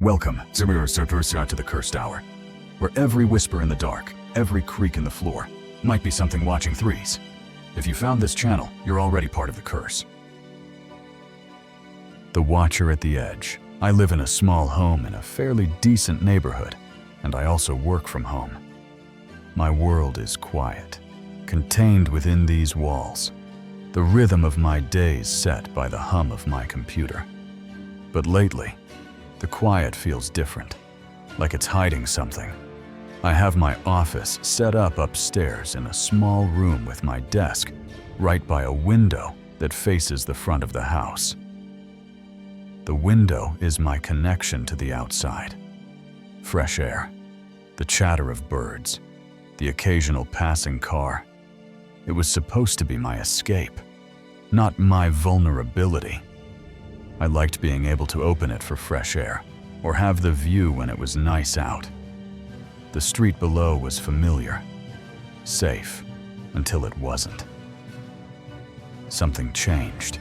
Welcome, to the Cursed Hour, where every whisper in the dark, every creak in the floor, might be something watching threes. If you found this channel, you're already part of the curse. The Watcher at the Edge. I live in a small home in a fairly decent neighborhood, and I also work from home. My world is quiet, contained within these walls, the rhythm of my days set by the hum of my computer. But lately, the quiet feels different, like it's hiding something. I have my office set up upstairs in a small room with my desk right by a window that faces the front of the house. The window is my connection to the outside. Fresh air, the chatter of birds, the occasional passing car. It was supposed to be my escape, not my vulnerability. I liked being able to open it for fresh air, or have the view when it was nice out. The street below was familiar, safe, until it wasn't. Something changed,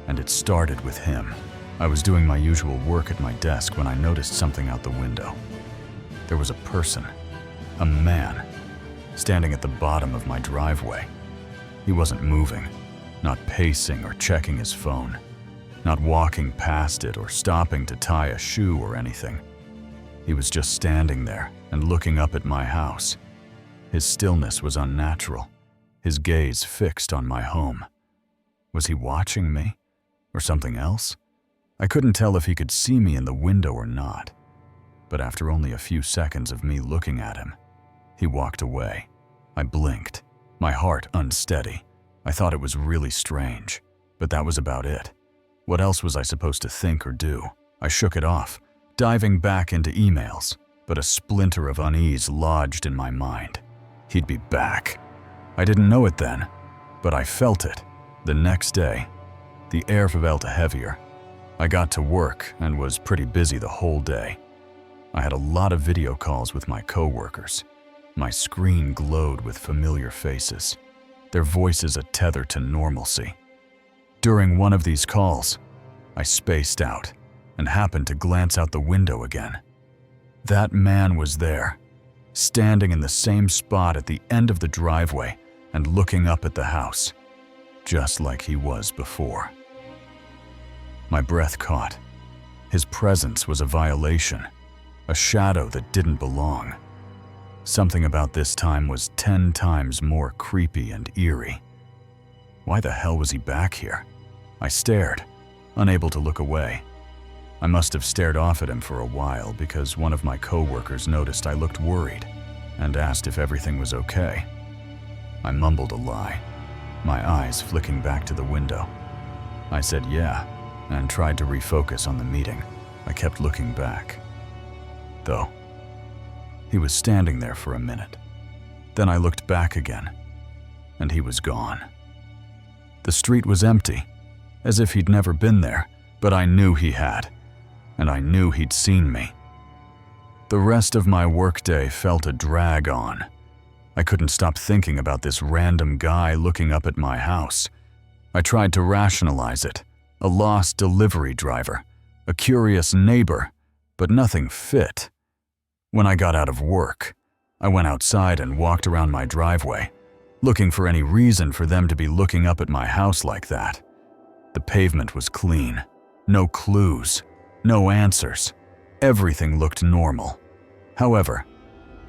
and it started with him. I was doing my usual work at my desk when I noticed something out the window. There was a person, a man, standing at the bottom of my driveway. He wasn't moving, not pacing or checking his phone, not walking past it or stopping to tie a shoe or anything. He was just standing there and looking up at my house. His stillness was unnatural, his gaze fixed on my home. Was he watching me, or something else? I couldn't tell if he could see me in the window or not, but after only a few seconds of me looking at him, he walked away. I blinked, my heart unsteady. I thought it was really strange, but that was about it. What else was I supposed to think or do? I shook it off, diving back into emails, but a splinter of unease lodged in my mind. He'd be back. I didn't know it then, but I felt it. The next day, the air felt heavier. I got to work and was pretty busy the whole day. I had a lot of video calls with my coworkers. My screen glowed with familiar faces, their voices a tether to normalcy. During one of these calls, I spaced out and happened to glance out the window again. That man was there, standing in the same spot at the end of the driveway and looking up at the house, just like he was before. My breath caught. His presence was a violation, a shadow that didn't belong. Something about this time was 10 times more creepy and eerie. Why the hell was he back here? I stared, unable to look away. I must have stared off at him for a while because one of my coworkers noticed I looked worried and asked if everything was okay. I mumbled a lie, my eyes flicking back to the window. I said yeah, and tried to refocus on the meeting. I kept looking back, though. He was standing there for a minute. Then I looked back again, and he was gone. The street was empty, as if he'd never been there, but I knew he had, and I knew he'd seen me. The rest of my workday felt a drag on. I couldn't stop thinking about this random guy looking up at my house. I tried to rationalize it, a lost delivery driver, a curious neighbor, but nothing fit. When I got out of work, I went outside and walked around my driveway, looking for any reason for them to be looking up at my house like that. The pavement was clean, no clues, no answers. Everything looked normal. However,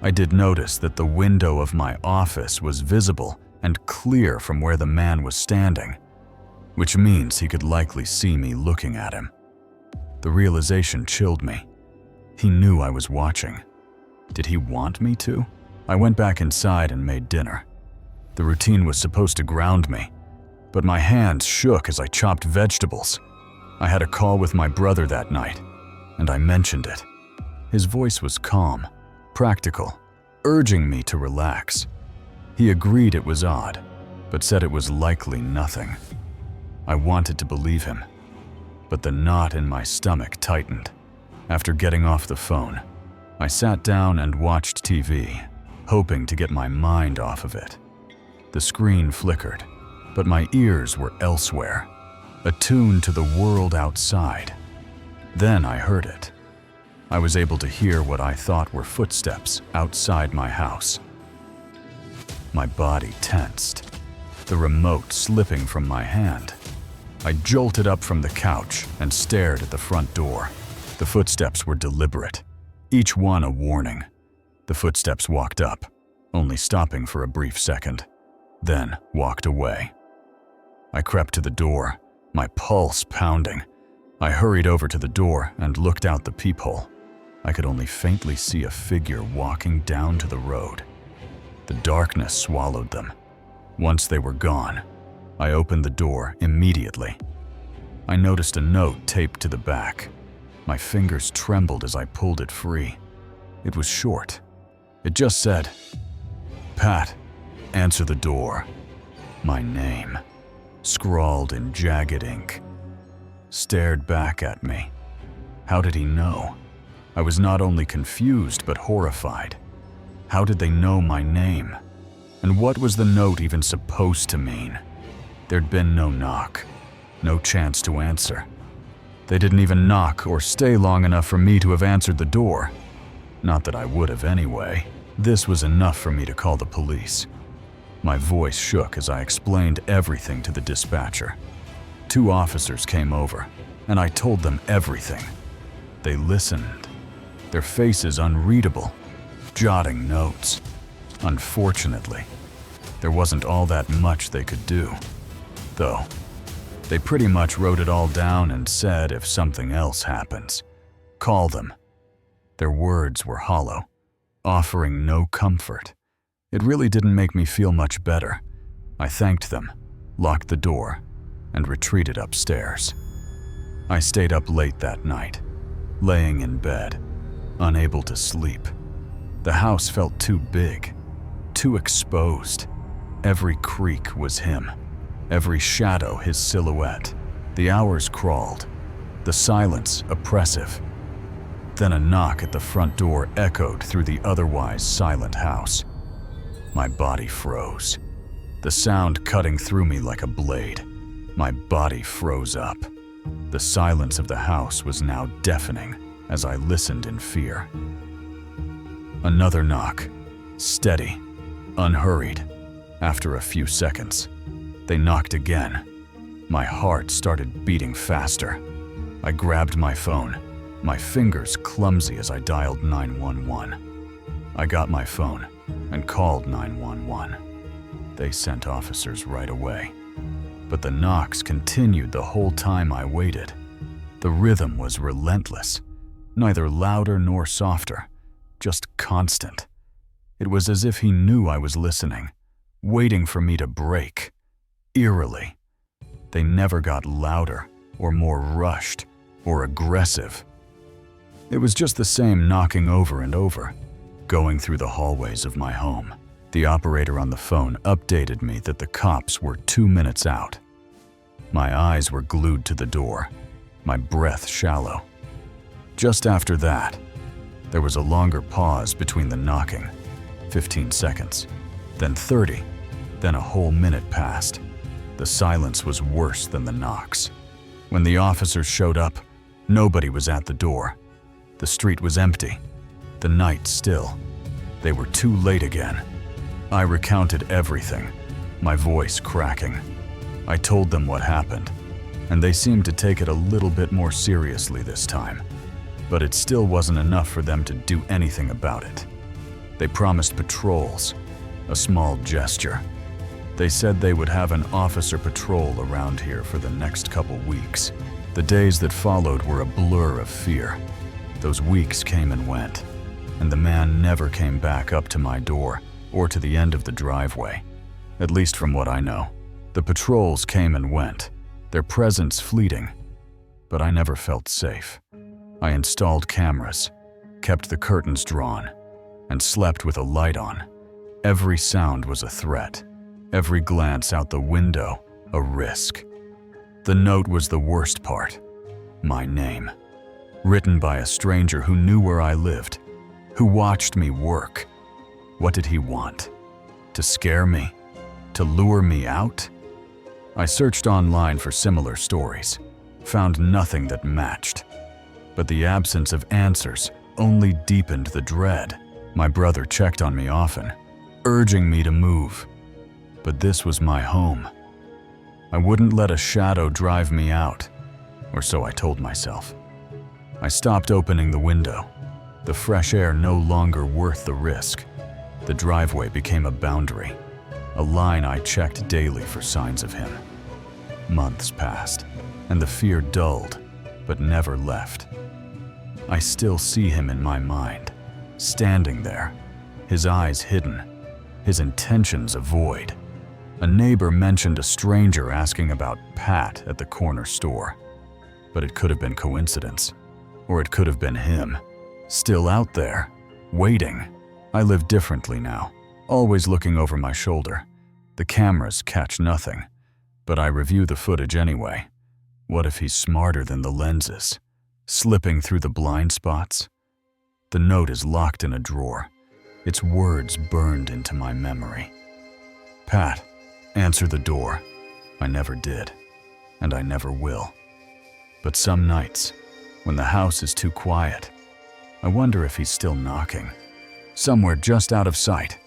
I did notice that the window of my office was visible and clear from where the man was standing, which means he could likely see me looking at him. The realization chilled me. He knew I was watching. Did he want me to? I went back inside and made dinner. The routine was supposed to ground me, but my hands shook as I chopped vegetables. I had a call with my brother that night, and I mentioned it. His voice was calm, practical, urging me to relax. He agreed it was odd, but said it was likely nothing. I wanted to believe him, but the knot in my stomach tightened. After getting off the phone, I sat down and watched TV, hoping to get my mind off of it. The screen flickered, but my ears were elsewhere, attuned to the world outside. Then I heard it. I was able to hear what I thought were footsteps outside my house. My body tensed, the remote slipping from my hand. I jolted up from the couch and stared at the front door. The footsteps were deliberate, each one a warning. The footsteps walked up, only stopping for a brief second, then walked away. I crept to the door, my pulse pounding. I hurried over to the door and looked out the peephole. I could only faintly see a figure walking down to the road. The darkness swallowed them. Once they were gone, I opened the door immediately. I noticed a note taped to the back. My fingers trembled as I pulled it free. It was short. It just said, "Pat, answer the door." My name, scrawled in jagged ink, stared back at me. How did he know? I was not only confused but horrified. How did they know my name? And what was the note even supposed to mean? There'd been no knock, no chance to answer. They didn't even knock or stay long enough for me to have answered the door. Not that I would have anyway. This was enough for me to call the police. My voice shook as I explained everything to the dispatcher. 2 officers came over, and I told them everything. They listened, their faces unreadable, jotting notes. Unfortunately, there wasn't all that much they could do. Though, they pretty much wrote it all down and said if something else happens, call them. Their words were hollow, offering no comfort. It really didn't make me feel much better. I thanked them, locked the door, and retreated upstairs. I stayed up late that night, laying in bed, unable to sleep. The house felt too big, too exposed. Every creak was him, every shadow his silhouette. The hours crawled, the silence oppressive. Then a knock at the front door echoed through the otherwise silent house. My body froze, the sound cutting through me like a blade. My body froze up. The silence of the house was now deafening as I listened in fear. Another knock, steady, unhurried. After a few seconds, they knocked again. My heart started beating faster. I grabbed my phone, my fingers clumsy as I dialed 911. I got my phone and called 911. They sent officers right away. But the knocks continued the whole time I waited. The rhythm was relentless, neither louder nor softer, just constant. It was as if he knew I was listening, waiting for me to break. Eerily. They never got louder or more rushed or aggressive. It was just the same knocking over and over, going through the hallways of my home. The operator on the phone updated me that the cops were 2 minutes out. My eyes were glued to the door, my breath shallow. Just after that, there was a longer pause between the knocking, 15 seconds, then 30, then a whole minute passed. The silence was worse than the knocks. When the officers showed up, nobody was at the door. The street was empty, the night still. They were too late again. I recounted everything, my voice cracking. I told them what happened, and they seemed to take it a little bit more seriously this time. But it still wasn't enough for them to do anything about it. They promised patrols, a small gesture. They said they would have an officer patrol around here for the next couple weeks. The days that followed were a blur of fear. Those weeks came and went, and the man never came back up to my door or to the end of the driveway, at least from what I know. The patrols came and went, their presence fleeting, but I never felt safe. I installed cameras, kept the curtains drawn, and slept with a light on. Every sound was a threat, every glance out the window a risk. The note was the worst part, my name, written by a stranger who knew where I lived, who watched me work. What did he want? To scare me? To lure me out? I searched online for similar stories, found nothing that matched. But the absence of answers only deepened the dread. My brother checked on me often, urging me to move. But this was my home. I wouldn't let a shadow drive me out, or so I told myself. I stopped opening the window. The fresh air no longer worth the risk. The driveway became a boundary, a line I checked daily for signs of him. Months passed, and the fear dulled, but never left. I still see him in my mind, standing there, his eyes hidden, his intentions a void. A neighbor mentioned a stranger asking about Pat at the corner store. But it could have been coincidence, or it could have been him, still out there, waiting. I live differently now, always looking over my shoulder. The cameras catch nothing, but I review the footage anyway. What if he's smarter than the lenses, slipping through the blind spots? The note is locked in a drawer, its words burned into my memory. Pat, answer the door. I never did, and I never will. But some nights, when the house is too quiet, I wonder if he's still knocking, somewhere just out of sight,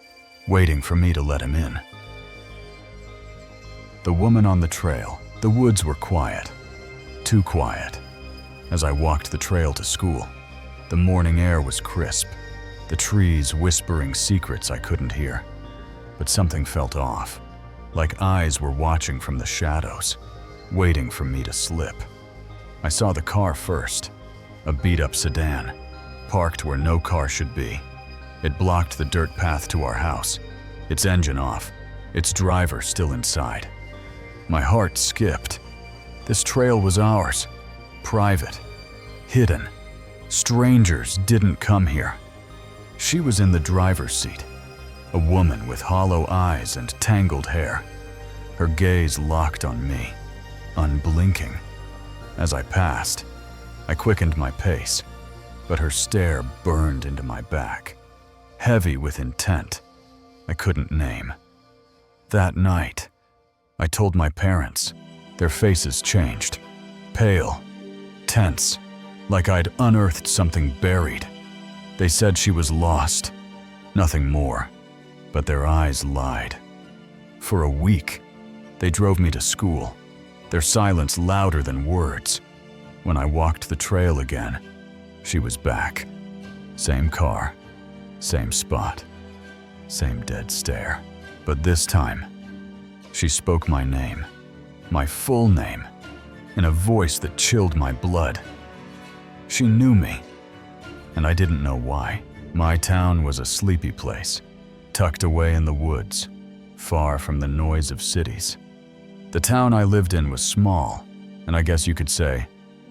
waiting for me to let him in. The woman on the trail. The woods were quiet, too quiet. As I walked the trail to school, the morning air was crisp, the trees whispering secrets I couldn't hear. But something felt off, like eyes were watching from the shadows, waiting for me to slip. I saw the car first, a beat-up sedan, parked where no car should be. It blocked the dirt path to our house, its engine off, its driver still inside. My heart skipped. This trail was ours, private, hidden. Strangers didn't come here. She was in the driver's seat, a woman with hollow eyes and tangled hair. Her gaze locked on me, unblinking. As I passed, I quickened my pace, but her stare burned into my back, heavy with intent I couldn't name. That night, I told my parents. Their faces changed, pale, tense, like I'd unearthed something buried. They said she was lost, nothing more, but their eyes lied. For a week, they drove me to school, their silence louder than words. When I walked the trail again, she was back. Same car, same spot, same dead stare. But this time, she spoke my name, my full name, in a voice that chilled my blood. She knew me, and I didn't know why. My town was a sleepy place, tucked away in the woods, far from the noise of cities. The town I lived in was small, and I guess you could say,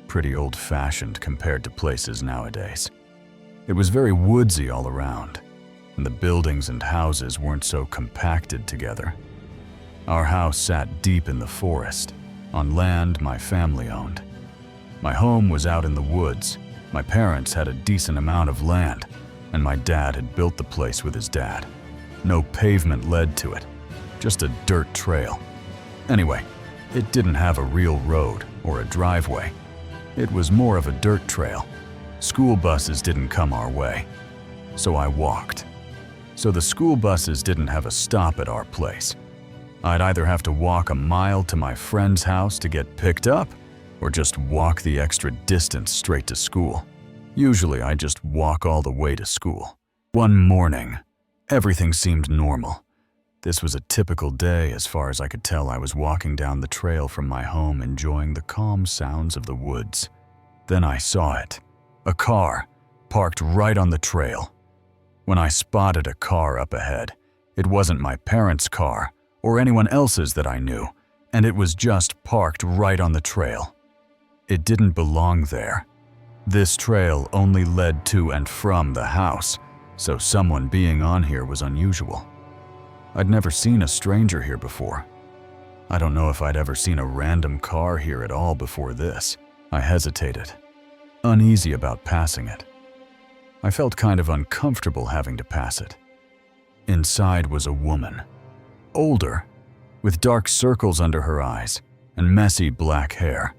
pretty old-fashioned compared to places nowadays. It was very woodsy all around, and the buildings and houses weren't so compacted together. Our house sat deep in the forest, on land my family owned. My home was out in the woods. My parents had a decent amount of land, and my dad had built the place with his dad. No pavement led to it, just a dirt trail. Anyway, it didn't have a real road or a driveway. It was more of a dirt trail. School buses didn't come our way, so I walked. So the school buses didn't have a stop at our place. I'd either have to walk a mile to my friend's house to get picked up, or just walk the extra distance straight to school. Usually I just walk all the way to school. One morning, everything seemed normal. This was a typical day as far as I could tell. I was walking down the trail from my home, enjoying the calm sounds of the woods. Then I saw it, a car, parked right on the trail. When I spotted a car up ahead, it wasn't my parents' car, or anyone else's that I knew, and it was just parked right on the trail. It didn't belong there. This trail only led to and from the house, so someone being on here was unusual. I'd never seen a stranger here before. I don't know if I'd ever seen a random car here at all before this. I hesitated, uneasy about passing it. I felt kind of uncomfortable having to pass it. Inside was a woman. Older, with dark circles under her eyes and messy black hair.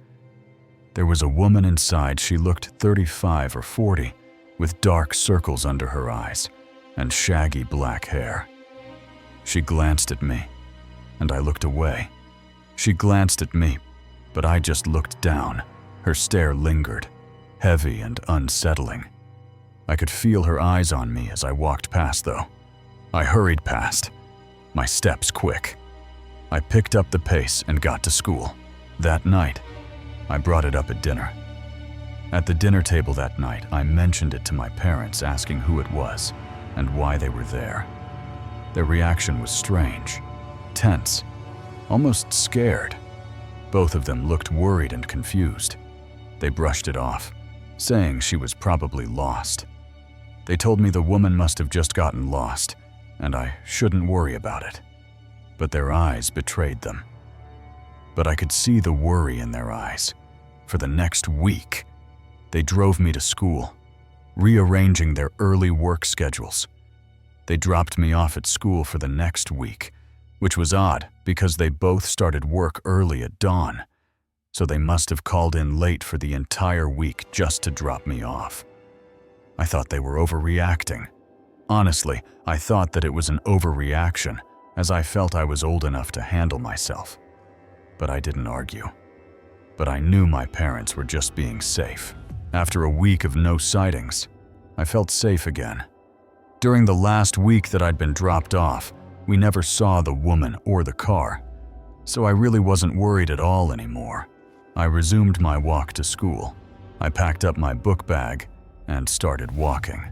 There was a woman inside. She looked 35 or 40, with dark circles under her eyes and shaggy black hair. She glanced at me, and I looked away. She glanced at me, but I just looked down. Her stare lingered, heavy and unsettling. I could feel her eyes on me as I walked past, though. I hurried past, my steps quick. I picked up the pace and got to school. That night, I brought it up at dinner. At the dinner table that night, I mentioned it to my parents, asking who it was and why they were there. Their reaction was strange, tense, almost scared. Both of them looked worried and confused. They brushed it off, saying she was probably lost. They told me the woman must have just gotten lost, and I shouldn't worry about it. But their eyes betrayed them. But I could see the worry in their eyes. For the next week, they drove me to school, rearranging their early work schedules. They dropped me off at school for the next week, which was odd because they both started work early at dawn. So they must have called in late for the entire week just to drop me off. I thought they were overreacting. Honestly, I thought that it was an overreaction, as I felt I was old enough to handle myself. But I didn't argue. But I knew my parents were just being safe. After a week of no sightings, I felt safe again. During the last week that I'd been dropped off, we never saw the woman or the car, so I really wasn't worried at all anymore. I resumed my walk to school. I packed up my book bag and started walking.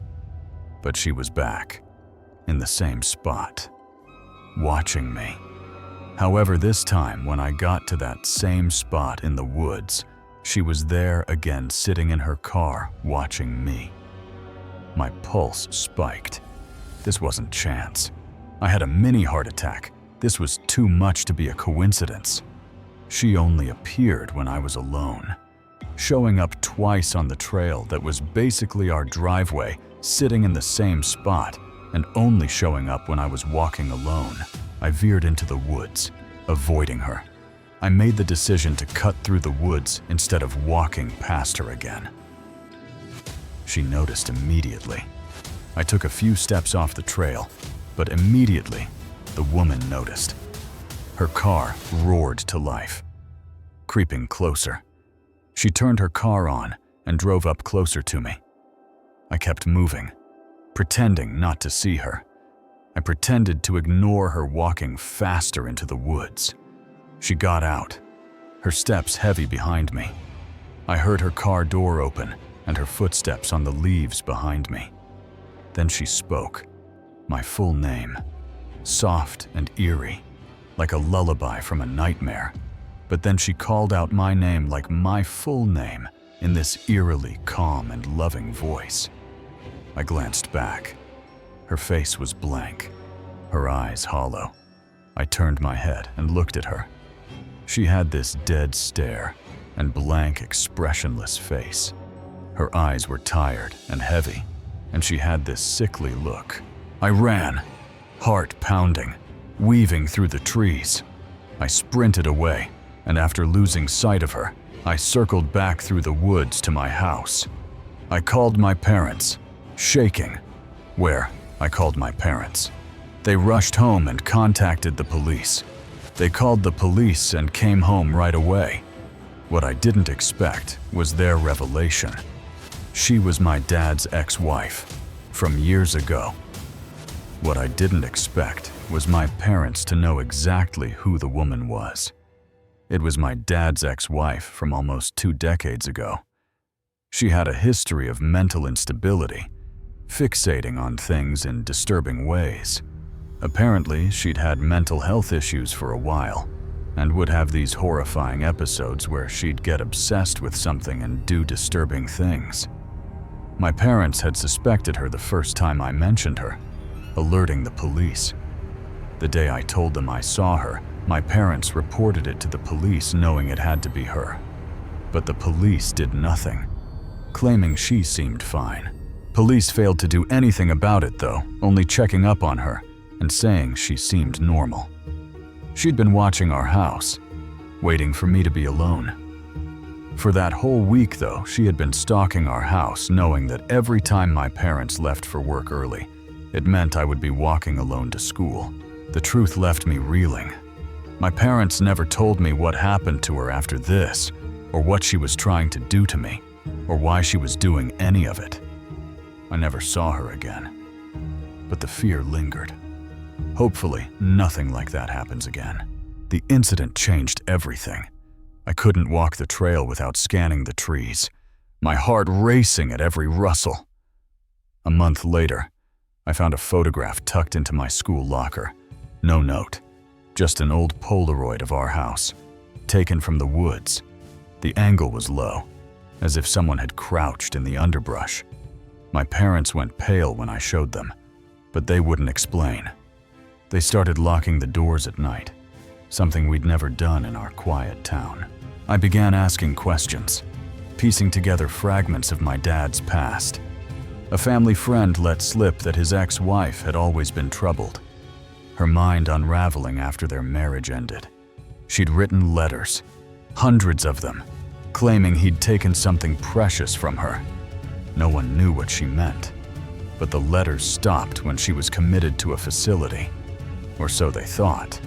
But she was back, in the same spot, watching me. However, this time when I got to that same spot in the woods, she was there again, sitting in her car, watching me. My pulse spiked. This wasn't chance. I had a mini heart attack. This was too much to be a coincidence. She only appeared when I was alone, showing up twice on the trail that was basically our driveway, sitting in the same spot, and only showing up when I was walking alone. I veered into the woods, avoiding her. I made the decision to cut through the woods instead of walking past her again. She noticed immediately. I took a few steps off the trail, but immediately the woman noticed. Her car roared to life, creeping closer. She turned her car on and drove up closer to me. I kept moving, pretending not to see her. I pretended to ignore her, walking faster into the woods. She got out, her steps heavy behind me. I heard her car door open and her footsteps on the leaves behind me. Then she spoke, my full name, soft and eerie, like a lullaby from a nightmare. But then she called out my name like my full name in this eerily calm and loving voice. I glanced back. Her face was blank, her eyes hollow. I turned my head and looked at her. She had this dead stare and blank, expressionless face. Her eyes were tired and heavy, and she had this sickly look. I ran, heart pounding, weaving through the trees. I sprinted away, and after losing sight of her, I circled back through the woods to my house. I called my parents, shaking. I called my parents. They rushed home and contacted the police. They called the police and came home right away. What I didn't expect was their revelation. She was my dad's ex-wife from years ago. What I didn't expect was my parents to know exactly who the woman was. It was my dad's ex-wife from almost 2 decades ago. She had a history of mental instability, fixating on things in disturbing ways. Apparently, she'd had mental health issues for a while, and would have these horrifying episodes where she'd get obsessed with something and do disturbing things. My parents had suspected her the first time I mentioned her, alerting the police. The day I told them I saw her, my parents reported it to the police, knowing it had to be her. But the police did nothing, claiming she seemed fine. Police failed to do anything about it though, only checking up on her and saying she seemed normal. She'd been watching our house, waiting for me to be alone. For that whole week, though, she had been stalking our house, knowing that every time my parents left for work early, it meant I would be walking alone to school. The truth left me reeling. My parents never told me what happened to her after this, or what she was trying to do to me, or why she was doing any of it. I never saw her again. But the fear lingered. Hopefully, nothing like that happens again. The incident changed everything. I couldn't walk the trail without scanning the trees, my heart racing at every rustle. A month later, I found a photograph tucked into my school locker. No note, just an old Polaroid of our house, taken from the woods. The angle was low, as if someone had crouched in the underbrush. My parents went pale when I showed them, but they wouldn't explain. They started locking the doors at night, something we'd never done in our quiet town. I began asking questions, piecing together fragments of my dad's past. A family friend let slip that his ex-wife had always been troubled, her mind unraveling after their marriage ended. She'd written letters, hundreds of them, claiming he'd taken something precious from her. No one knew what she meant, but the letters stopped when she was committed to a facility, or so they thought.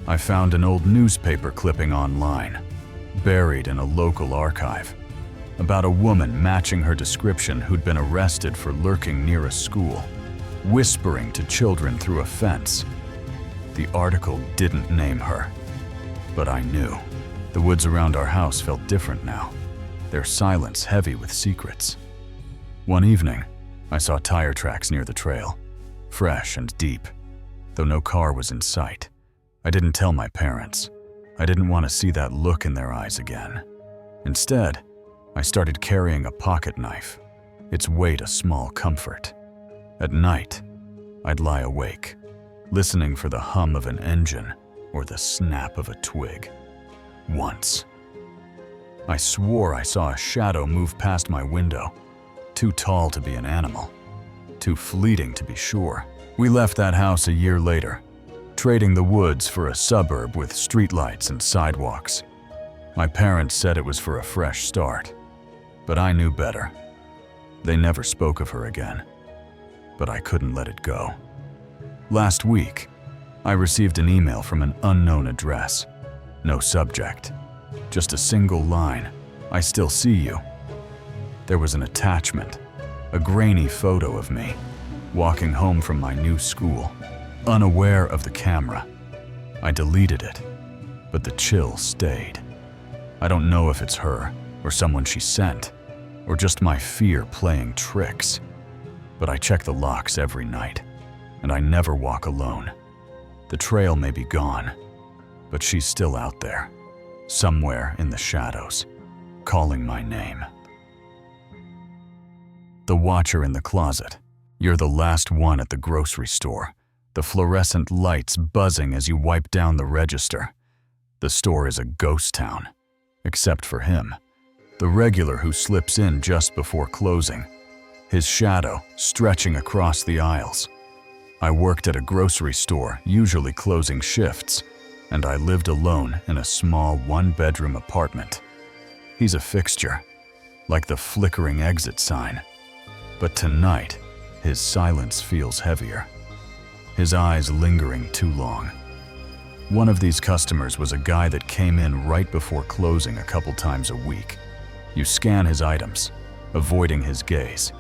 I found an old newspaper clipping online, buried in a local archive, about a woman matching her description who'd been arrested for lurking near a school, whispering to children through a fence. The article didn't name her, but I knew. The woods around our house felt different now, their silence heavy with secrets. One evening, I saw tire tracks near the trail, fresh and deep, though no car was in sight. I didn't tell my parents. I didn't want to see that look in their eyes again. Instead, I started carrying a pocket knife, its weight a small comfort. At night, I'd lie awake, listening for the hum of an engine or the snap of a twig. Once, I swore I saw a shadow move past my window, too tall to be an animal, too fleeting to be sure. We left that house a year later, trading the woods for a suburb with streetlights and sidewalks. My parents said it was for a fresh start, but I knew better. They never spoke of her again, but I couldn't let it go. Last week, I received an email from an unknown address. No subject, just a single line, "I still see you." There was an attachment, a grainy photo of me, walking home from my new school, unaware of the camera. I deleted it, but the chill stayed. I don't know if it's her, or someone she sent, or just my fear playing tricks, but I check the locks every night, and I never walk alone. The trail may be gone, but she's still out there, somewhere in the shadows, calling my name. The watcher in the closet. You're the last one at the grocery store, the fluorescent lights buzzing as you wipe down the register. The store is a ghost town, except for him, the regular who slips in just before closing, his shadow stretching across the aisles. I worked at a grocery store, usually closing shifts, and I lived alone in a small one-bedroom apartment. He's a fixture, like the flickering exit sign. But tonight, his silence feels heavier, his eyes lingering too long. One of these customers was a guy that came in right before closing a couple times a week. You scan his items, avoiding his gaze,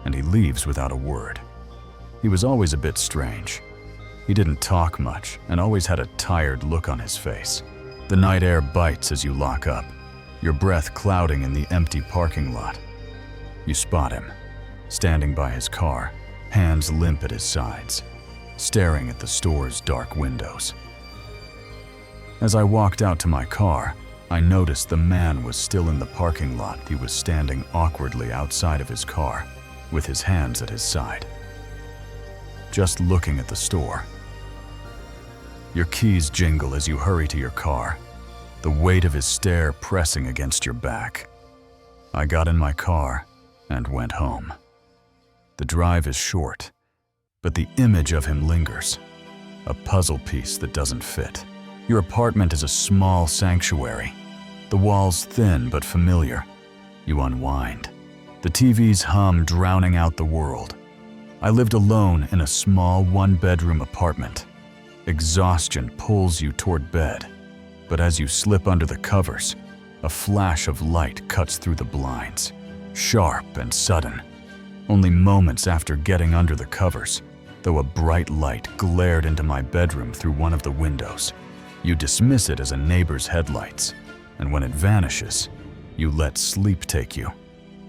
and he leaves without a word. He was always a bit strange. He didn't talk much and always had a tired look on his face. The night air bites as you lock up, your breath clouding in the empty parking lot. You spot him, standing by his car, hands limp at his sides, staring at the store's dark windows. As I walked out to my car, I noticed the man was still in the parking lot. He was standing awkwardly outside of his car, with his hands at his side, just looking at the store. Your keys jingle as you hurry to your car, the weight of his stare pressing against your back. I got in my car and went home. The drive is short, but the image of him lingers, a puzzle piece that doesn't fit. Your apartment is a small sanctuary, The walls thin but familiar. You unwind. The TV's hum drowning out the world. I lived alone in a small one-bedroom apartment. Exhaustion pulls you toward bed, but as you slip under the covers, a flash of light cuts through the blinds, sharp and sudden. Only moments after getting under the covers, though a bright light glared into my bedroom through one of the windows. You dismiss it as a neighbor's headlights, and when it vanishes, you let sleep take you.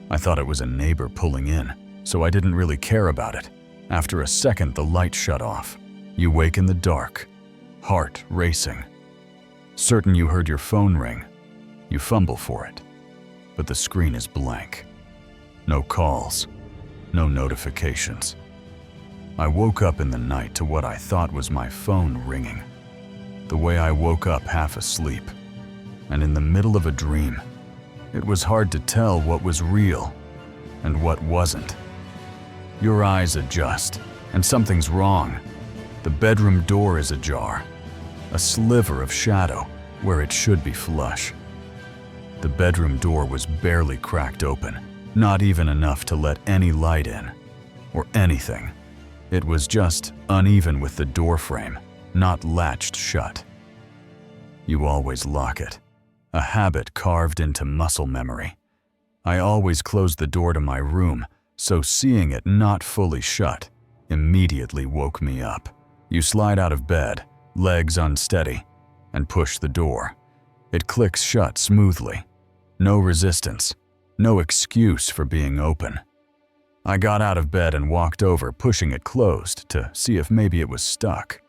I thought it was a neighbor pulling in, so I didn't really care about it. After a second, the light shut off. You wake in the dark, heart racing. Certain you heard your phone ring, you fumble for it, but the screen is blank. No calls, no notifications. I woke up in the night to what I thought was my phone ringing. The way I woke up half asleep, and in the middle of a dream. It was hard to tell what was real and what wasn't. Your eyes adjust, and something's wrong. The bedroom door is ajar, a sliver of shadow where it should be flush. The bedroom door was barely cracked open, not even enough to let any light in, or anything. It was just uneven with the door frame, not latched shut. You always lock it, a habit carved into muscle memory. I always closed the door to my room, so seeing it not fully shut immediately woke me up. You slide out of bed, legs unsteady, and push the door. It clicks shut smoothly. No resistance, no excuse for being open. I got out of bed and walked over, pushing it closed to see if maybe it was stuck.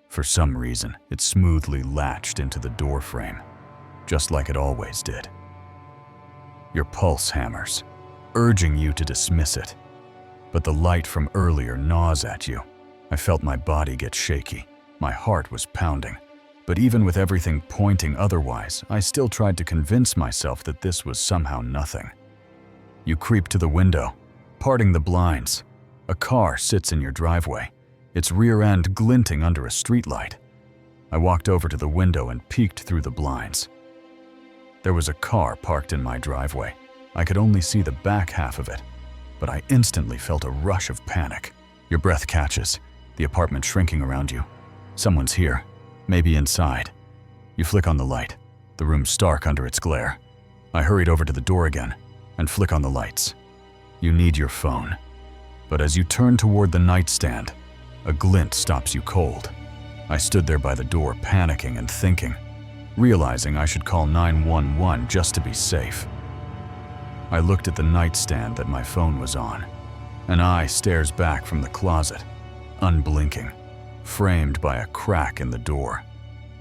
For some reason, it smoothly latched into the door frame, just like it always did. Your pulse hammers, urging you to dismiss it, but the light from earlier gnaws at you. I felt my body get shaky. My heart was pounding. But even with everything pointing otherwise, I still tried to convince myself that this was somehow nothing. You creep to the window, parting the blinds. A car sits in your driveway, its rear end glinting under a streetlight. I walked over to the window and peeked through the blinds. There was a car parked in my driveway. I could only see the back half of it, but I instantly felt a rush of panic. Your breath catches, the apartment shrinking around you. Someone's here, maybe inside. You flick on the light, the room stark under its glare. I hurried over to the door again and flick on the lights. You need your phone, but as you turn toward the nightstand, a glint stops you cold. I stood there by the door, panicking and thinking, realizing I should call 911 just to be safe. I looked at the nightstand that my phone was on. An eye stares back from the closet, unblinking, framed by a crack in the door.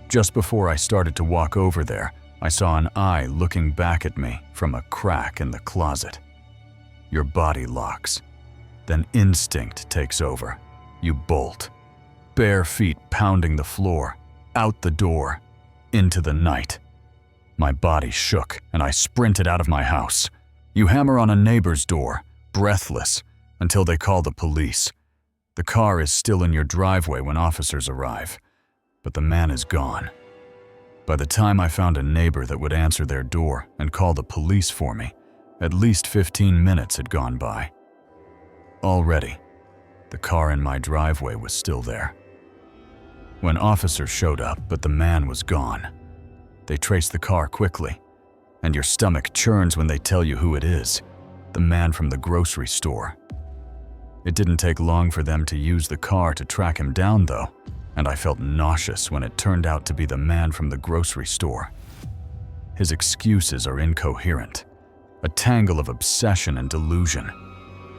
Just before I started to walk over there, I saw an eye looking back at me from a crack in the closet. Your body locks. Then instinct takes over. You bolt, bare feet pounding the floor, out the door, into the night. My body shook and I sprinted out of my house. You hammer on a neighbor's door, breathless, until they call the police. The car is still in your driveway when officers arrive, but the man is gone. By the time I found a neighbor that would answer their door and call the police for me, at least 15 minutes had gone by. Already, the car in my driveway was still there. When officers showed up, but the man was gone, they traced the car quickly, and your stomach churns when they tell you who it is, the man from the grocery store. It didn't take long for them to use the car to track him down, though, and I felt nauseous when it turned out to be the man from the grocery store. His excuses are incoherent, a tangle of obsession and delusion.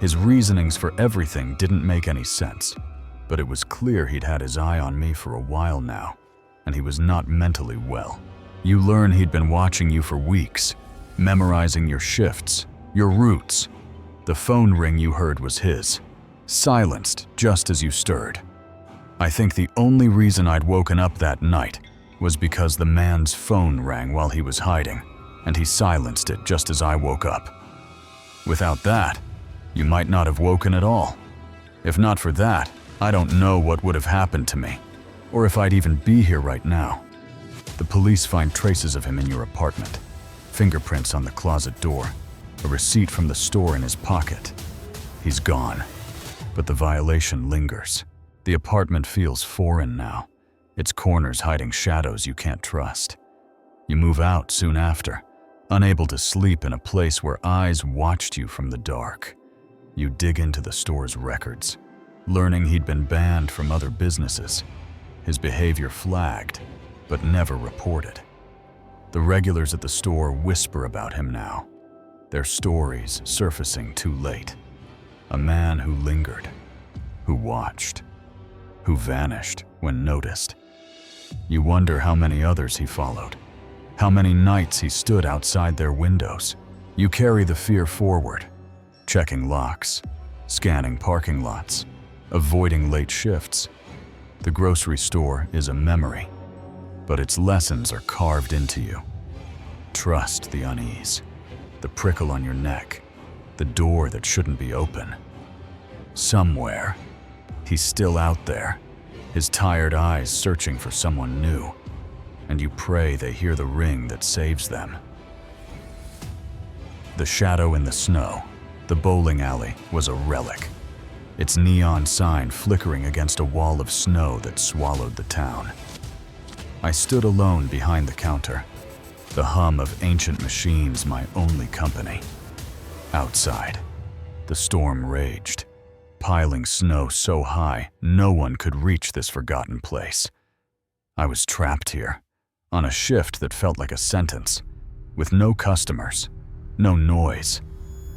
His reasonings for everything didn't make any sense, but it was clear he'd had his eye on me for a while now, and he was not mentally well. You learn he'd been watching you for weeks, memorizing your shifts, your routes. The phone ring you heard was his, silenced just as you stirred. I think the only reason I'd woken up that night was because the man's phone rang while he was hiding, and he silenced it just as I woke up. Without that, you might not have woken at all. If not for that, I don't know what would have happened to me, or if I'd even be here right now. The police find traces of him in your apartment. Fingerprints on the closet door. A receipt from the store in his pocket. He's gone. But the violation lingers. The apartment feels foreign now. Its corners hiding shadows you can't trust. You move out soon after, unable to sleep in a place where eyes watched you from the dark. You dig into the store's records, learning he'd been banned from other businesses. His behavior flagged, but never reported. The regulars at the store whisper about him now, their stories surfacing too late. A man who lingered, who watched, who vanished when noticed. You wonder how many others he followed, how many nights he stood outside their windows. You carry the fear forward, checking locks, scanning parking lots, avoiding late shifts. The grocery store is a memory, but its lessons are carved into you. Trust the unease, the prickle on your neck, the door that shouldn't be open. Somewhere, he's still out there, his tired eyes searching for someone new, and you pray they hear the ring that saves them. The shadow in the snow, the bowling alley, was a relic, its neon sign flickering against a wall of snow that swallowed the town. I stood alone behind the counter, the hum of ancient machines my only company. Outside, the storm raged, piling snow so high no one could reach this forgotten place. I was trapped here, on a shift that felt like a sentence, with no customers, no noise,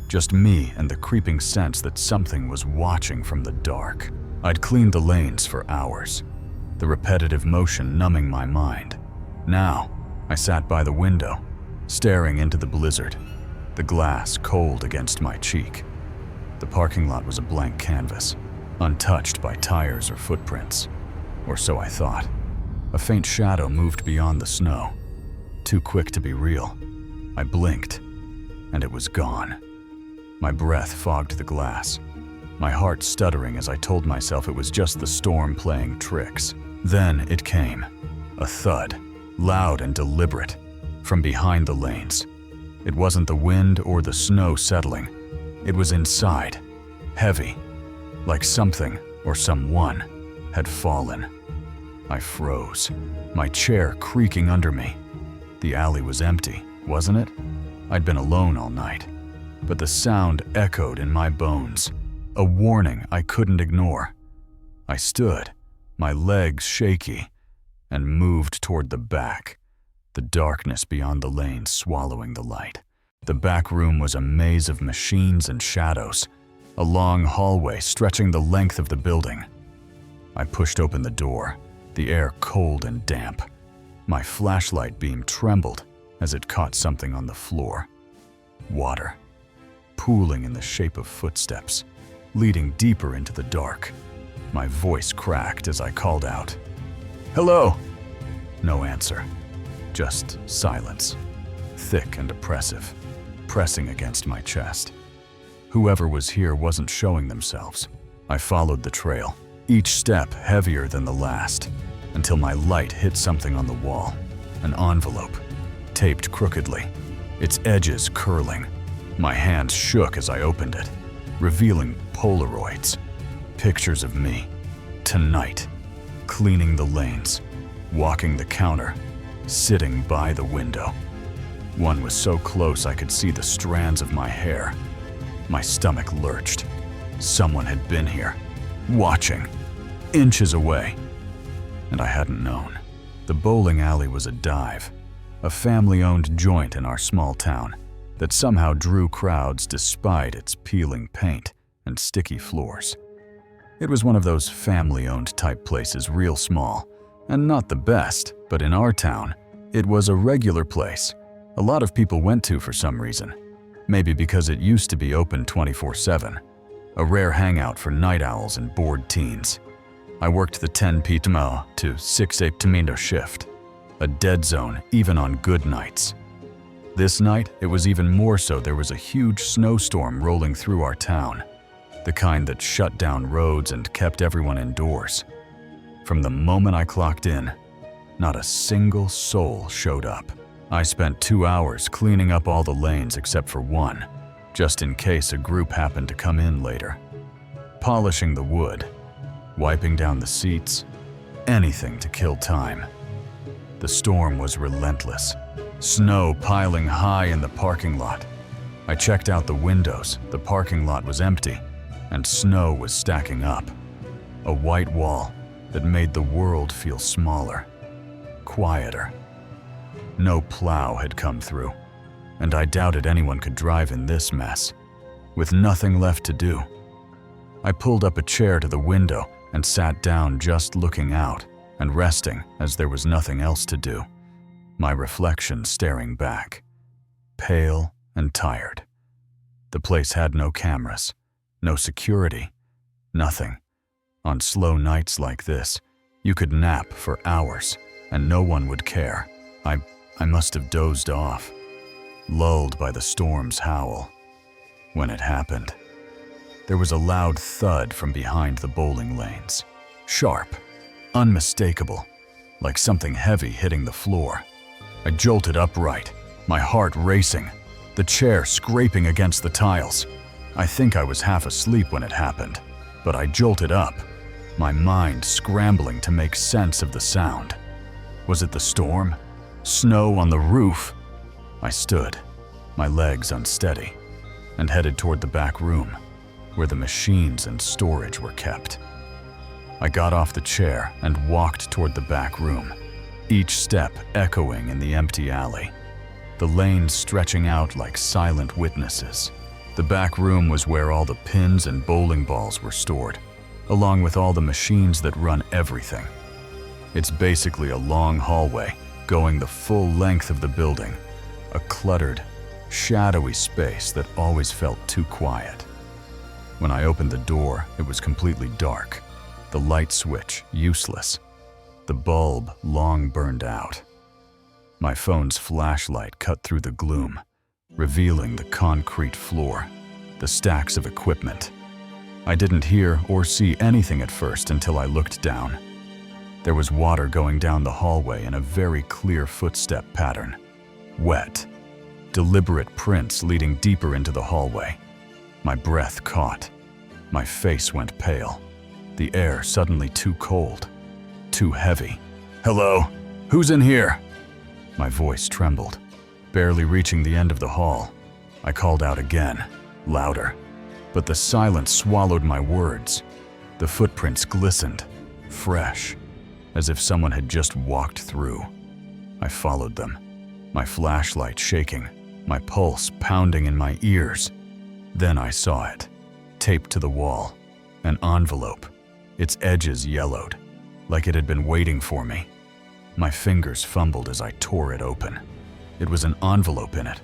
just me and the creeping sense that something was watching from the dark. I'd cleaned the lanes for hours, the repetitive motion numbing my mind. Now, I sat by the window, staring into the blizzard, the glass cold against my cheek. The parking lot was a blank canvas, untouched by tires or footprints, or so I thought. A faint shadow moved beyond the snow, too quick to be real. I blinked, and it was gone. My breath fogged the glass, my heart stuttering as I told myself it was just the storm playing tricks. Then it came, a thud, loud and deliberate, from behind the lanes. It wasn't the wind or the snow settling. It was inside, heavy, like something or someone had fallen. I froze, my chair creaking under me. The alley was empty, wasn't it? I'd been alone all night, but the sound echoed in my bones, a warning I couldn't ignore. I stood, my legs shaky, and moved toward the back, the darkness beyond the lanes swallowing the light. The back room was a maze of machines and shadows, a long hallway stretching the length of the building. I pushed open the door, the air cold and damp. My flashlight beam trembled as it caught something on the floor. Water, pooling in the shape of footsteps, leading deeper into the dark. My voice cracked as I called out, "Hello!" No answer, just silence, thick and oppressive, pressing against my chest. Whoever was here wasn't showing themselves. I followed the trail, each step heavier than the last, until my light hit something on the wall, an envelope, taped crookedly, its edges curling. My hands shook as I opened it, revealing Polaroids, pictures of me, tonight, cleaning the lanes, walking the counter, sitting by the window. One was so close I could see the strands of my hair. My stomach lurched. Someone had been here, watching, inches away. And I hadn't known. The bowling alley was a dive, a family-owned joint in our small town that somehow drew crowds despite its peeling paint and sticky floors. It was one of those family-owned type places, real small, and not the best, but in our town, it was a regular place a lot of people went to for some reason. Maybe because it used to be open 24/7, a rare hangout for night owls and bored teens. I worked the 10 p.m. to 6 p.m. shift, a dead zone even on good nights. This night, it was even more so. There was a huge snowstorm rolling through our town, the kind that shut down roads and kept everyone indoors. From the moment I clocked in, Not a single soul showed up. I spent 2 hours cleaning up all the lanes except for one, just in case a group happened to come in later. Polishing the wood, wiping down the seats, anything to kill time. The storm was relentless, snow piling high in the parking lot. I checked out the windows, the parking lot was empty, and snow was stacking up. A white wall that made the world feel smaller, quieter. No plow had come through, and I doubted anyone could drive in this mess. With nothing left to do, I pulled up a chair to the window and sat down, just looking out and resting as there was nothing else to do. My reflection staring back, pale and tired. The place had no cameras, no security, nothing. On slow nights like this, you could nap for hours and no one would care. I must have dozed off, lulled by the storm's howl. When it happened, there was a loud thud from behind the bowling lanes. Sharp, unmistakable, like something heavy hitting the floor. I jolted upright, my heart racing, the chair scraping against the tiles. I think I was half asleep when it happened, but I jolted up, my mind scrambling to make sense of the sound. Was it the storm? Snow on the roof? I stood, my legs unsteady, and headed toward the back room, where the machines and storage were kept. I got off the chair and walked toward the back room, each step echoing in the empty alley, the lanes stretching out like silent witnesses. The back room was where all the pins and bowling balls were stored, along with all the machines that run everything. It's basically a long hallway going the full length of the building, a cluttered, shadowy space that always felt too quiet. When I opened the door, it was completely dark, the light switch useless, the bulb long burned out. My phone's flashlight cut through the gloom, revealing the concrete floor, the stacks of equipment. I didn't hear or see anything at first until I looked down. There was water going down the hallway in a very clear footstep pattern. Wet, deliberate prints leading deeper into the hallway. My breath caught. My face went pale. The air suddenly too cold, too heavy. "Hello? Who's in here?" My voice trembled, barely reaching the end of the hall. I called out again, louder, but the silence swallowed my words. The footprints glistened, fresh, as if someone had just walked through. I followed them, my flashlight shaking, my pulse pounding in my ears. Then I saw it, taped to the wall, an envelope, its edges yellowed, like it had been waiting for me. My fingers fumbled as I tore it open. It was an envelope in it.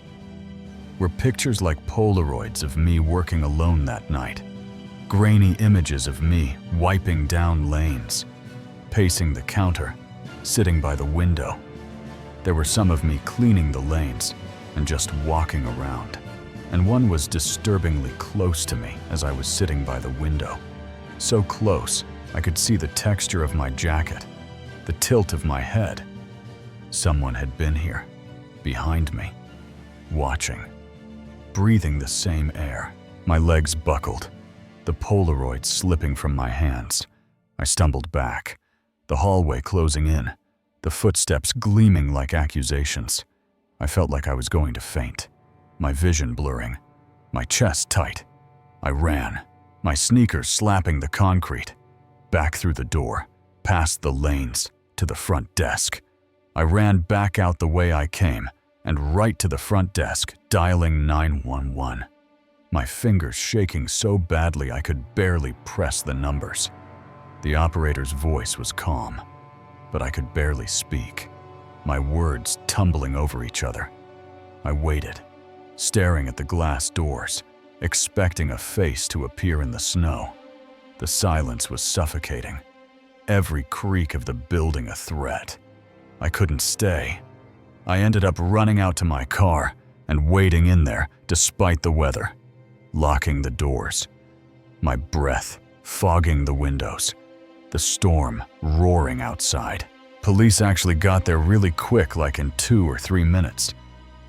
Were pictures like Polaroids of me working alone that night, grainy images of me wiping down lanes, pacing the counter, sitting by the window. There were some of me cleaning the lanes and just walking around, and one was disturbingly close to me as I was sitting by the window. So close, I could see the texture of my jacket, the tilt of my head. Someone had been here, behind me, watching, breathing the same air. My legs buckled, the Polaroid slipping from my hands. I stumbled back, the hallway closing in, the footsteps gleaming like accusations. I felt like I was going to faint, my vision blurring, my chest tight. I ran, my sneakers slapping the concrete, back through the door, past the lanes, to the front desk. I ran back out the way I came and right to the front desk, dialing 911. My fingers shaking so badly I could barely press the numbers. The operator's voice was calm, but I could barely speak, my words tumbling over each other. I waited, staring at the glass doors, expecting a face to appear in the snow. The silence was suffocating, every creak of the building a threat. I couldn't stay. I ended up running out to my car and waiting in there despite the weather, locking the doors, my breath fogging the windows, the storm roaring outside. Police actually got there really quick, like in 2 or 3 minutes.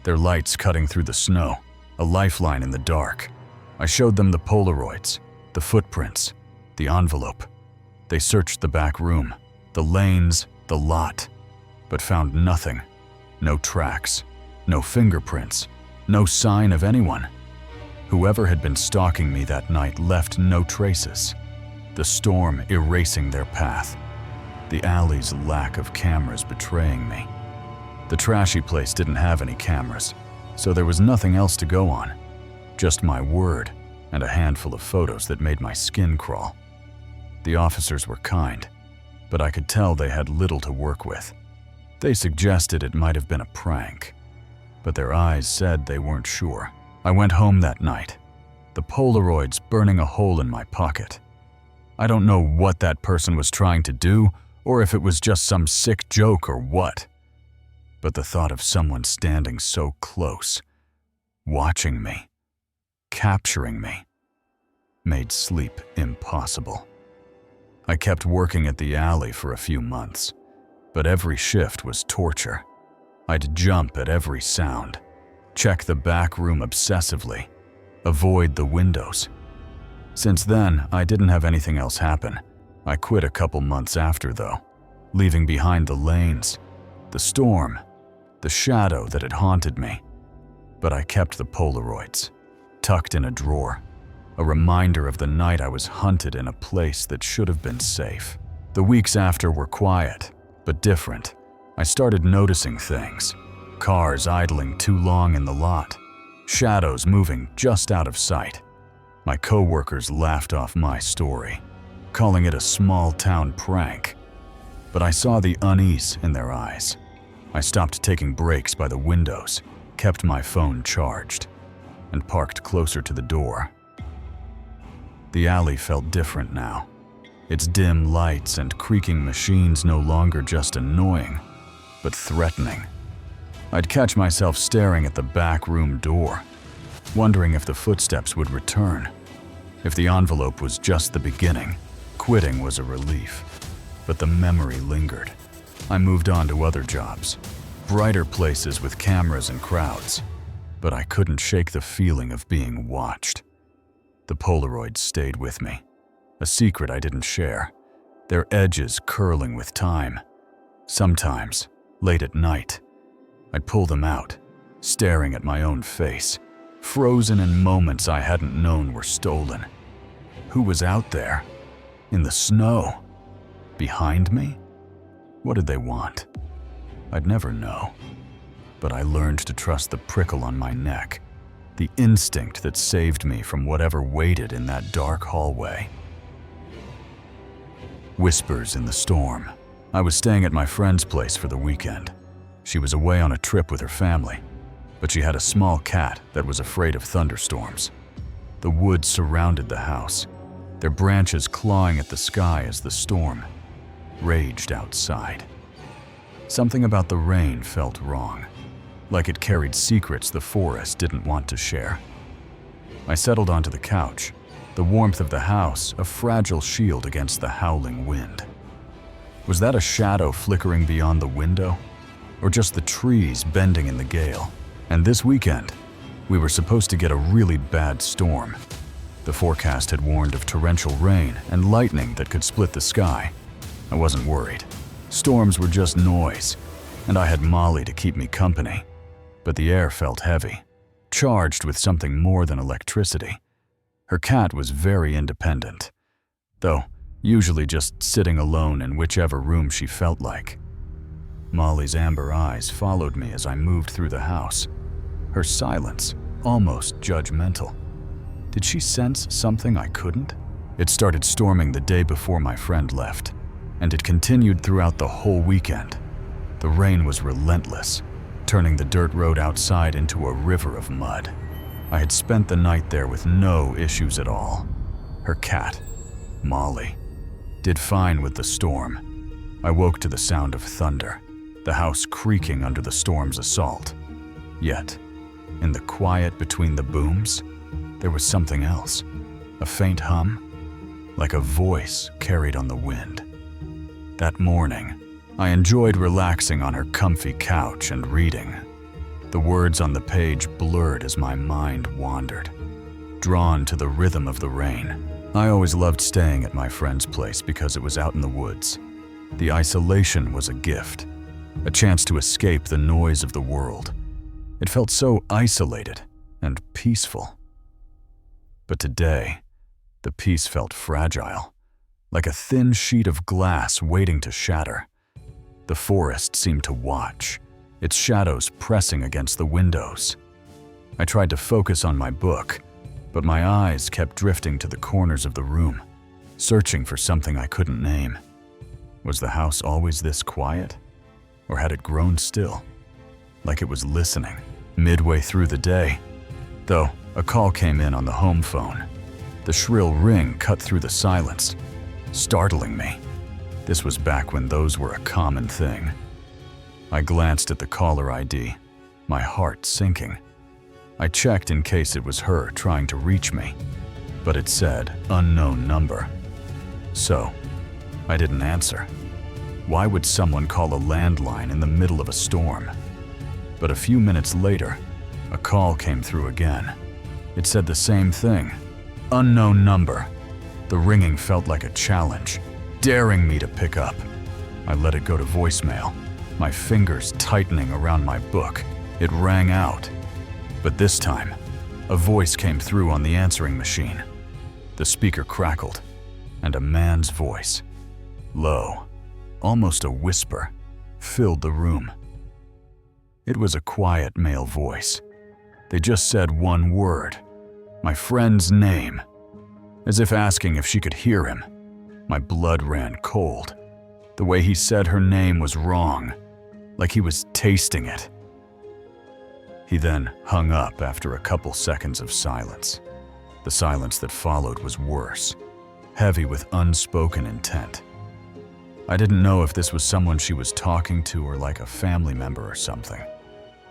Their lights cutting through the snow, a lifeline in the dark. I showed them the Polaroids, the footprints, the envelope. They searched the back room, the lanes, the lot, but found nothing. No tracks, no fingerprints, no sign of anyone. Whoever had been stalking me that night left no traces, the storm erasing their path, the alley's lack of cameras betraying me. The trashy place didn't have any cameras, so there was nothing else to go on, just my word and a handful of photos that made my skin crawl. The officers were kind, but I could tell they had little to work with. They suggested it might have been a prank, but their eyes said they weren't sure. I went home that night, the Polaroids burning a hole in my pocket. I don't know what that person was trying to do, or if it was just some sick joke or what. But the thought of someone standing so close, watching me, capturing me, made sleep impossible. I kept working at the alley for a few months, but every shift was torture. I'd jump at every sound, check the back room obsessively, avoid the windows. Since then, I didn't have anything else happen. I quit a couple months after, though, leaving behind the lanes, the storm, the shadow that had haunted me. But I kept the Polaroids, tucked in a drawer, a reminder of the night I was hunted in a place that should have been safe. The weeks after were quiet, but different. I started noticing things. Cars idling too long in the lot, shadows moving just out of sight. My coworkers laughed off my story, calling it a small-town prank. But I saw the unease in their eyes. I stopped taking breaks by the windows, kept my phone charged, and parked closer to the door. The alley felt different now. Its dim lights and creaking machines no longer just annoying, but threatening. I'd catch myself staring at the back room door, wondering if the footsteps would return. If the envelope was just the beginning, quitting was a relief. But the memory lingered. I moved on to other jobs, brighter places with cameras and crowds, but I couldn't shake the feeling of being watched. The Polaroids stayed with me, a secret I didn't share, their edges curling with time. Sometimes, late at night, I'd pull them out, staring at my own face, frozen in moments I hadn't known were stolen. Who was out there? In the snow? Behind me? What did they want? I'd never know. But I learned to trust the prickle on my neck, the instinct that saved me from whatever waited in that dark hallway. Whispers in the storm. I was staying at my friend's place for the weekend. She was away on a trip with her family, but she had a small cat that was afraid of thunderstorms. The woods surrounded the house, their branches clawing at the sky as the storm raged outside. Something about the rain felt wrong, like it carried secrets the forest didn't want to share. I settled onto the couch, the warmth of the house a fragile shield against the howling wind. Was that a shadow flickering beyond the window, or just the trees bending in the gale? And this weekend, we were supposed to get a really bad storm. The forecast had warned of torrential rain and lightning that could split the sky. I wasn't worried. Storms were just noise, and I had Molly to keep me company. But the air felt heavy, charged with something more than electricity. Her cat was very independent, though usually just sitting alone in whichever room she felt like. Molly's amber eyes followed me as I moved through the house, her silence almost judgmental. Did she sense something I couldn't? It started storming the day before my friend left, and it continued throughout the whole weekend. The rain was relentless, turning the dirt road outside into a river of mud. I had spent the night there with no issues at all. Her cat, Molly, did fine with the storm. I woke to the sound of thunder, the house creaking under the storm's assault. Yet, in the quiet between the booms, there was something else, a faint hum, like a voice carried on the wind. That morning, I enjoyed relaxing on her comfy couch and reading. The words on the page blurred as my mind wandered, drawn to the rhythm of the rain. I always loved staying at my friend's place because it was out in the woods. The isolation was a gift, a chance to escape the noise of the world. It felt so isolated and peaceful. But today, the peace felt fragile, like a thin sheet of glass waiting to shatter. The forest seemed to watch, its shadows pressing against the windows. I tried to focus on my book, but my eyes kept drifting to the corners of the room, searching for something I couldn't name. Was the house always this quiet? Or had it grown still, like it was listening? Midway through the day, though, a call came in on the home phone. The shrill ring cut through the silence, startling me. This was back when those were a common thing. I glanced at the caller ID, my heart sinking. I checked in case it was her trying to reach me, but it said unknown number. So, I didn't answer. Why would someone call a landline in the middle of a storm? But a few minutes later, a call came through again. It said the same thing, unknown number. The ringing felt like a challenge, daring me to pick up. I let it go to voicemail, my fingers tightening around my book. It rang out. But this time, a voice came through on the answering machine. The speaker crackled, and a man's voice, low, almost a whisper, filled the room. It was a quiet male voice. They just said one word, my friend's name, as if asking if she could hear him. My blood ran cold. The way he said her name was wrong, like he was tasting it. He then hung up after a couple seconds of silence. The silence that followed was worse, heavy with unspoken intent. I didn't know if this was someone she was talking to or like a family member or something.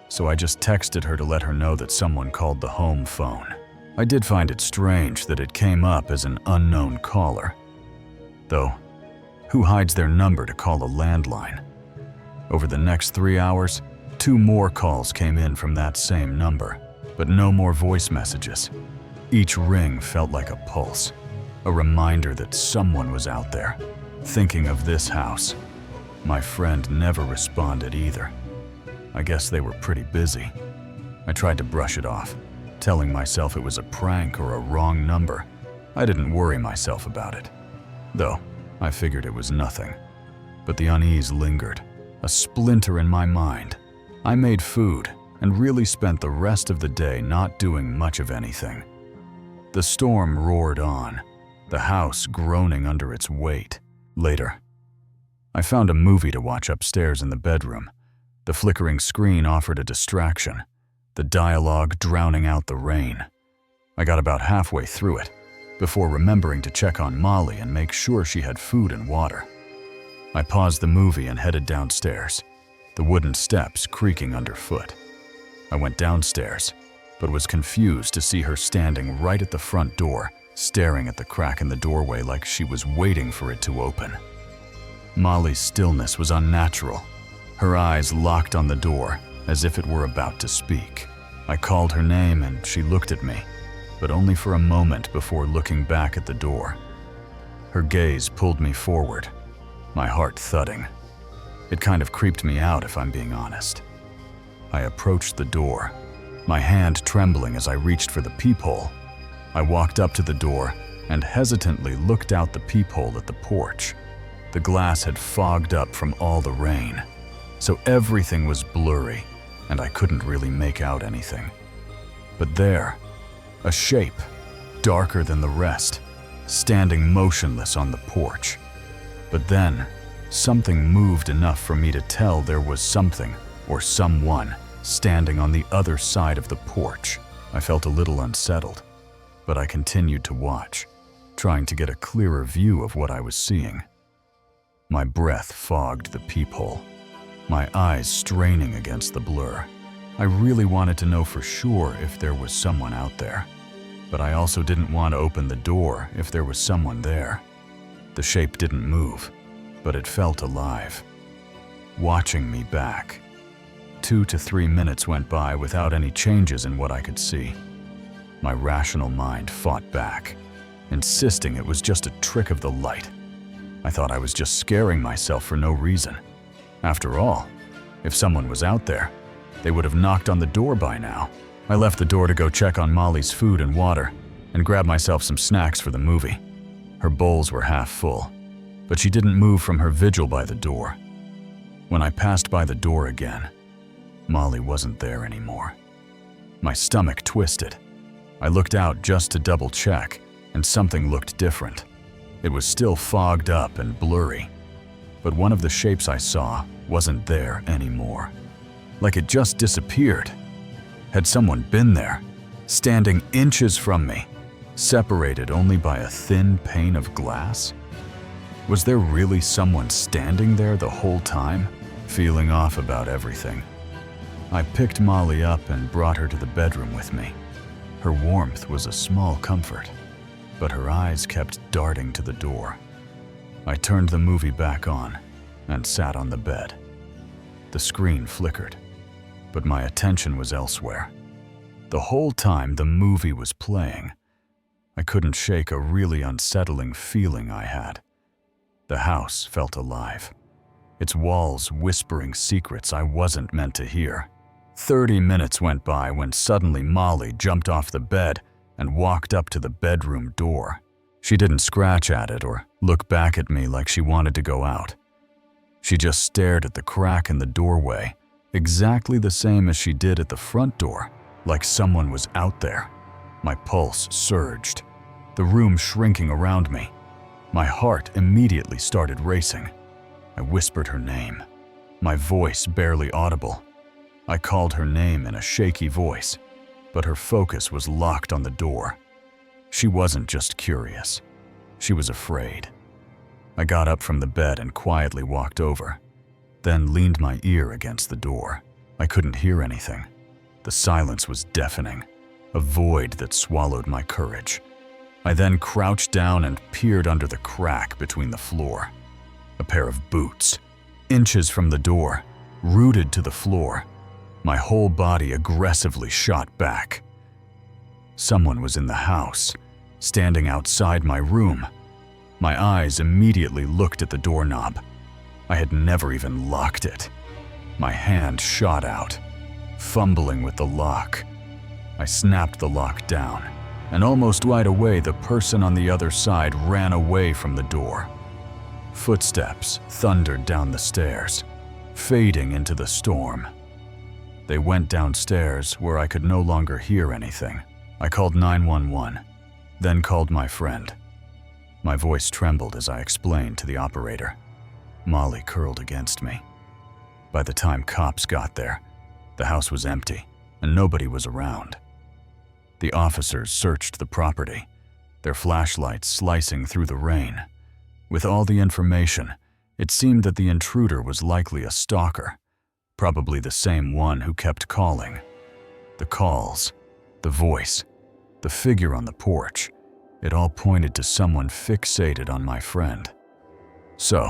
So I just texted her to let her know that someone called the home phone. I did find it strange that it came up as an unknown caller. Though, who hides their number to call a landline? Over the next 3 hours, 2 more calls came in from that same number, but no more voice messages. Each ring felt like a pulse, a reminder that someone was out there, thinking of this house. My friend never responded either. I guess they were pretty busy. I tried to brush it off, telling myself it was a prank or a wrong number. I didn't worry myself about it, though I figured it was nothing. But the unease lingered, a splinter in my mind. I made food and really spent the rest of the day not doing much of anything. The storm roared on, the house groaning under its weight. Later, I found a movie to watch upstairs in the bedroom. The flickering screen offered a distraction, the dialogue drowning out the rain. I got about halfway through it before remembering to check on Molly and make sure she had food and water. I paused the movie and headed downstairs, the wooden steps creaking underfoot. I went downstairs, but was confused to see her standing right at the front door, staring at the crack in the doorway like she was waiting for it to open. Molly's stillness was unnatural, her eyes locked on the door as if it were about to speak. I called her name and she looked at me, but only for a moment before looking back at the door. Her gaze pulled me forward, my heart thudding. It kind of creeped me out, if I'm being honest. I approached the door, my hand trembling as I reached for the peephole. I walked up to the door and hesitantly looked out the peephole at the porch. The glass had fogged up from all the rain, so everything was blurry and I couldn't really make out anything. But there, a shape, darker than the rest, standing motionless on the porch. But then, something moved enough for me to tell there was something or someone standing on the other side of the porch. I felt a little unsettled, but I continued to watch, trying to get a clearer view of what I was seeing. My breath fogged the peephole, my eyes straining against the blur. I really wanted to know for sure if there was someone out there, but I also didn't want to open the door if there was someone there. The shape didn't move, but it felt alive. watching me back. 2 to 3 minutes went by without any changes in what I could see. My rational mind fought back, insisting it was just a trick of the light. I thought I was just scaring myself for no reason. After all, if someone was out there, they would have knocked on the door by now. I left the door to go check on Molly's food and water and grab myself some snacks for the movie. Her bowls were half full, but she didn't move from her vigil by the door. When I passed by the door again, Molly wasn't there anymore. My stomach twisted. I looked out just to double check, and something looked different. It was still fogged up and blurry, but one of the shapes I saw wasn't there anymore. Like it just disappeared. Had someone been there, standing inches from me, separated only by a thin pane of glass? Was there really someone standing there the whole time, feeling off about everything? I picked Molly up and brought her to the bedroom with me. Her warmth was a small comfort, but her eyes kept darting to the door. I turned the movie back on and sat on the bed. The screen flickered, but my attention was elsewhere. The whole time the movie was playing, I couldn't shake a really unsettling feeling I had. The house felt alive, its walls whispering secrets I wasn't meant to hear. 30 minutes went by when suddenly Molly jumped off the bed and walked up to the bedroom door. She didn't scratch at it or look back at me like she wanted to go out. She just stared at the crack in the doorway, exactly the same as she did at the front door, like someone was out there. My pulse surged, the room shrinking around me. My heart immediately started racing. I whispered her name, my voice barely audible. I called her name in a shaky voice, but her focus was locked on the door. She wasn't just curious. She was afraid. I got up from the bed and quietly walked over, then leaned my ear against the door. I couldn't hear anything. The silence was deafening, a void that swallowed my courage. I then crouched down and peered under the crack between the floor. A pair of boots, inches from the door, rooted to the floor. My whole body aggressively shot back. Someone was in the house, standing outside my room. My eyes immediately looked at the doorknob. I had never even locked it. My hand shot out, fumbling with the lock. I snapped the lock down, and almost right away the person on the other side ran away from the door. Footsteps thundered down the stairs, fading into the storm. They went downstairs where I could no longer hear anything. I called 911, then called my friend. My voice trembled as I explained to the operator. Molly curled against me. By the time cops got there, the house was empty and nobody was around. The officers searched the property, their flashlights slicing through the rain. With all the information, it seemed that the intruder was likely a stalker, probably the same one who kept calling. The calls, the voice, the figure on the porch, it all pointed to someone fixated on my friend. So,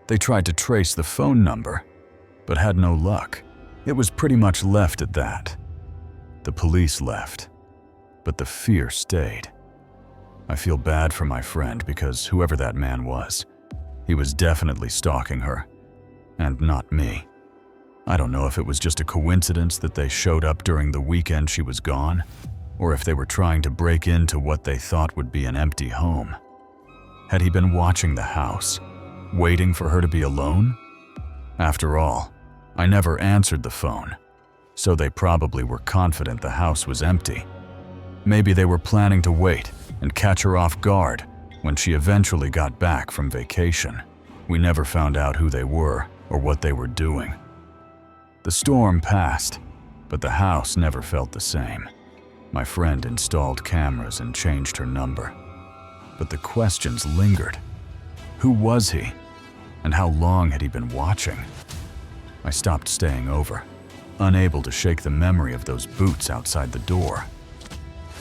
they tried to trace the phone number, but had no luck. It was pretty much left at that. The police left, but the fear stayed. I feel bad for my friend because whoever that man was, he was definitely stalking her, and not me. I don't know if it was just a coincidence that they showed up during the weekend she was gone, or if they were trying to break into what they thought would be an empty home. Had he been watching the house, waiting for her to be alone? After all, I never answered the phone, so they probably were confident the house was empty. Maybe they were planning to wait and catch her off guard when she eventually got back from vacation. We never found out who they were or what they were doing. The storm passed, but the house never felt the same. My friend installed cameras and changed her number. But the questions lingered. Who was he? And how long had he been watching? I stopped staying over, unable to shake the memory of those boots outside the door.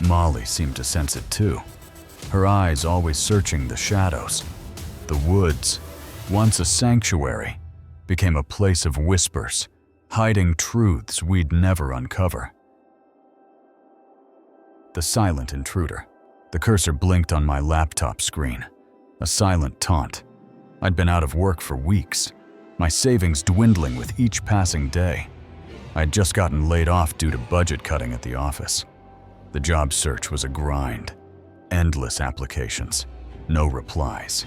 Molly seemed to sense it too, her eyes always searching the shadows. The woods, once a sanctuary, became a place of whispers, hiding truths we'd never uncover. The silent intruder. The cursor blinked on my laptop screen. A silent taunt. I'd been out of work for weeks, my savings dwindling with each passing day. I'd just gotten laid off due to budget cutting at the office. The job search was a grind. Endless applications. No replies.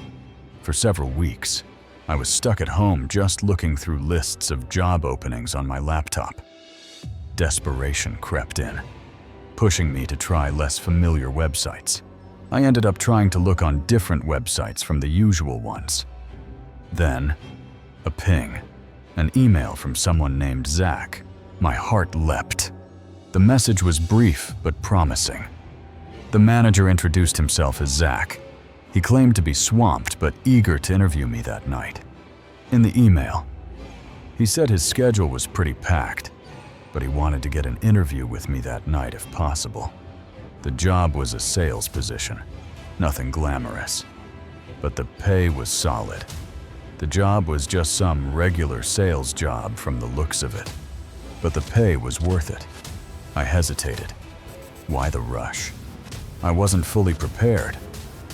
For several weeks, I was stuck at home just looking through lists of job openings on my laptop. Desperation crept in, pushing me to try less familiar websites. I ended up trying to look on different websites from the usual ones. Then, a ping, an email from someone named Zach. My heart leapt. The message was brief but promising. The manager introduced himself as Zach. He claimed to be swamped but eager to interview me that night. In the email, he said his schedule was pretty packed, but he wanted to get an interview with me that night if possible. The job was a sales position, nothing glamorous, but the pay was solid. The job was just some regular sales job from the looks of it, but the pay was worth it. I hesitated. Why the rush? I wasn't fully prepared,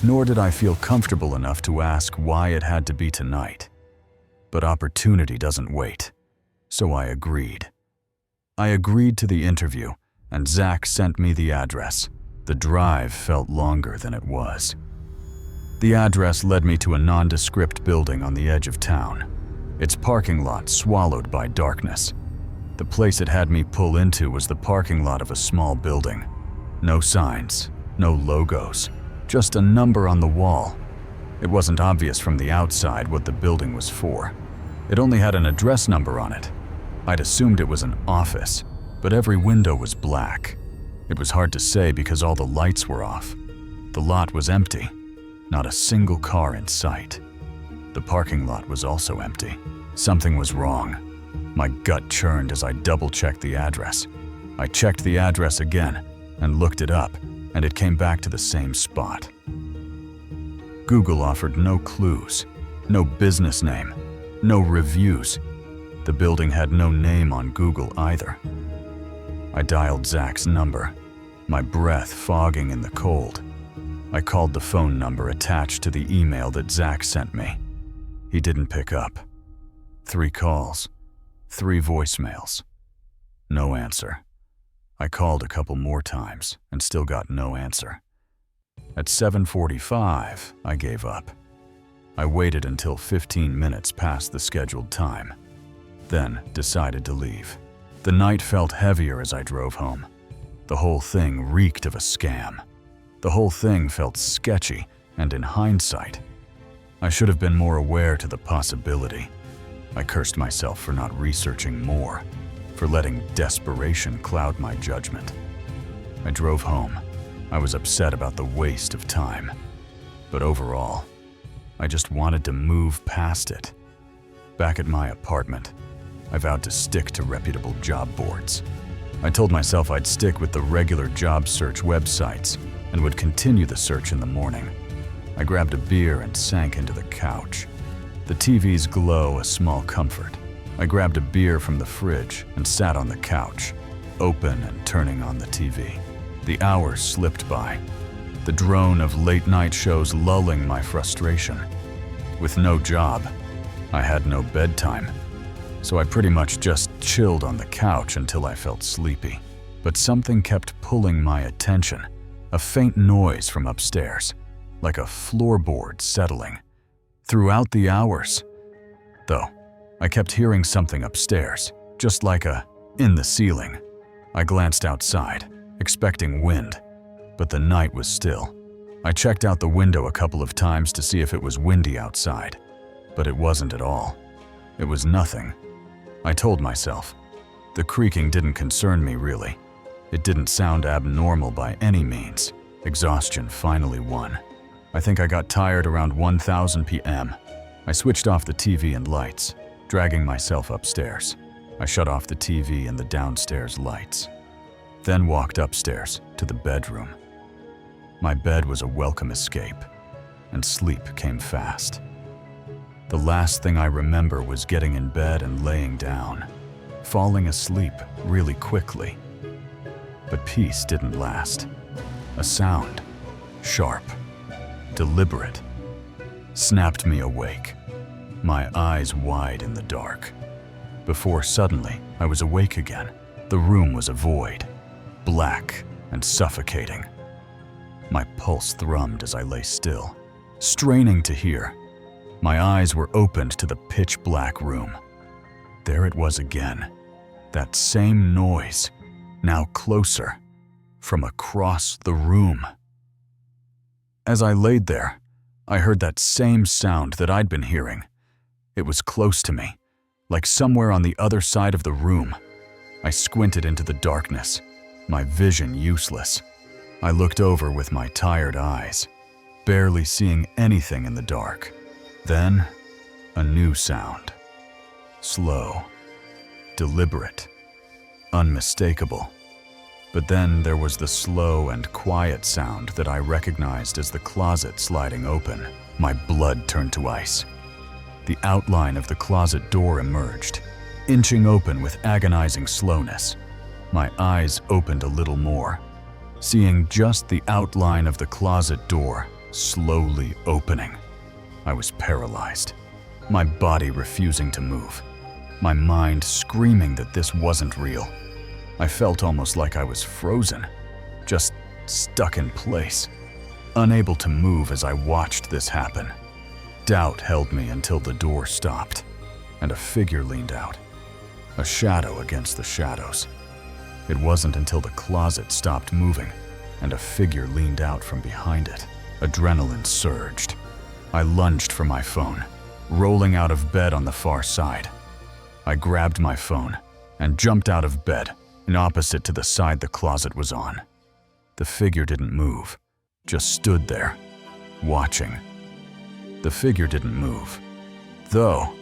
nor did I feel comfortable enough to ask why it had to be tonight. But opportunity doesn't wait, so I agreed. I agreed to the interview, and Zach sent me the address. The drive felt longer than it was. The address led me to a nondescript building on the edge of town, its parking lot swallowed by darkness. The place it had me pull into was the parking lot of a small building. No signs, no logos, just a number on the wall. It wasn't obvious from the outside what the building was for. It only had an address number on it. I'd assumed it was an office, but every window was black. It was hard to say because all the lights were off. The lot was empty, not a single car in sight. The parking lot was also empty. Something was wrong. My gut churned as I double-checked the address. I checked the address again and looked it up, and it came back to the same spot. Google offered no clues, no business name, no reviews. The building had no name on Google either. I dialed Zach's number, my breath fogging in the cold. I called the phone number attached to the email that Zach sent me. He didn't pick up. 3 calls, 3 voicemails. No answer. I called a couple more times and still got no answer. At 7:45, I gave up. I waited until 15 minutes past the scheduled time, then decided to leave. The night felt heavier as I drove home. The whole thing reeked of a scam. The whole thing felt sketchy, and in hindsight, I should have been more aware to the possibility. I cursed myself for not researching more, for letting desperation cloud my judgment. I drove home. I was upset about the waste of time. But overall, I just wanted to move past it. Back at my apartment, I vowed to stick to reputable job boards. I told myself I'd stick with the regular job search websites and would continue the search in the morning. I grabbed a beer and sank into the couch. The TV's glow a small comfort. I grabbed a beer from the fridge and sat on the couch, open and turning on the TV. The hours slipped by, the drone of late-night shows lulling my frustration. With no job, I had no bedtime, so I pretty much just chilled on the couch until I felt sleepy. But something kept pulling my attention, a faint noise from upstairs, like a floorboard settling. Throughout the hours, though, I kept hearing something upstairs, just like a in the ceiling. I glanced outside, expecting wind, but the night was still. I checked out the window a couple of times to see if it was windy outside, but it wasn't at all. It was nothing. I told myself. The creaking didn't concern me really. It didn't sound abnormal by any means. Exhaustion finally won. I think I got tired around 1000 p.m. I switched off the TV and lights, dragging myself upstairs. I shut off the TV and the downstairs lights, then walked upstairs to the bedroom. My bed was a welcome escape, and sleep came fast. The last thing I remember was getting in bed and laying down, falling asleep really quickly. But peace didn't last. A sound, sharp, deliberate, snapped me awake, my eyes wide in the dark. Before suddenly I was awake again, the room was a void, black and suffocating. My pulse thrummed as I lay still, straining to hear. My eyes were opened to the pitch-black room. There it was again, that same noise, now closer, from across the room. As I laid there, I heard that same sound that I'd been hearing. It was close to me, like somewhere on the other side of the room. I squinted into the darkness, my vision useless. I looked over with my tired eyes, barely seeing anything in the dark. Then, a new sound. Slow, deliberate, unmistakable. But then there was the slow and quiet sound that I recognized as the closet sliding open. My blood turned to ice. The outline of the closet door emerged, inching open with agonizing slowness. My eyes opened a little more, seeing just the outline of the closet door slowly opening. I was paralyzed, my body refusing to move, my mind screaming that this wasn't real. I felt almost like I was frozen, just stuck in place, unable to move as I watched this happen. Doubt held me until the door stopped, and a figure leaned out, a shadow against the shadows. It wasn't until the closet stopped moving and a figure leaned out from behind it. Adrenaline surged. I lunged for my phone, rolling out of bed on the far side. I grabbed my phone and jumped out of bed and opposite to the side the closet was on. The figure didn't move, just stood there, watching. The figure didn't move, though.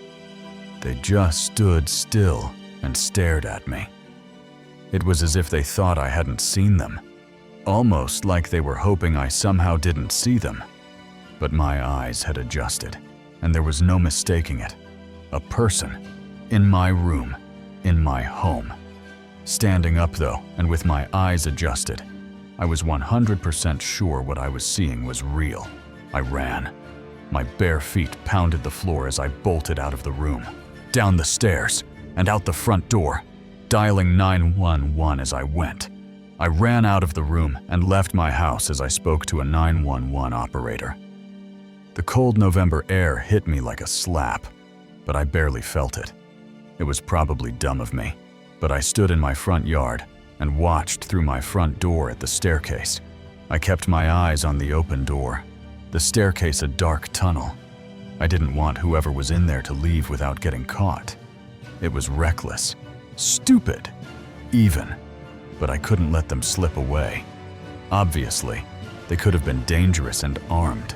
They just stood still and stared at me. It was as if they thought I hadn't seen them, almost like they were hoping I somehow didn't see them. But my eyes had adjusted, and there was no mistaking it. A person, in my room, in my home. Standing up though, and with my eyes adjusted, I was 100% sure what I was seeing was real. I ran. My bare feet pounded the floor as I bolted out of the room, down the stairs, and out the front door, dialing 911 as I went. I ran out of the room and left my house as I spoke to a 911 operator. The cold November air hit me like a slap, but I barely felt it. It was probably dumb of me, but I stood in my front yard and watched through my front door at the staircase. I kept my eyes on the open door, the staircase a dark tunnel. I didn't want whoever was in there to leave without getting caught. It was reckless, stupid, even, but I couldn't let them slip away. Obviously, they could have been dangerous and armed,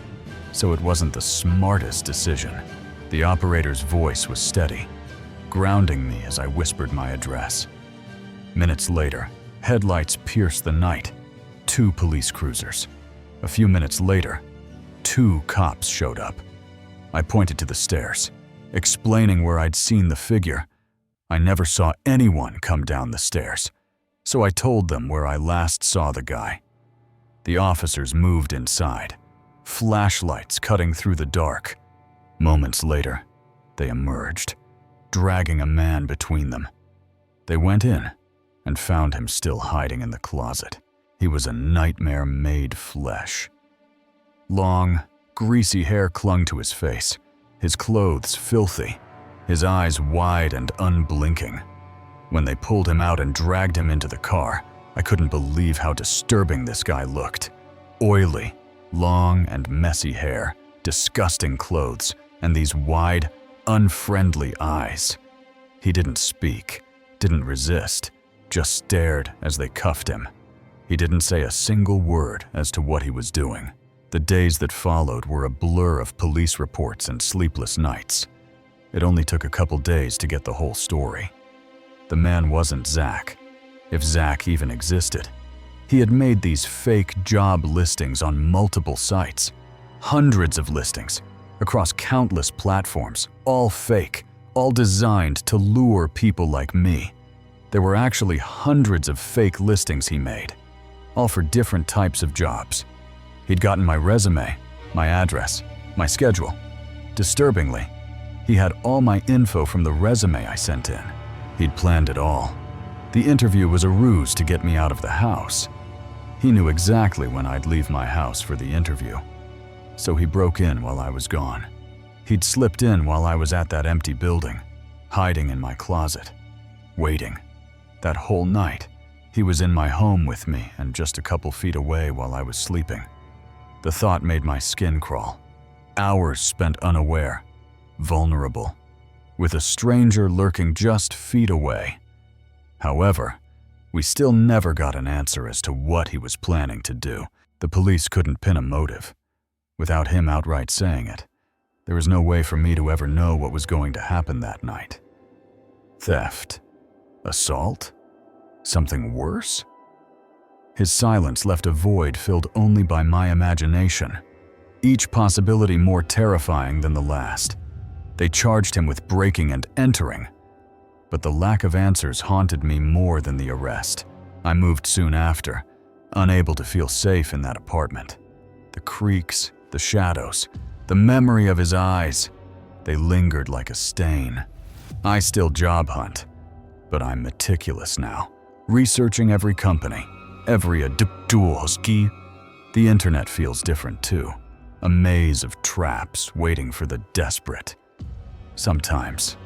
so it wasn't the smartest decision. The operator's voice was steady, grounding me as I whispered my address. Minutes later, headlights pierced the night. 2 police cruisers. A few minutes later, 2 cops showed up. I pointed to the stairs, explaining where I'd seen the figure. I never saw anyone come down the stairs, so I told them where I last saw the guy. The officers moved inside, flashlights cutting through the dark. Moments later, they emerged, dragging a man between them. They went in and found him still hiding in the closet. He was a nightmare made flesh. Long, greasy hair clung to his face, his clothes filthy, his eyes wide and unblinking. When they pulled him out and dragged him into the car, I couldn't believe how disturbing this guy looked. Oily, long and messy hair, disgusting clothes, and these wide, unfriendly eyes. He didn't speak, didn't resist, just stared as they cuffed him. He didn't say a single word as to what he was doing. The days that followed were a blur of police reports and sleepless nights. It only took a couple days to get the whole story. The man wasn't Zach, if Zach even existed. He had made these fake job listings on multiple sites, hundreds of listings, across countless platforms, all fake, all designed to lure people like me. There were actually hundreds of fake listings he made, all for different types of jobs. He'd gotten my resume, my address, my schedule. Disturbingly, he had all my info from the resume I sent in. He'd planned it all. The interview was a ruse to get me out of the house. He knew exactly when I'd leave my house for the interview. So he broke in while I was gone. He'd slipped in while I was at that empty building, hiding in my closet, waiting. That whole night, he was in my home with me and just a couple feet away while I was sleeping. The thought made my skin crawl. Hours spent unaware, vulnerable, with a stranger lurking just feet away. However, we still never got an answer as to what he was planning to do. The police couldn't pin a motive. Without him outright saying it, there was no way for me to ever know what was going to happen that night. Theft? Assault? Something worse? His silence left a void filled only by my imagination, each possibility more terrifying than the last. They charged him with breaking and entering, but the lack of answers haunted me more than the arrest. I moved soon after, unable to feel safe in that apartment. The creaks, the shadows, the memory of his eyes, they lingered like a stain. I still job hunt, but I'm meticulous now, researching every company, every adduoski. The internet feels different too, a maze of traps waiting for the desperate. Sometimes,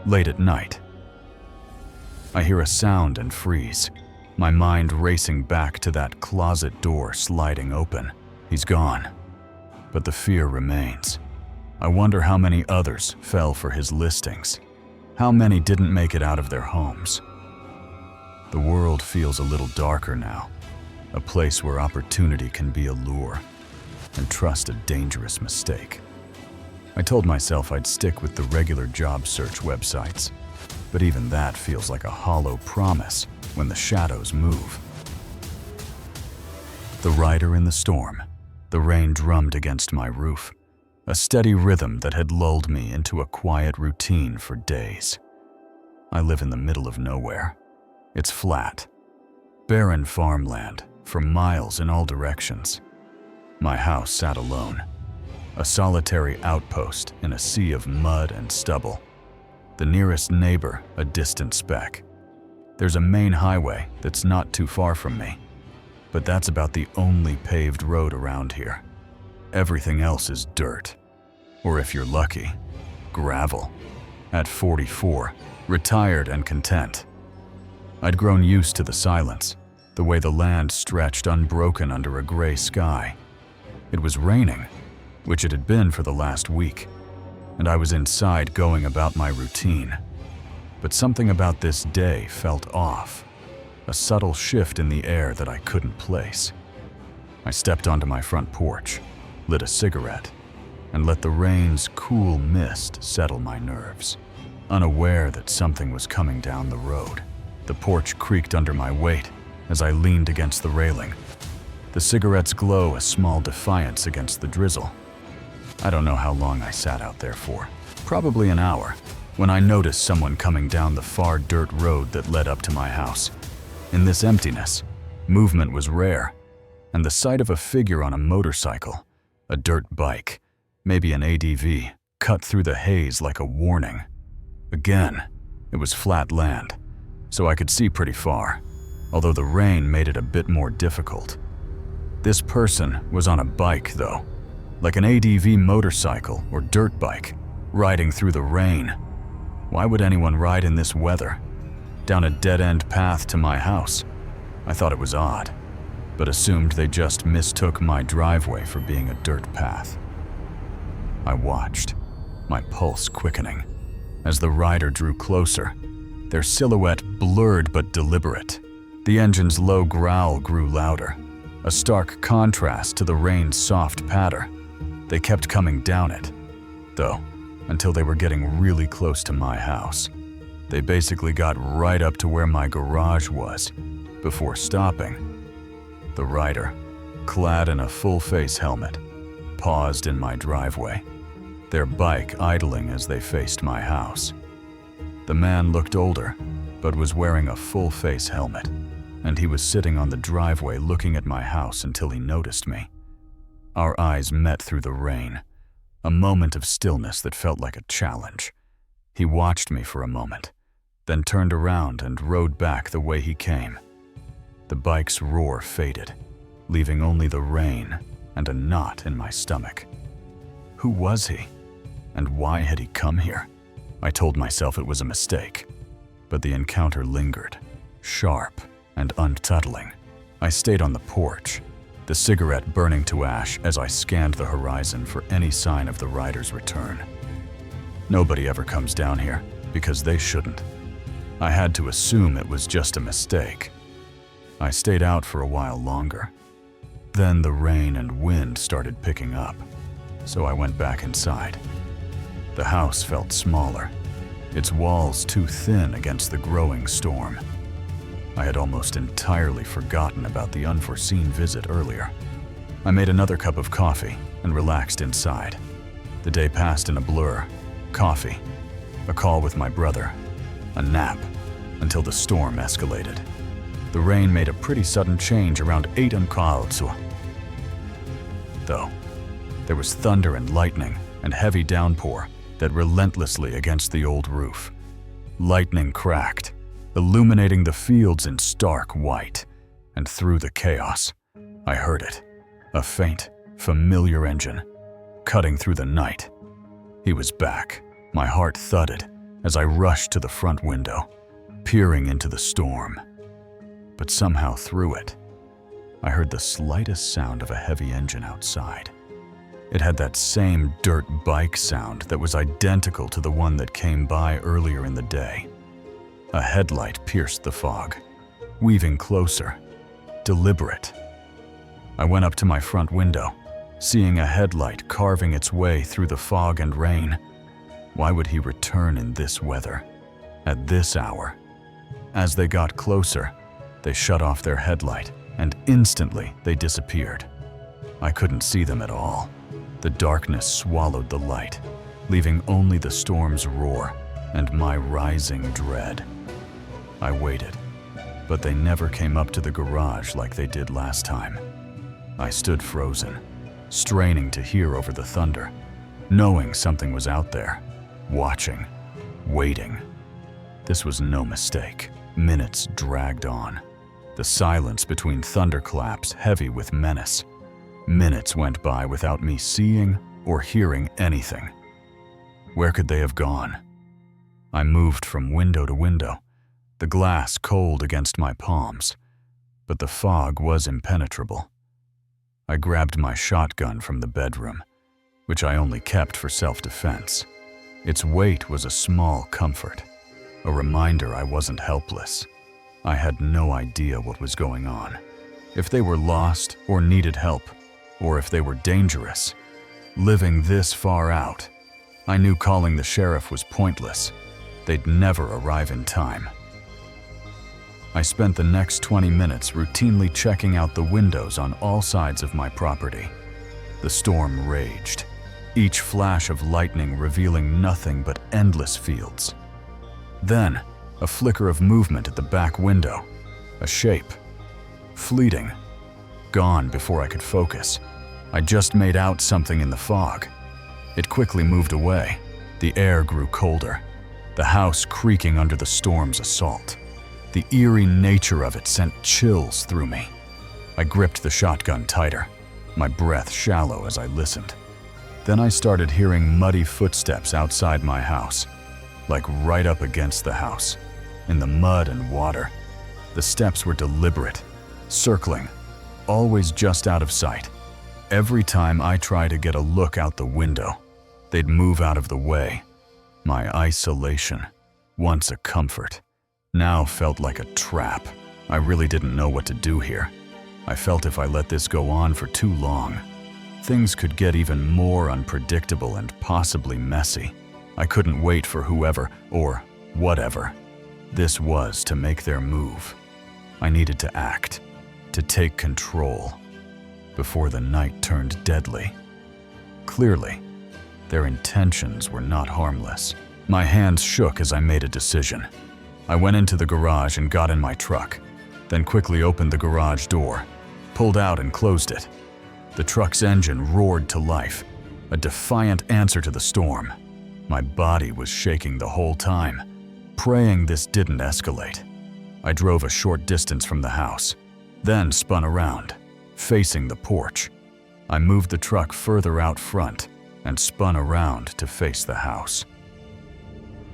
late at night, I hear a sound and freeze, my mind racing back to that closet door sliding open. He's gone, but the fear remains. I wonder how many others fell for his listings, how many didn't make it out of their homes. The world feels a little darker now, a place where opportunity can be a lure and trust a dangerous mistake. I told myself I'd stick with the regular job search websites, but even that feels like a hollow promise when the shadows move. The rider in the storm. The rain drummed against my roof, a steady rhythm that had lulled me into a quiet routine for days. I live in the middle of nowhere. It's flat, barren farmland for miles in all directions. My house sat alone, a solitary outpost in a sea of mud and stubble. The nearest neighbor, a distant speck. There's a main highway that's not too far from me, but that's about the only paved road around here. Everything else is dirt, or if you're lucky, gravel. At 44, retired and content, I'd grown used to the silence, the way the land stretched unbroken under a gray sky. It was raining, which it had been for the last week, and I was inside going about my routine. But something about this day felt off, a subtle shift in the air that I couldn't place. I stepped onto my front porch, lit a cigarette, and let the rain's cool mist settle my nerves, unaware that something was coming down the road. The porch creaked under my weight as I leaned against the railing, the cigarette's glow a small defiance against the drizzle. I don't know how long I sat out there for, probably an hour, when I noticed someone coming down the far dirt road that led up to my house. In this emptiness, movement was rare, and the sight of a figure on a motorcycle, a dirt bike, maybe an ADV, cut through the haze like a warning. Again, it was flat land, so I could see pretty far, although the rain made it a bit more difficult. This person was on a bike, though, like an ADV motorcycle or dirt bike, riding through the rain. Why would anyone ride in this weather? Down a dead-end path to my house? I thought it was odd, but assumed they just mistook my driveway for being a dirt path. I watched, my pulse quickening. As the rider drew closer, their silhouette blurred but deliberate. The engine's low growl grew louder, a stark contrast to the rain's soft patter. They kept coming down it, though, until they were getting really close to my house. They basically got right up to where my garage was, before stopping. The rider, clad in a full-face helmet, paused in my driveway. their bike idling as they faced my house. The man looked older, but was wearing a full-face helmet, and he was sitting on the driveway looking at my house until he noticed me. Our eyes met through the rain, a moment of stillness that felt like a challenge. He watched me for a moment, then turned around and rode back the way he came. The bike's roar faded, leaving only the rain and a knot in my stomach. Who was he? And why had he come here? I told myself it was a mistake, but the encounter lingered, sharp and unsettling. I stayed on the porch, the cigarette burning to ash as I scanned the horizon for any sign of the rider's return. Nobody ever comes down here, because they shouldn't. I had to assume it was just a mistake. I stayed out for a while longer. Then the rain and wind started picking up, so I went back inside. The house felt smaller, its walls too thin against the growing storm. I had almost entirely forgotten about the unforeseen visit earlier. I made another cup of coffee and relaxed inside. The day passed in a blur. Coffee, a call with my brother, a nap, until the storm escalated. The rain made a pretty sudden change around 8 o'clock. Though, there was thunder and lightning and heavy downpour that relentlessly against the old roof. Lightning cracked, illuminating the fields in stark white, and through the chaos, I heard it, a faint, familiar engine, cutting through the night. He was back. My heart thudded as I rushed to the front window, peering into the storm. But somehow through it, I heard the slightest sound of a heavy engine outside. It had that same dirt bike sound that was identical to the one that came by earlier in the day. A headlight pierced the fog, weaving closer, deliberate. I went up to my front window, seeing a headlight carving its way through the fog and rain. Why would he return in this weather, at this hour? As they got closer, they shut off their headlight, and instantly they disappeared. I couldn't see them at all. The darkness swallowed the light, leaving only the storm's roar and my rising dread. I waited, but they never came up to the garage like they did last time. I stood frozen, straining to hear over the thunder, knowing something was out there, watching, waiting. This was no mistake. Minutes dragged on, the silence between thunderclaps heavy with menace. Minutes went by without me seeing or hearing anything. Where could they have gone? I moved from window to window, the glass cold against my palms, but the fog was impenetrable. I grabbed my shotgun from the bedroom, which I only kept for self-defense. Its weight was a small comfort, a reminder I wasn't helpless. I had no idea what was going on, if they were lost or needed help, or if they were dangerous. Living this far out, I knew calling the sheriff was pointless. They'd never arrive in time. I spent the next 20 minutes routinely checking out the windows on all sides of my property. The storm raged, each flash of lightning revealing nothing but endless fields. Then, a flicker of movement at the back window, a shape, fleeting, gone before I could focus. I just made out something in the fog. It quickly moved away. The air grew colder, the house creaking under the storm's assault. The eerie nature of it sent chills through me. I gripped the shotgun tighter, my breath shallow as I listened. Then I started hearing muddy footsteps outside my house, like right up against the house, in the mud and water. The steps were deliberate, circling, always just out of sight. Every time I tried to get a look out the window, they'd move out of the way. My isolation, once a comfort, now felt like a trap. I really didn't know what to do here. I felt if I let this go on for too long, things could get even more unpredictable and possibly messy. I couldn't wait for whoever, or whatever, this was to make their move. I needed to act, to take control, before the night turned deadly. Clearly, Their intentions were not harmless. My hands shook as I made a decision. I went into the garage and got in my truck, then quickly opened the garage door, pulled out and closed it. The truck's engine roared to life, a defiant answer to the storm. My body was shaking the whole time, praying this didn't escalate. I drove a short distance from the house, then spun around, facing the porch. I moved the truck further out front and spun around to face the house.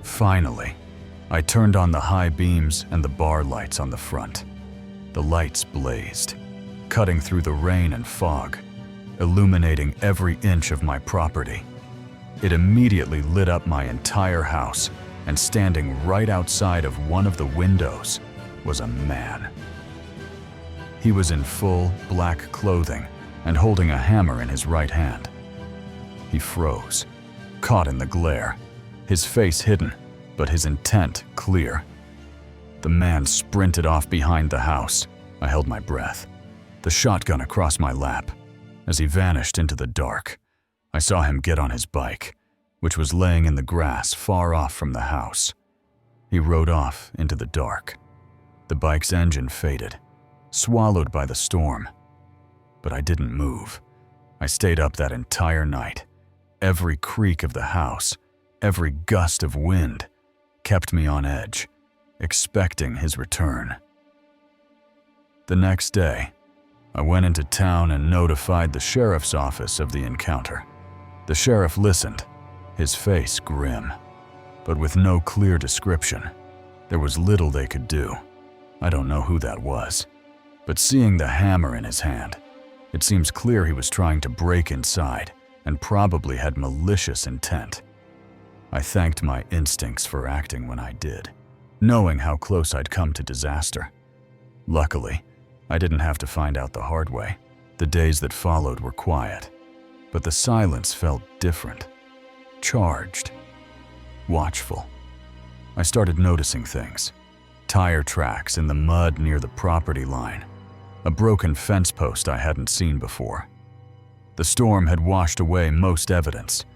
Finally, I turned on the high beams and the bar lights on the front. The lights blazed, cutting through the rain and fog, illuminating every inch of my property. It immediately lit up my entire house, and standing right outside of one of the windows was a man. He was in full black clothing and holding a hammer in his right hand. He froze, caught in the glare, his face hidden, but his intent clear. The man sprinted off behind the house. I held my breath, the shotgun across my lap. As he vanished into the dark, I saw him get on his bike, which was laying in the grass far off from the house. He rode off into the dark. The bike's engine faded, swallowed by the storm. But I didn't move. I stayed up that entire night. Every creak of the house, every gust of wind, kept me on edge, expecting his return. The next day, I went into town and notified the sheriff's office of the encounter. The sheriff listened, his face grim, but with no clear description. There was little they could do. I don't know who that was, but seeing the hammer in his hand, it seems clear he was trying to break inside and probably had malicious intent. I thanked my instincts for acting when I did, knowing how close I'd come to disaster. Luckily, I didn't have to find out the hard way. The days that followed were quiet, but the silence felt different, charged, watchful. I started noticing things. Tire tracks in the mud near the property line, a broken fence post I hadn't seen before. The storm had washed away most evidence,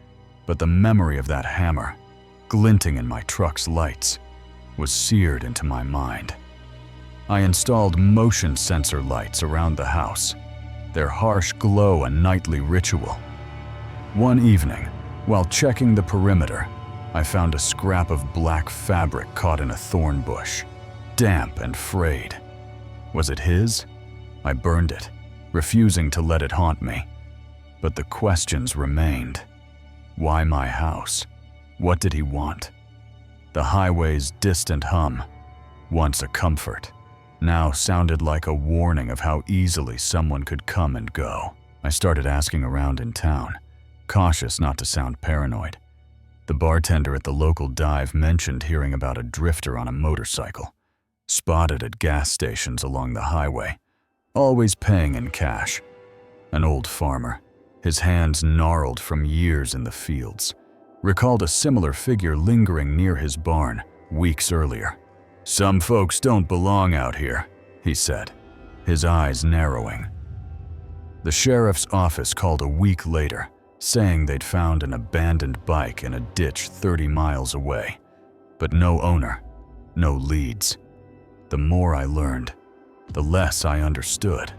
but the memory of that hammer, glinting in my truck's lights, was seared into my mind. I installed motion sensor lights around the house, their harsh glow a nightly ritual. One evening, while checking the perimeter, I found a scrap of black fabric caught in a thorn bush, damp and frayed. Was it his? I burned it, refusing to let it haunt me. But the questions remained. Why my house? What did he want? The highway's distant hum, once a comfort, now sounded like a warning of how easily someone could come and go. I started asking around in town, cautious not to sound paranoid. The bartender at the local dive mentioned hearing about a drifter on a motorcycle, spotted at gas stations along the highway, always paying in cash. An old farmer, his hands gnarled from years in the fields, recalled a similar figure lingering near his barn weeks earlier. "Some folks don't belong out here," he said, his eyes narrowing. The sheriff's office called a week later, saying they'd found an abandoned bike in a ditch 30 miles away, but no owner, no leads. The more I learned, the less I understood.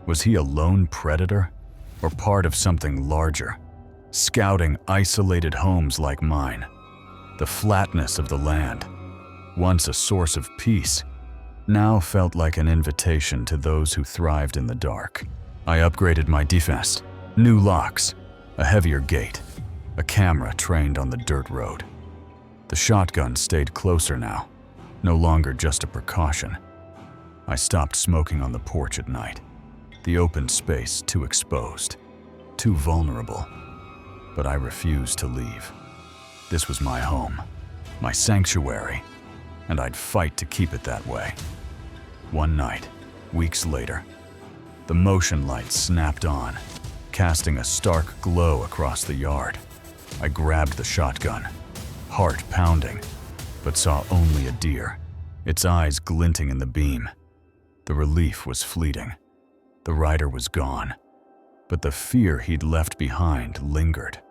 Was he a lone predator, or part of something larger, scouting isolated homes like mine? The flatness of the land, once a source of peace, now felt like an invitation to those who thrived in the dark. I upgraded my defense, new locks, a heavier gate, a camera trained on the dirt road. The shotgun stayed closer now, no longer just a precaution. I stopped smoking on the porch at night, the open space too exposed, too vulnerable. But I refused to leave. This was my home, my sanctuary, and I'd fight to keep it that way. One night, weeks later, the motion lights snapped on, casting a stark glow across the yard. I grabbed the shotgun, heart pounding, but saw only a deer, its eyes glinting in the beam. The relief was fleeting. The rider was gone, but the fear he'd left behind lingered,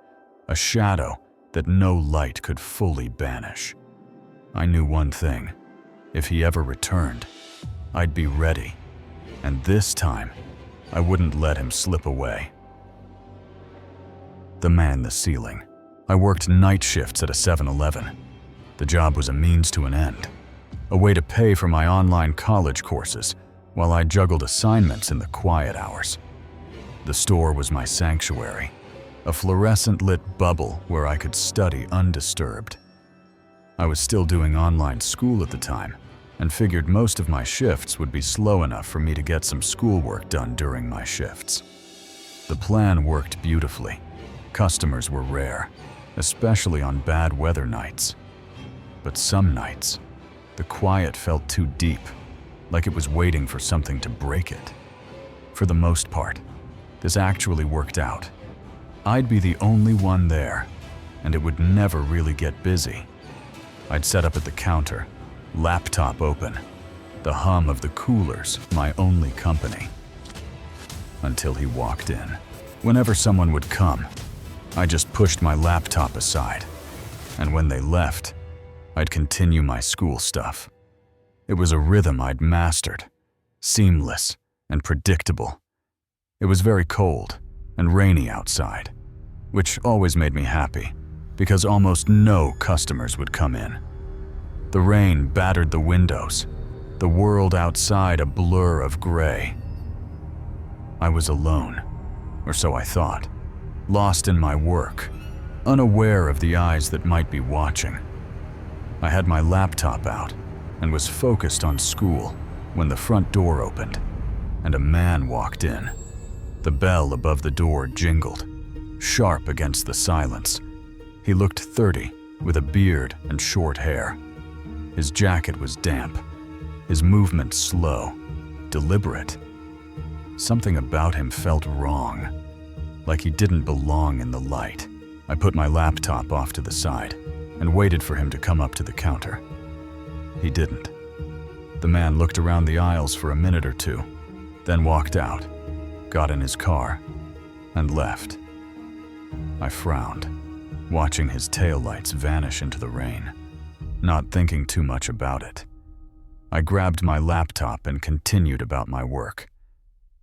a shadow that no light could fully banish. I knew one thing: if he ever returned, I'd be ready, and this time, I wouldn't let him slip away. The man in the ceiling. I worked night shifts at a 7-Eleven. The job was a means to an end, a way to pay for my online college courses while I juggled assignments in the quiet hours. The store was my sanctuary, a fluorescent-lit bubble where I could study undisturbed. I was still doing online school at the time and figured most of my shifts would be slow enough for me to get some schoolwork done during my shifts. The plan worked beautifully. Customers were rare, especially on bad weather nights. But some nights, the quiet felt too deep, like it was waiting for something to break it. For the most part, this actually worked out. I'd be the only one there, and it would never really get busy. I'd set up at the counter, laptop open, the hum of the coolers my only company. Until he walked in. Whenever someone would come, I just pushed my laptop aside, and when they left, I'd continue my school stuff. It was a rhythm I'd mastered, seamless and predictable. It was very cold and rainy outside, which always made me happy because almost no customers would come in. The rain battered the windows, the world outside a blur of gray. I was alone, or so I thought, lost in my work, unaware of the eyes that might be watching. I had my laptop out and was focused on school when the front door opened and a man walked in. The bell above the door jingled, sharp against the silence. He looked 30, with a beard and short hair. His jacket was damp, his movement slow, deliberate. Something about him felt wrong, like he didn't belong in the light. I put my laptop off to the side and waited for him to come up to the counter. He didn't. The man looked around the aisles for a minute or two, then walked out, got in his car, and left. I frowned, watching his taillights vanish into the rain, not thinking too much about it. I grabbed my laptop and continued about my work.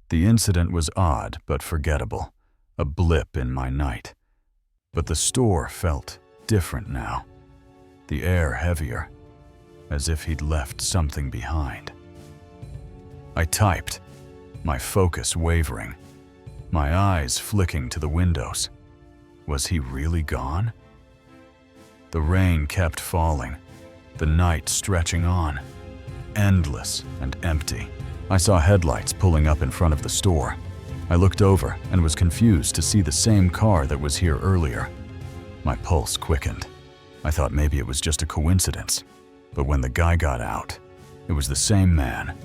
The incident was odd but forgettable, a blip in my night. But the store felt different now, the air heavier, as if he'd left something behind. I typed, my focus wavering, my eyes flicking to the windows. Was he really gone? The rain kept falling, the night stretching on, endless and empty. I saw headlights pulling up in front of the store. I looked over and was confused to see the same car that was here earlier. My pulse quickened. I thought maybe it was just a coincidence. But when the guy got out, it was the same man.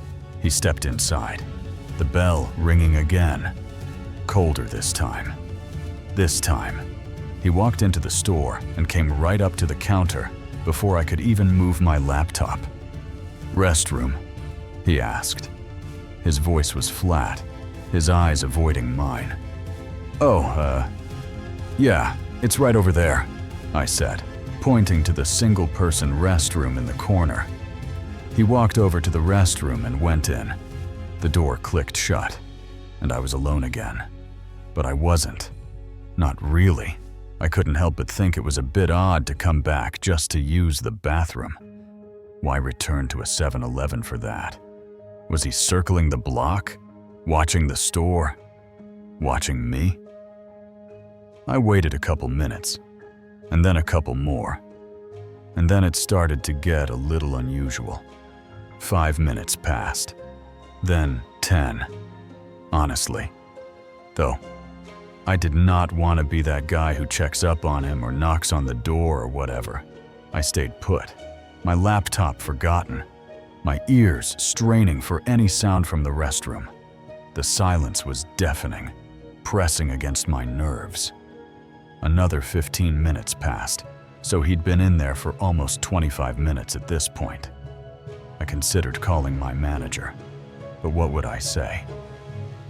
He stepped inside, the bell ringing again, colder this time. This time, he walked into the store and came right up to the counter before I could even move my laptop. "Restroom?" he asked. His voice was flat, his eyes avoiding mine. "Oh, yeah, it's right over there," I said, pointing to the single-person restroom in the corner. He walked over to the restroom and went in. The door clicked shut, and I was alone again. But I wasn't. Not really. I couldn't help but think it was a bit odd to come back just to use the bathroom. Why return to a 7-Eleven for that? Was he circling the block? Watching the store? Watching me? I waited a couple minutes, and then a couple more. And then it started to get a little unusual. 5 minutes passed. Then 10. Honestly. Though, I did not want to be that guy who checks up on him or knocks on the door or whatever. I stayed put, my laptop forgotten, my ears straining for any sound from the restroom. The silence was deafening, pressing against my nerves. Another 15 minutes passed, so he'd been in there for almost 25 minutes at this point. I considered calling my manager, but what would I say?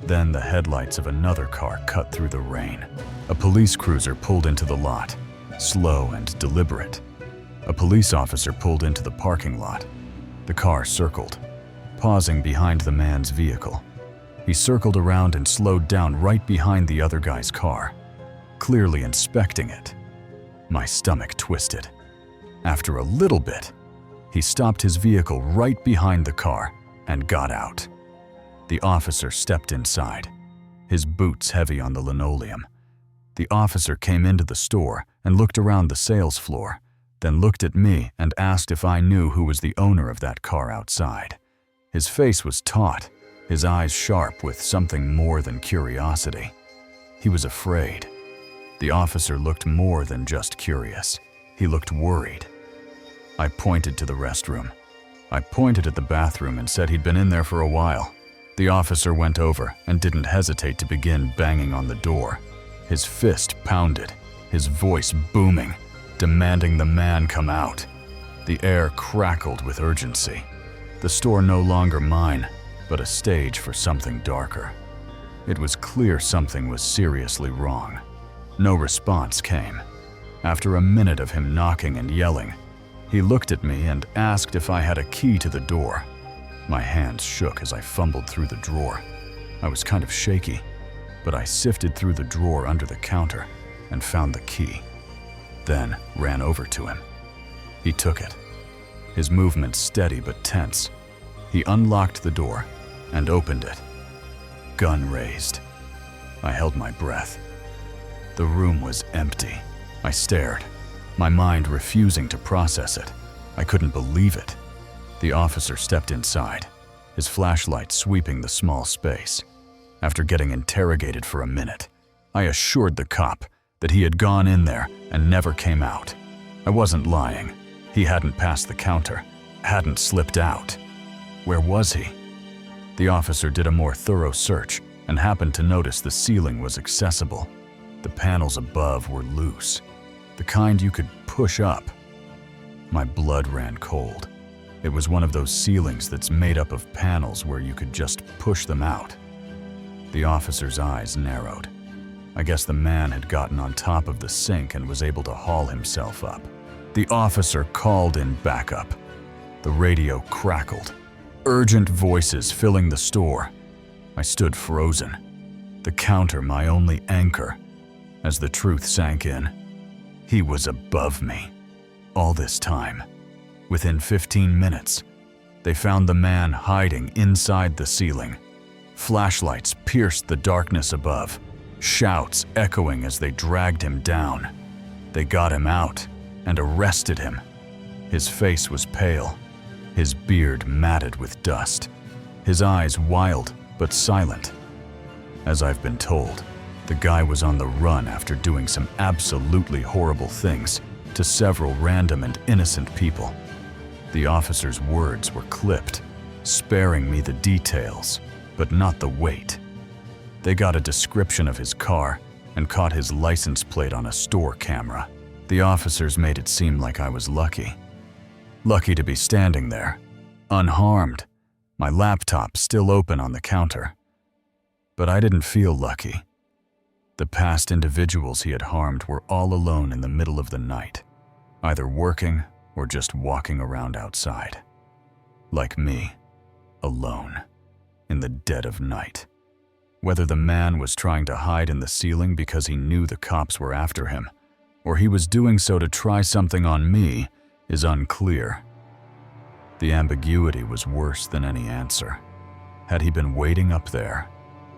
Then the headlights of another car cut through the rain. A police cruiser pulled into the lot, slow and deliberate. A police officer pulled into the parking lot. The car circled, pausing behind the man's vehicle. He circled around and slowed down right behind the other guy's car, clearly inspecting it. My stomach twisted. After a little bit, he stopped his vehicle right behind the car and got out. The officer stepped inside, his boots heavy on the linoleum. The officer came into the store and looked around the sales floor, then looked at me and asked if I knew who was the owner of that car outside. His face was taut, his eyes sharp with something more than curiosity. He was afraid. The officer looked more than just curious. He looked worried. I pointed to the restroom. I pointed at the bathroom and said he'd been in there for a while. The officer went over and didn't hesitate to begin banging on the door. His fist pounded, his voice booming, demanding the man come out. The air crackled with urgency. The store no longer mine, but a stage for something darker. It was clear something was seriously wrong. No response came. After a minute of him knocking and yelling, he looked at me and asked if I had a key to the door. My hands shook as I fumbled through the drawer. I was kind of shaky, but I sifted through the drawer under the counter and found the key, then ran over to him. He took it, his movements steady but tense. He unlocked the door and opened it, gun raised. I held my breath. The room was empty. I stared, my mind refusing to process it. I couldn't believe it. The officer stepped inside, his flashlight sweeping the small space. After getting interrogated for a minute, I assured the cop that he had gone in there and never came out. I wasn't lying. He hadn't passed the counter, hadn't slipped out. Where was he? The officer did a more thorough search and happened to notice the ceiling was accessible. The panels above were loose, the kind you could push up. My blood ran cold. It was one of those ceilings that's made up of panels where you could just push them out. The officer's eyes narrowed. I guess the man had gotten on top of the sink and was able to haul himself up. The officer called in backup. The radio crackled. Urgent voices filling the store. I stood frozen. The counter my only anchor. As the truth sank in, he was above me. All this time. Within 15 minutes, they found the man hiding inside the ceiling. Flashlights pierced the darkness above, shouts echoing as they dragged him down. They got him out and arrested him. His face was pale, his beard matted with dust, his eyes wild but silent. As I've been told, the guy was on the run after doing some absolutely horrible things to several random and innocent people. The officer's words were clipped, sparing me the details, but not the weight. They got a description of his car and caught his license plate on a store camera. The officers made it seem like I was lucky. Lucky to be standing there, unharmed, my laptop still open on the counter. But I didn't feel lucky. The past individuals he had harmed were all alone in the middle of the night, either working or just walking around outside. Like me, alone, in the dead of night. Whether the man was trying to hide in the ceiling because he knew the cops were after him, or he was doing so to try something on me, is unclear. The ambiguity was worse than any answer. Had he been waiting up there,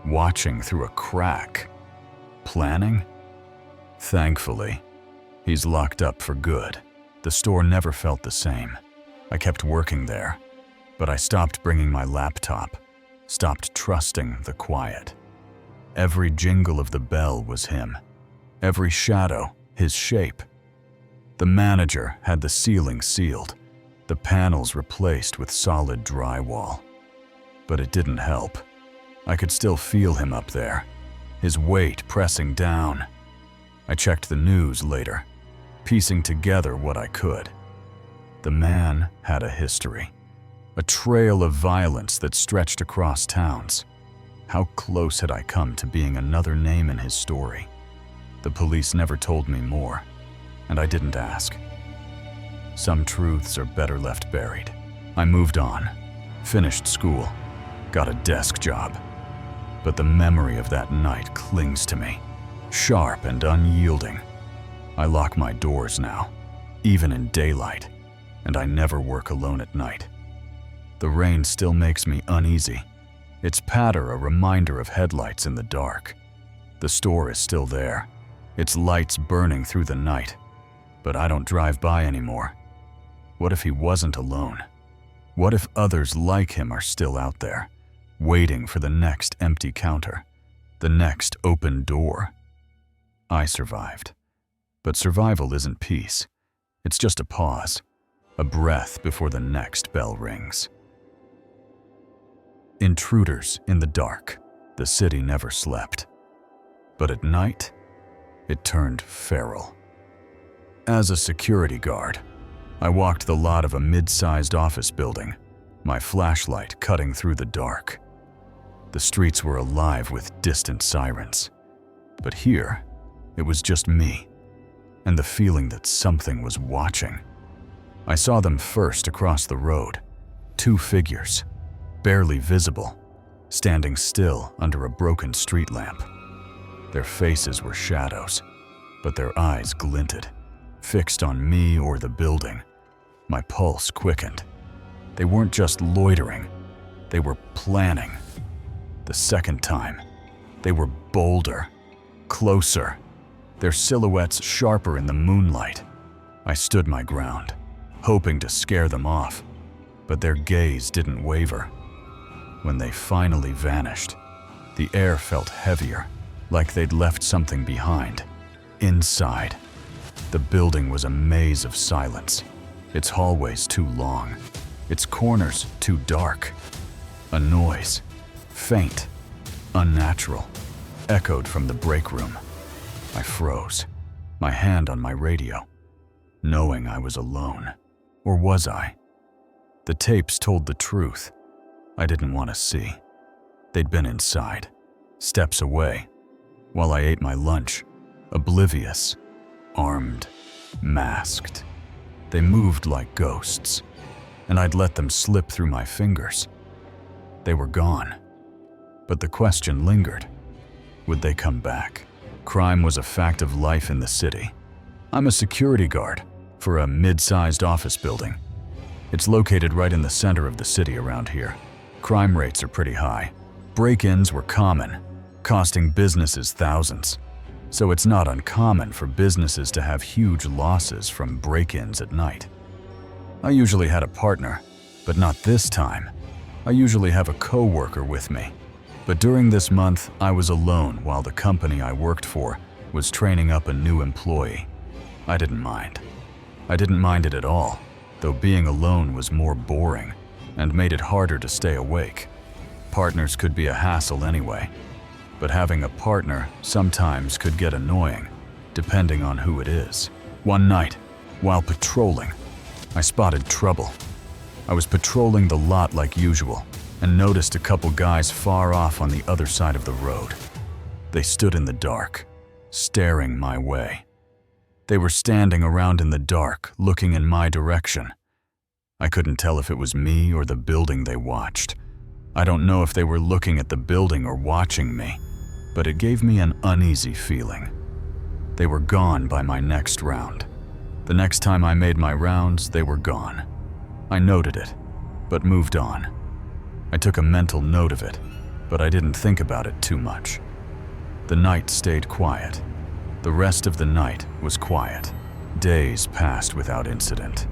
watching through a crack, planning? Thankfully, he's locked up for good. The store never felt the same. I kept working there, but I stopped bringing my laptop, stopped trusting the quiet. Every jingle of the bell was him. Every shadow, his shape. The manager had the ceiling sealed, the panels replaced with solid drywall. But it didn't help. I could still feel him up there, his weight pressing down. I checked the news later, piecing together what I could. The man had a history, a trail of violence that stretched across towns. How close had I come to being another name in his story? The police never told me more, and I didn't ask. Some truths are better left buried. I moved on, finished school, got a desk job. But the memory of that night clings to me, sharp and unyielding. I lock my doors now, even in daylight, and I never work alone at night. The rain still makes me uneasy, its patter a reminder of headlights in the dark. The store is still there, its lights burning through the night, but I don't drive by anymore. What if he wasn't alone? What if others like him are still out there, waiting for the next empty counter, the next open door? I survived. But survival isn't peace. It's just a pause, a breath before the next bell rings. Intruders in the dark. The city never slept. But at night, it turned feral. As a security guard, I walked the lot of a mid-sized office building, my flashlight cutting through the dark. The streets were alive with distant sirens. But here, it was just me, and the feeling that something was watching. I saw them first across the road, 2 figures, barely visible, standing still under a broken street lamp. Their faces were shadows, but their eyes glinted, fixed on me or the building. My pulse quickened. They weren't just loitering, they were planning. The second time, they were bolder, closer, their silhouettes sharper in the moonlight. I stood my ground, hoping to scare them off, but their gaze didn't waver. When they finally vanished, the air felt heavier, like they'd left something behind. Inside, the building was a maze of silence, its hallways too long, its corners too dark. A noise, faint, unnatural, echoed from the break room. I froze, my hand on my radio, knowing I was alone. Or was I? The tapes told the truth. I didn't want to see. They'd been inside, steps away, while I ate my lunch, oblivious, armed, masked. They moved like ghosts, and I'd let them slip through my fingers. They were gone, but the question lingered. Would they come back? Crime was a fact of life in the city. I'm a security guard for a mid-sized office building. It's located right in the center of the city around here. Crime rates are pretty high. Break-ins were common, costing businesses thousands. So it's not uncommon for businesses to have huge losses from break-ins at night. I usually had a partner, but not this time. I usually have a co-worker with me. But during this month, I was alone while the company I worked for was training up a new employee. I didn't mind. I didn't mind it at all, though being alone was more boring and made it harder to stay awake. Partners could be a hassle anyway, but having a partner sometimes could get annoying, depending on who it is. One night, while patrolling, I spotted trouble. I was patrolling the lot like usual and noticed a couple guys far off on the other side of the road. They stood in the dark, staring my way. They were standing around in the dark, looking in my direction. I couldn't tell if it was me or the building they watched. I don't know if they were looking at the building or watching me, but it gave me an uneasy feeling. They were gone by my next round. The next time I made my rounds, they were gone. I noted it, but moved on. I took a mental note of it, but I didn't think about it too much. The night stayed quiet. The rest of the night was quiet. Days passed without incident.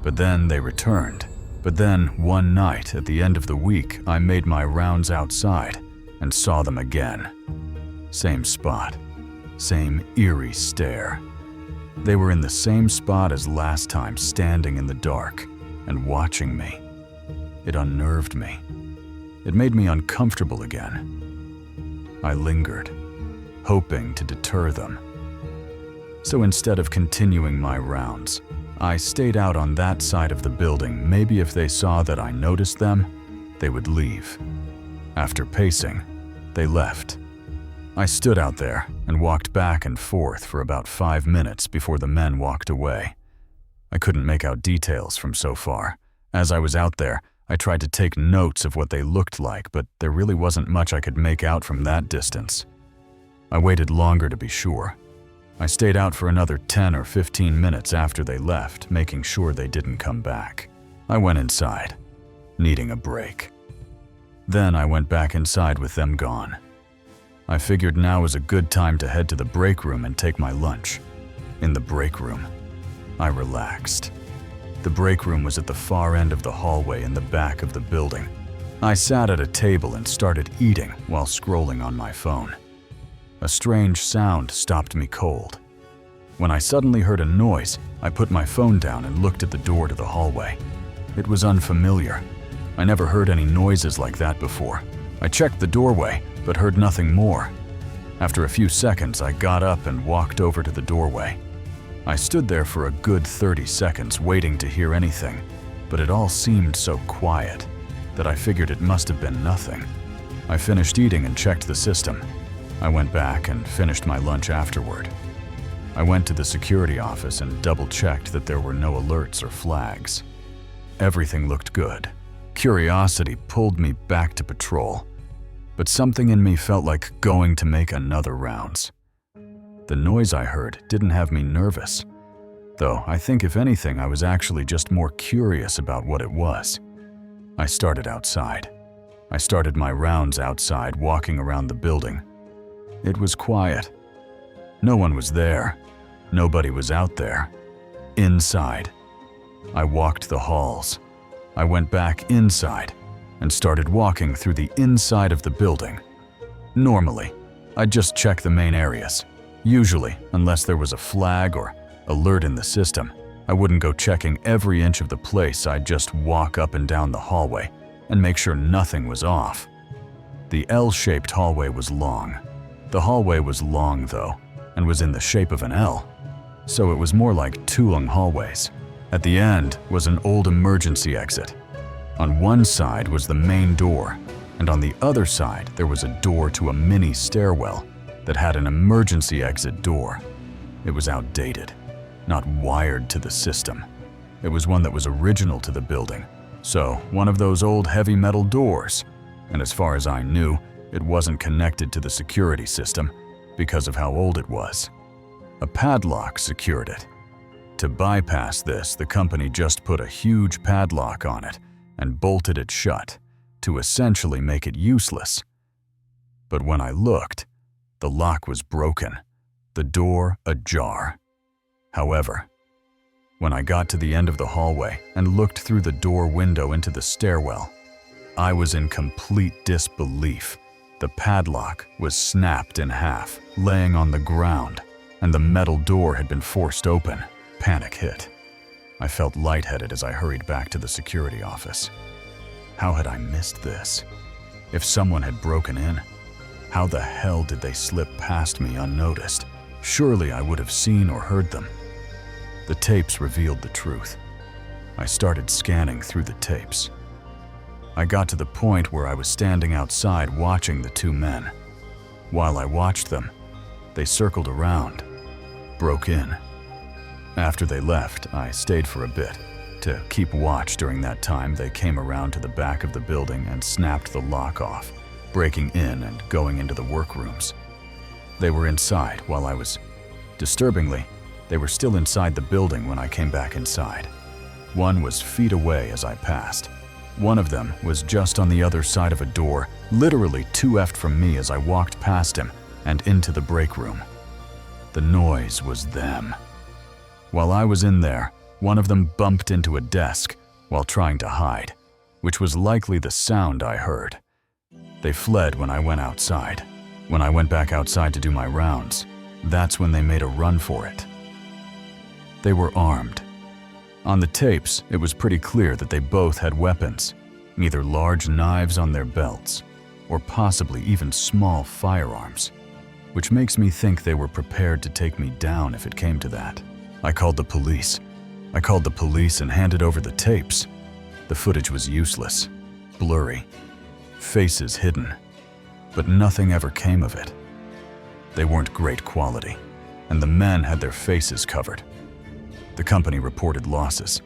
But then they returned. But then one night at the end of the week, I made my rounds outside and saw them again. Same spot, same eerie stare. They were in the same spot as last time, standing in the dark and watching me. It unnerved me. It made me uncomfortable again. I lingered, hoping to deter them. So instead of continuing my rounds, I stayed out on that side of the building. Maybe if they saw that I noticed them, they would leave. After pacing, they left. I stood out there and walked back and forth for about 5 minutes before the men walked away. I couldn't make out details from so far. As I was out there, I tried to take notes of what they looked like, but there really wasn't much I could make out from that distance. I waited longer to be sure. I stayed out for another 10 or 15 minutes after they left, making sure they didn't come back. I went inside, needing a break. Then I went back inside with them gone. I figured now was a good time to head to the break room and take my lunch. In the break room, I relaxed. The break room was at the far end of the hallway in the back of the building. I sat at a table and started eating while scrolling on my phone. A strange sound stopped me cold. When I suddenly heard a noise, I put my phone down and looked at the door to the hallway. It was unfamiliar. I never heard any noises like that before. I checked the doorway, but heard nothing more. After a few seconds, I got up and walked over to the doorway. I stood there for a good 30 seconds waiting to hear anything, but it all seemed so quiet that I figured it must have been nothing. I finished eating and checked the system. I went back and finished my lunch afterward. I went to the security office and double-checked that there were no alerts or flags. Everything looked good. Curiosity pulled me back to patrol, but something in me felt like going to make another rounds. The noise I heard didn't have me nervous, though I think if anything I was actually just more curious about what it was. I started outside. I started my rounds outside, walking around the building. It was quiet. No one was there. Nobody was out there. Inside. I walked the halls. I went back inside and started walking through the inside of the building. Normally, I'd just check the main areas. Usually, unless there was a flag or alert in the system, I wouldn't go checking every inch of the place. I'd just walk up and down the hallway and make sure nothing was off. The L-shaped hallway was long. The hallway was long, though, and was in the shape of an L, so it was more like two long hallways. At the end was an old emergency exit. On one side was the main door, and on the other side there was a door to a mini stairwell that had an emergency exit door. It was outdated, not wired to the system. It was one that was original to the building, so one of those old heavy metal doors, and as far as I knew, it wasn't connected to the security system because of how old it was. A padlock secured it. To bypass this, the company just put a huge padlock on it and bolted it shut to essentially make it useless. But when I looked, the lock was broken, the door ajar. However, when I got to the end of the hallway and looked through the door window into the stairwell, I was in complete disbelief. The padlock was snapped in half, laying on the ground, and the metal door had been forced open. Panic hit. I felt lightheaded as I hurried back to the security office. How had I missed this? If someone had broken in, how the hell did they slip past me unnoticed? Surely I would have seen or heard them. The tapes revealed the truth. I started scanning through the tapes. I got to the point where I was standing outside watching the two men. While I watched them, they circled around, broke in. After they left, I stayed for a bit. To keep watch during that time, they came around to the back of the building and snapped the lock off, breaking in and going into the workrooms. They were inside while I was... Disturbingly, they were still inside the building when I came back inside. One was feet away as I passed. One of them was just on the other side of a door, literally 2 feet from me as I walked past him and into the break room. The noise was them. While I was in there, one of them bumped into a desk while trying to hide, which was likely the sound I heard. They fled when I went outside. When I went back outside to do my rounds, that's when they made a run for it. They were armed. On the tapes, it was pretty clear that they both had weapons, either large knives on their belts, or possibly even small firearms, which makes me think they were prepared to take me down if it came to that. I called the police. I called the police and handed over the tapes. The footage was useless, blurry, faces hidden, but nothing ever came of it. They weren't great quality, and the men had their faces covered. The company reported losses.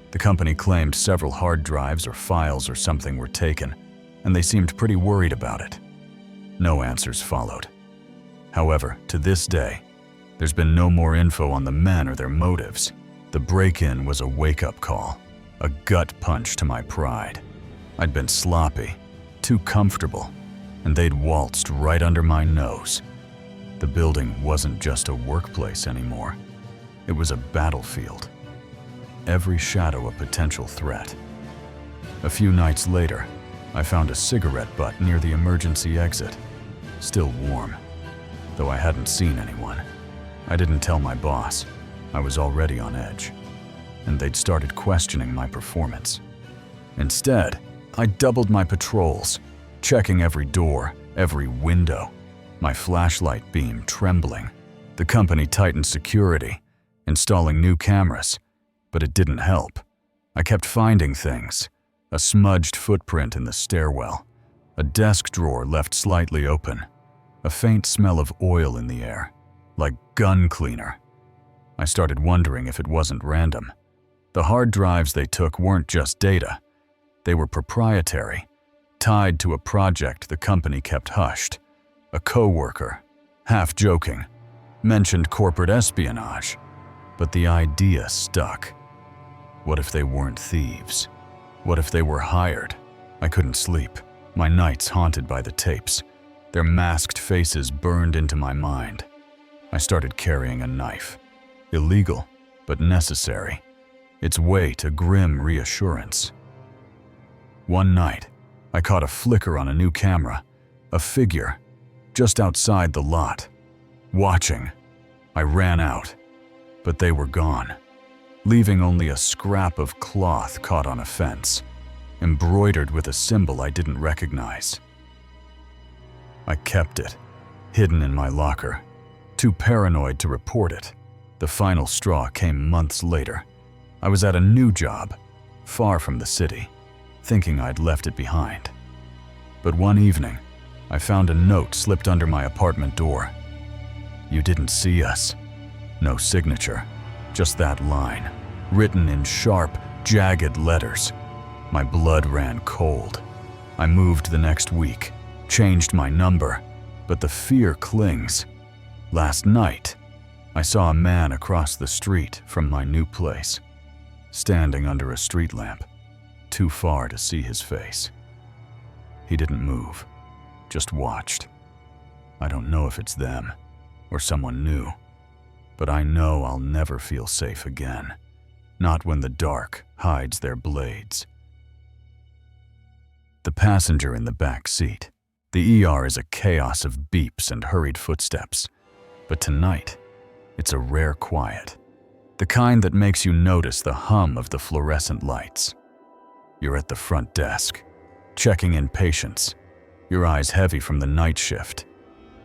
The company claimed several hard drives or files or something were taken, and they seemed pretty worried about it. No answers followed. However, to this day, there's been no more info on the men or their motives. The break-in was a wake-up call, a gut punch to my pride. I'd been sloppy, too comfortable, and they'd waltzed right under my nose. The building wasn't just a workplace anymore. It was a battlefield. Every shadow a potential threat. A few nights later, I found a cigarette butt near the emergency exit, still warm, though I hadn't seen anyone. I didn't tell my boss. I was already on edge, and they'd started questioning my performance. Instead, I doubled my patrols, checking every door, every window, my flashlight beam trembling. The company tightened security, installing new cameras, but it didn't help. I kept finding things. A smudged footprint in the stairwell, a desk drawer left slightly open, a faint smell of oil in the air, like gun cleaner. I started wondering if it wasn't random. The hard drives they took weren't just data. They were proprietary, tied to a project the company kept hushed. A coworker, half joking, mentioned corporate espionage, but the idea stuck. What if they weren't thieves? What if they were hired? I couldn't sleep, my nights haunted by the tapes. Their masked faces burned into my mind. I started carrying a knife. Illegal, but necessary. Its way to grim reassurance. One night, I caught a flicker on a new camera, a figure, just outside the lot, watching. I ran out, but they were gone, leaving only a scrap of cloth caught on a fence, embroidered with a symbol I didn't recognize. I kept it, hidden in my locker, too paranoid to report it. The final straw came months later. I was at a new job, far from the city, thinking I'd left it behind. But one evening, I found a note slipped under my apartment door. "You didn't see us." No signature, just that line, written in sharp, jagged letters. My blood ran cold. I moved the next week, changed my number, but the fear clings. Last night, I saw a man across the street from my new place, standing under a street lamp, too far to see his face. He didn't move, just watched. I don't know if it's them or someone new, but I know I'll never feel safe again, not when the dark hides their blades. The passenger in the back seat. The ER is a chaos of beeps and hurried footsteps, but tonight, it's a rare quiet, the kind that makes you notice the hum of the fluorescent lights. You're at the front desk, checking in patients, your eyes heavy from the night shift.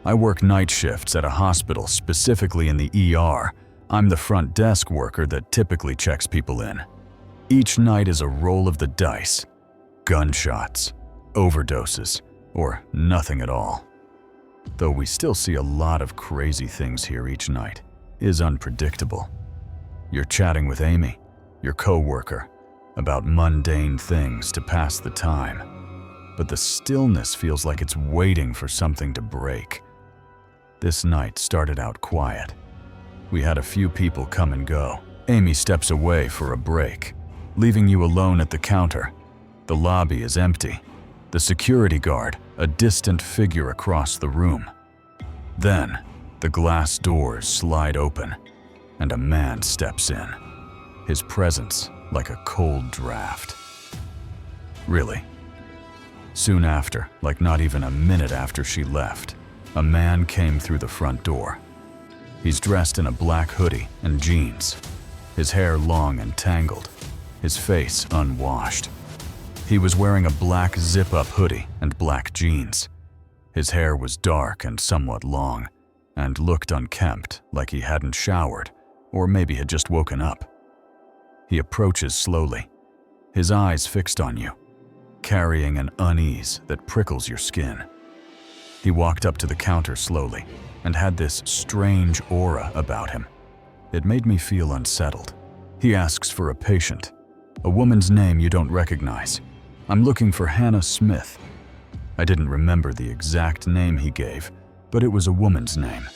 I work night shifts at a hospital, specifically in the ER. I'm the front desk worker that typically checks people in. Each night is a roll of the dice. Gunshots, overdoses, or nothing at all. Though we still see a lot of crazy things here each night, is unpredictable. You're chatting with Amy, your coworker, about mundane things to pass the time, but the stillness feels like it's waiting for something to break. This night started out quiet. We had a few people come and go. Amy steps away for a break, leaving you alone at the counter. The lobby is empty. The security guard, a distant figure across the room. Then, the glass doors slide open, and a man steps in, his presence like a cold draft. Really? Soon after, like not even a minute after she left, a man came through the front door. He's dressed in a black hoodie and jeans, his hair long and tangled, his face unwashed. He was wearing a black zip-up hoodie and black jeans. His hair was dark and somewhat long, and looked unkempt, like he hadn't showered, or maybe had just woken up. He approaches slowly, his eyes fixed on you, carrying an unease that prickles your skin. He walked up to the counter slowly, and had this strange aura about him. It made me feel unsettled. He asks for a patient, a woman's name you don't recognize. I'm looking for Hannah Smith. I didn't remember the exact name he gave, but it was a woman's name.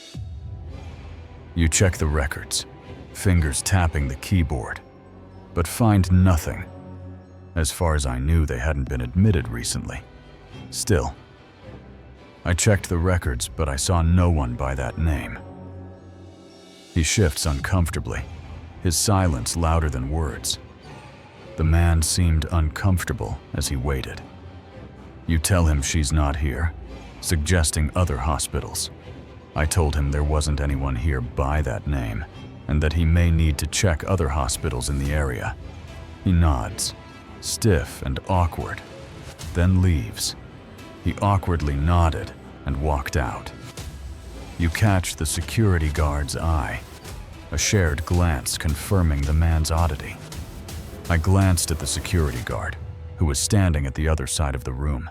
You check the records, fingers tapping the keyboard, but find nothing. As far as I knew, they hadn't been admitted recently. Still, I checked the records, but I saw no one by that name. He shifts uncomfortably, his silence louder than words. The man seemed uncomfortable as he waited. You tell him she's not here, suggesting other hospitals. I told him there wasn't anyone here by that name, and that he may need to check other hospitals in the area. He nods, stiff and awkward, then leaves. He awkwardly nodded and walked out. You catch the security guard's eye, a shared glance confirming the man's oddity. I glanced at the security guard, who was standing at the other side of the room,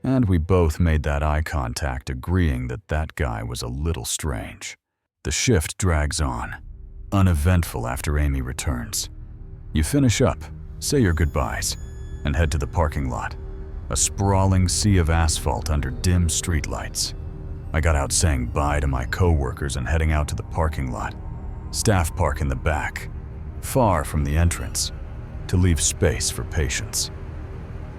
and we both made that eye contact, agreeing that that guy was a little strange. The shift drags on, uneventful after Amy returns. You finish up, say your goodbyes, and head to the parking lot, a sprawling sea of asphalt under dim streetlights. I got out saying bye to my co-workers and heading out to the parking lot. Staff park in the back, far from the entrance, to leave space for patients.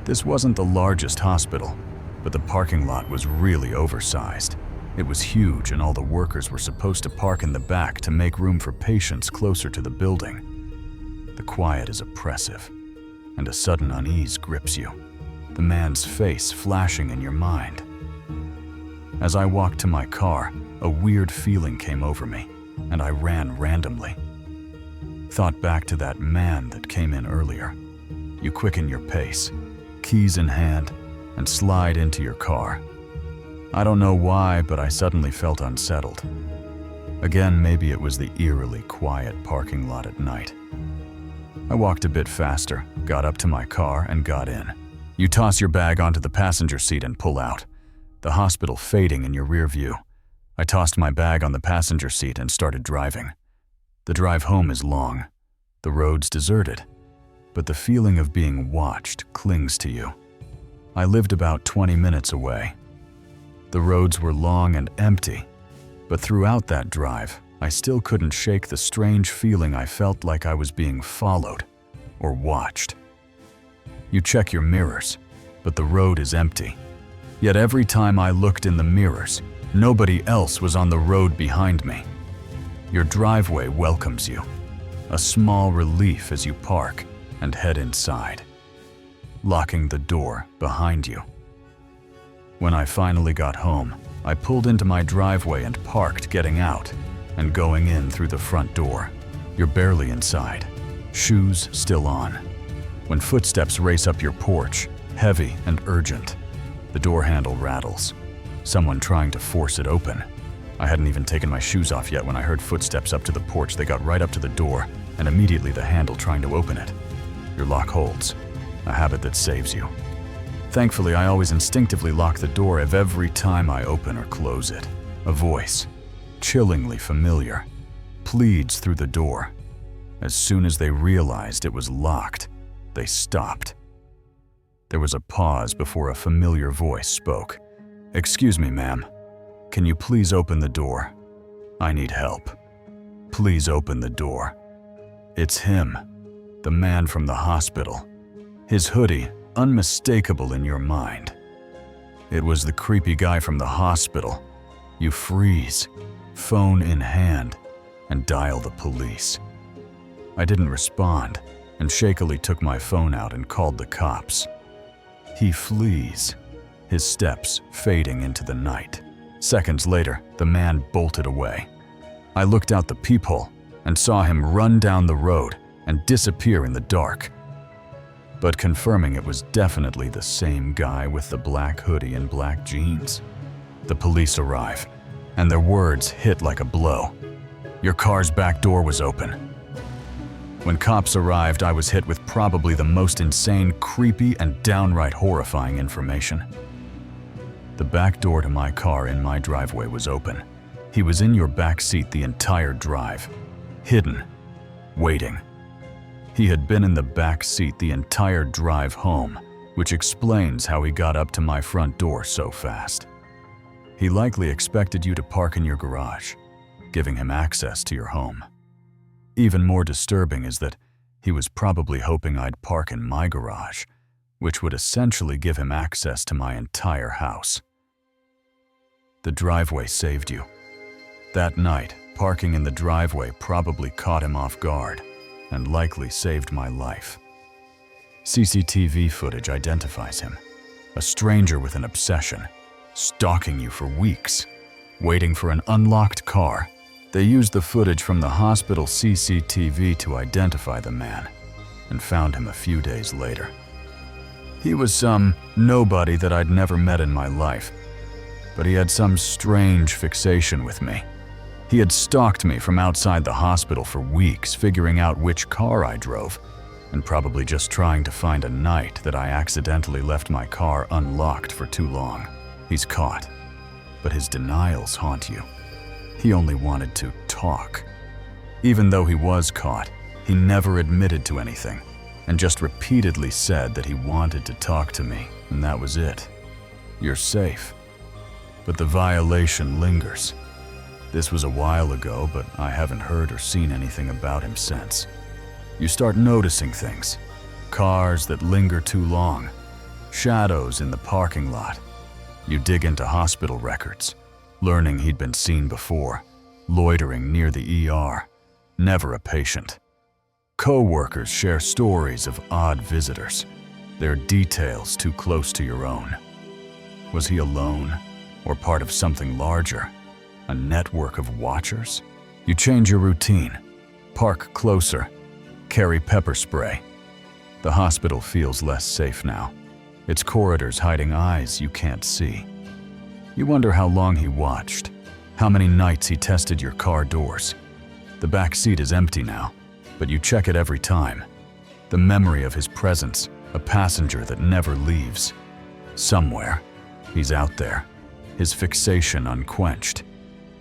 This wasn't the largest hospital, but the parking lot was really oversized. It was huge, and all the workers were supposed to park in the back to make room for patients closer to the building. The quiet is oppressive, and a sudden unease grips you, the man's face flashing in your mind. As I walked to my car, a weird feeling came over me, and I ran randomly. Thought back to that man that came in earlier. You quicken your pace, keys in hand, and slide into your car. I don't know why, but I suddenly felt unsettled. Again, maybe it was the eerily quiet parking lot at night. I walked a bit faster, got up to my car, and got in. You toss your bag onto the passenger seat and pull out, the hospital fading in your rear view. I tossed my bag on the passenger seat and started driving. The drive home is long, the road's deserted, but the feeling of being watched clings to you. I lived about 20 minutes away. The roads were long and empty, but throughout that drive, I still couldn't shake the strange feeling I felt like I was being followed or watched. You check your mirrors, but the road is empty. Yet every time I looked in the mirrors, nobody else was on the road behind me. Your driveway welcomes you, a small relief as you park and head inside, locking the door behind you. When I finally got home, I pulled into my driveway and parked, getting out and going in through the front door. You're barely inside, shoes still on, when footsteps race up your porch, heavy and urgent. The door handle rattles, someone trying to force it open. I hadn't even taken my shoes off yet when I heard footsteps up to the porch. They got right up to the door, and immediately the handle trying to open it. Your lock holds, a habit that saves you. Thankfully, I always instinctively lock the door every time I open or close it. A voice, chillingly familiar, pleads through the door. As soon as they realized it was locked, they stopped. There was a pause before a familiar voice spoke. "Excuse me, ma'am. Can you please open the door? I need help. Please open the door." It's him, the man from the hospital. His hoodie, unmistakable in your mind. It was the creepy guy from the hospital. You freeze, phone in hand, and dial the police. I didn't respond, and shakily took my phone out and called the cops. He flees, his steps fading into the night. Seconds later, the man bolted away. I looked out the peephole and saw him run down the road and disappear in the dark. But confirming it was definitely the same guy with the black hoodie and black jeans. The police arrive, and their words hit like a blow. "Your car's back door was open." When cops arrived, I was hit with probably the most insane, creepy, and downright horrifying information. The back door to my car in my driveway was open, He was in your back seat the entire drive, hidden, waiting. He had been in the back seat the entire drive home, which explains how he got up to my front door so fast. He likely expected you to park in your garage, giving him access to your home. Even more disturbing is that he was probably hoping I'd park in my garage, which would essentially give him access to my entire house. The driveway saved you. That night, parking in the driveway probably caught him off guard and likely saved my life. CCTV footage identifies him, a stranger with an obsession, stalking you for weeks, waiting for an unlocked car. They used the footage from the hospital CCTV to identify the man and found him a few days later. He was some nobody that I'd never met in my life, but he had some strange fixation with me. He had stalked me from outside the hospital for weeks, figuring out which car I drove, and probably just trying to find a night that I accidentally left my car unlocked for too long. He's caught, but his denials haunt you. He only wanted to talk. Even though he was caught, he never admitted to anything, and just repeatedly said that he wanted to talk to me, and that was it. You're safe. But the violation lingers. This was a while ago, but I haven't heard or seen anything about him since. You start noticing things. Cars that linger too long. Shadows in the parking lot. You dig into hospital records, learning he'd been seen before, loitering near the ER, never a patient. Co-workers share stories of odd visitors, their details too close to your own. Was he alone, or part of something larger? A network of watchers? You change your routine, park closer, carry pepper spray. The hospital feels less safe now, its corridors hiding eyes you can't see. You wonder how long he watched, how many nights he tested your car doors. The back seat is empty now, but you check it every time. The memory of his presence, a passenger that never leaves. Somewhere, he's out there, his fixation unquenched,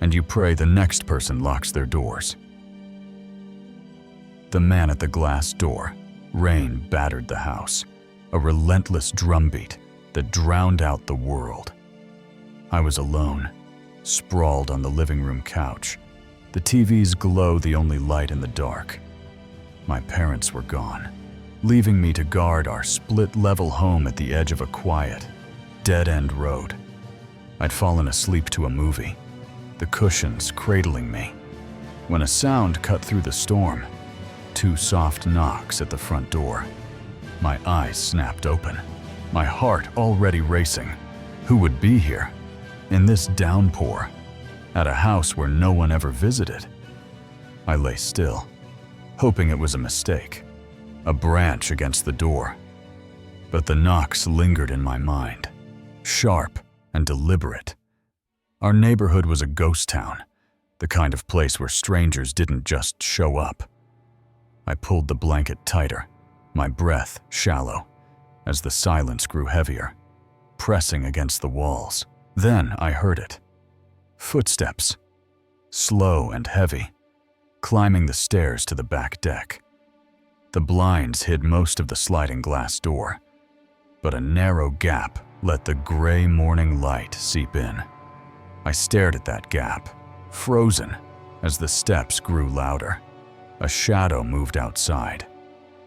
and you pray the next person locks their doors. The man at the glass door. Rain battered the house, a relentless drumbeat that drowned out the world. I was alone, sprawled on the living room couch, the TV's glow the only light in the dark. My parents were gone, leaving me to guard our split-level home at the edge of a quiet, dead-end road. I'd fallen asleep to a movie, the cushions cradling me, when a sound cut through the storm. 2 soft knocks at the front door. My eyes snapped open, my heart already racing. Who would be here? In this downpour, at a house where no one ever visited? I lay still, hoping it was a mistake, a branch against the door. But the knocks lingered in my mind, sharp and deliberate. Our neighborhood was a ghost town, the kind of place where strangers didn't just show up. I pulled the blanket tighter, my breath shallow, as the silence grew heavier, pressing against the walls. Then I heard it. Footsteps, slow and heavy, climbing the stairs to the back deck. The blinds hid most of the sliding glass door, but a narrow gap let the gray morning light seep in. I stared at that gap, frozen, as the steps grew louder. A shadow moved outside,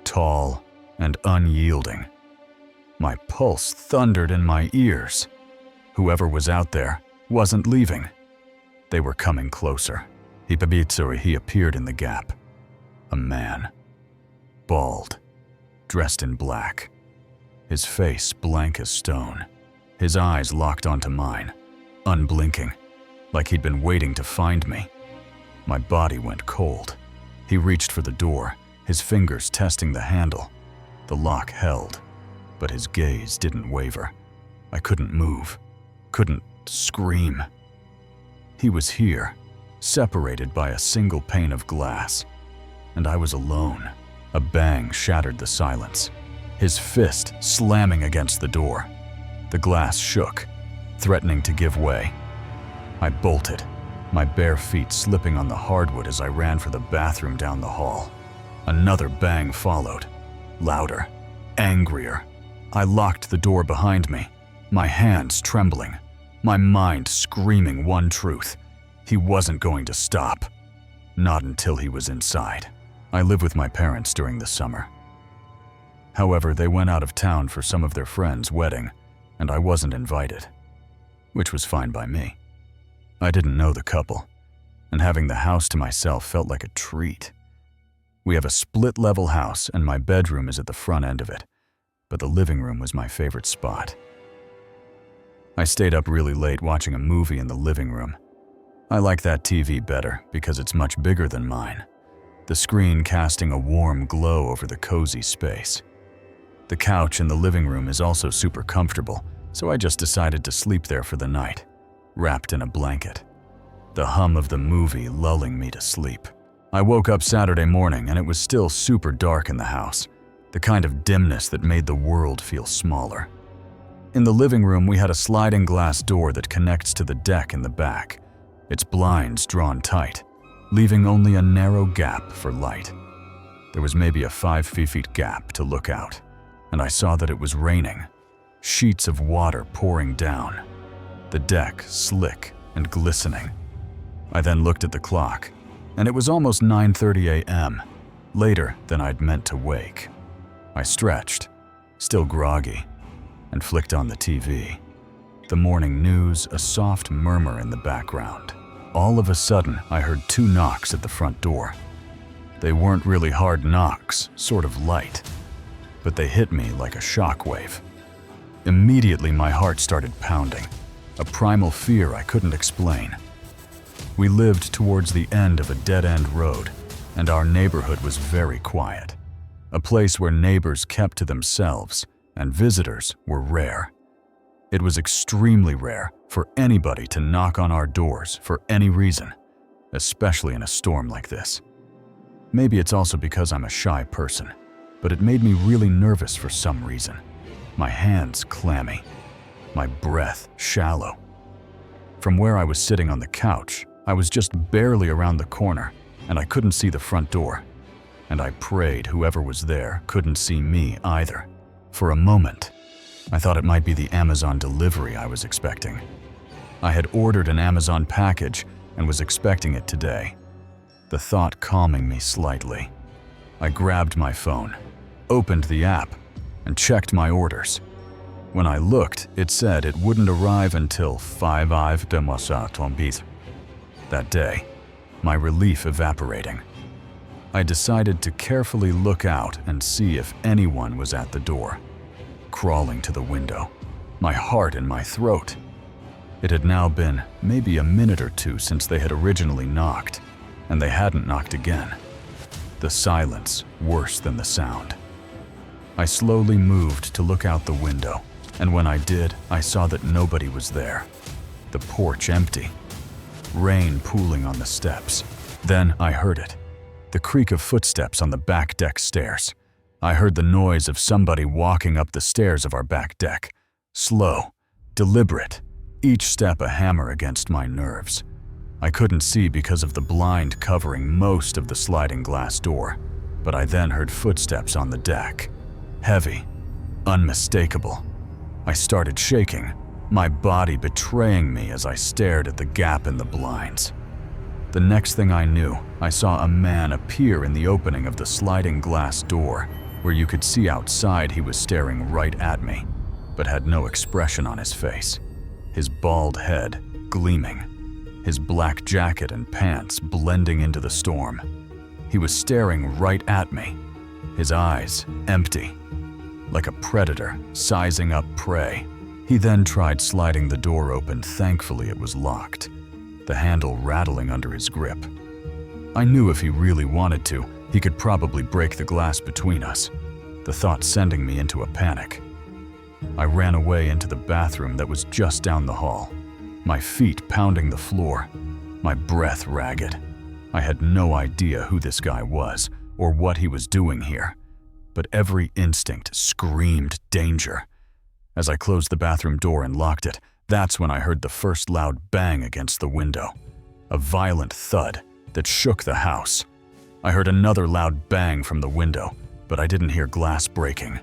tall and unyielding. My pulse thundered in my ears. Whoever was out there wasn't leaving. They were coming closer. He appeared in the gap. A man, bald, dressed in black, his face blank as stone, his eyes locked onto mine, unblinking, like he'd been waiting to find me. My body went cold. He reached for the door, his fingers testing the handle. The lock held, but his gaze didn't waver. I couldn't move, couldn't scream. He was here, separated by a single pane of glass, and I was alone. A bang shattered the silence, his fist slamming against the door. The glass shook, threatening to give way. I bolted, my bare feet slipping on the hardwood as I ran for the bathroom down the hall. Another bang followed, louder, angrier. I locked the door behind me, my hands trembling, my mind screaming one truth: he wasn't going to stop. Not until he was inside. I live with my parents during the summer. However, they went out of town for some of their friends' wedding, and I wasn't invited, which was fine by me. I didn't know the couple, and having the house to myself felt like a treat. We have a split-level house, and my bedroom is at the front end of it, but the living room was my favorite spot. I stayed up really late watching a movie in the living room. I like that TV better because it's much bigger than mine, the screen casting a warm glow over the cozy space. The couch in the living room is also super comfortable, so I just decided to sleep there for the night, wrapped in a blanket, the hum of the movie lulling me to sleep. I woke up Saturday morning and it was still super dark in the house, the kind of dimness that made the world feel smaller. In the living room, we had a sliding glass door that connects to the deck in the back, its blinds drawn tight, leaving only a narrow gap for light. There was maybe a 5 feet gap to look out, and I saw that it was raining, sheets of water pouring down, the deck slick and glistening. I then looked at the clock, and it was almost 9:30 a.m., later than I'd meant to wake. I stretched, still groggy, and flicked on the TV. The morning news, a soft murmur in the background. All of a sudden, I heard 2 knocks at the front door. They weren't really hard knocks, sort of light, but they hit me like a shockwave. Immediately, my heart started pounding, a primal fear I couldn't explain. We lived towards the end of a dead-end road, and our neighborhood was very quiet, a place where neighbors kept to themselves and visitors were rare. It was extremely rare for anybody to knock on our doors for any reason, especially in a storm like this. Maybe it's also because I'm a shy person, but it made me really nervous for some reason. My hands clammy, my breath shallow. From where I was sitting on the couch, I was just barely around the corner, and I couldn't see the front door. And I prayed whoever was there couldn't see me either. For a moment, I thought it might be the Amazon delivery I was expecting. I had ordered an Amazon package and was expecting it today, the thought calming me slightly. I grabbed my phone, opened the app, and checked my orders. When I looked, it said it wouldn't arrive until 5 de mois tombis. That day, my relief evaporating. I decided to carefully look out and see if anyone was at the door. Crawling to the window, my heart in my throat. It had now been maybe a minute or two since they had originally knocked, and they hadn't knocked again. The silence worse than the sound. I slowly moved to look out the window, and when I did, I saw that nobody was there. The porch empty. Rain pooling on the steps. Then I heard it. The creak of footsteps on the back deck stairs. I heard the noise of somebody walking up the stairs of our back deck. Slow, deliberate, each step a hammer against my nerves. I couldn't see because of the blind covering most of the sliding glass door, but I then heard footsteps on the deck. Heavy, unmistakable. I started shaking, my body betraying me as I stared at the gap in the blinds. The next thing I knew, I saw a man appear in the opening of the sliding glass door, where you could see outside he was staring right at me, but had no expression on his face. His bald head gleaming, his black jacket and pants blending into the storm. He was staring right at me, his eyes empty, like a predator sizing up prey. He then tried sliding the door open. Thankfully, it was locked, the handle rattling under his grip. I knew if he really wanted to, he could probably break the glass between us, the thought sending me into a panic. I ran away into the bathroom that was just down the hall, my feet pounding the floor, my breath ragged. I had no idea who this guy was or what he was doing here, but every instinct screamed danger. As I closed the bathroom door and locked it, that's when I heard the first loud bang against the window. a violent thud that shook the house. I heard another loud bang from the window, but I didn't hear glass breaking.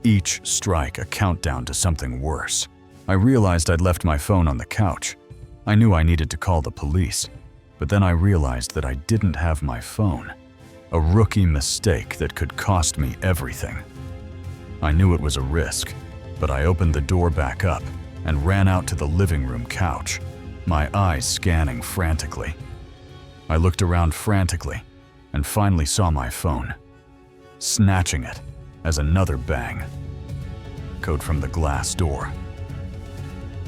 Each strike a countdown to something worse. I realized I'd left my phone on the couch. I knew I needed to call the police, but then I realized that I didn't have my phone. A rookie mistake that could cost me everything. I knew it was a risk, but I opened the door back up and ran out to the living room couch, my eyes scanning frantically. I looked around frantically and finally saw my phone, snatching it as another bang. Code from the glass door.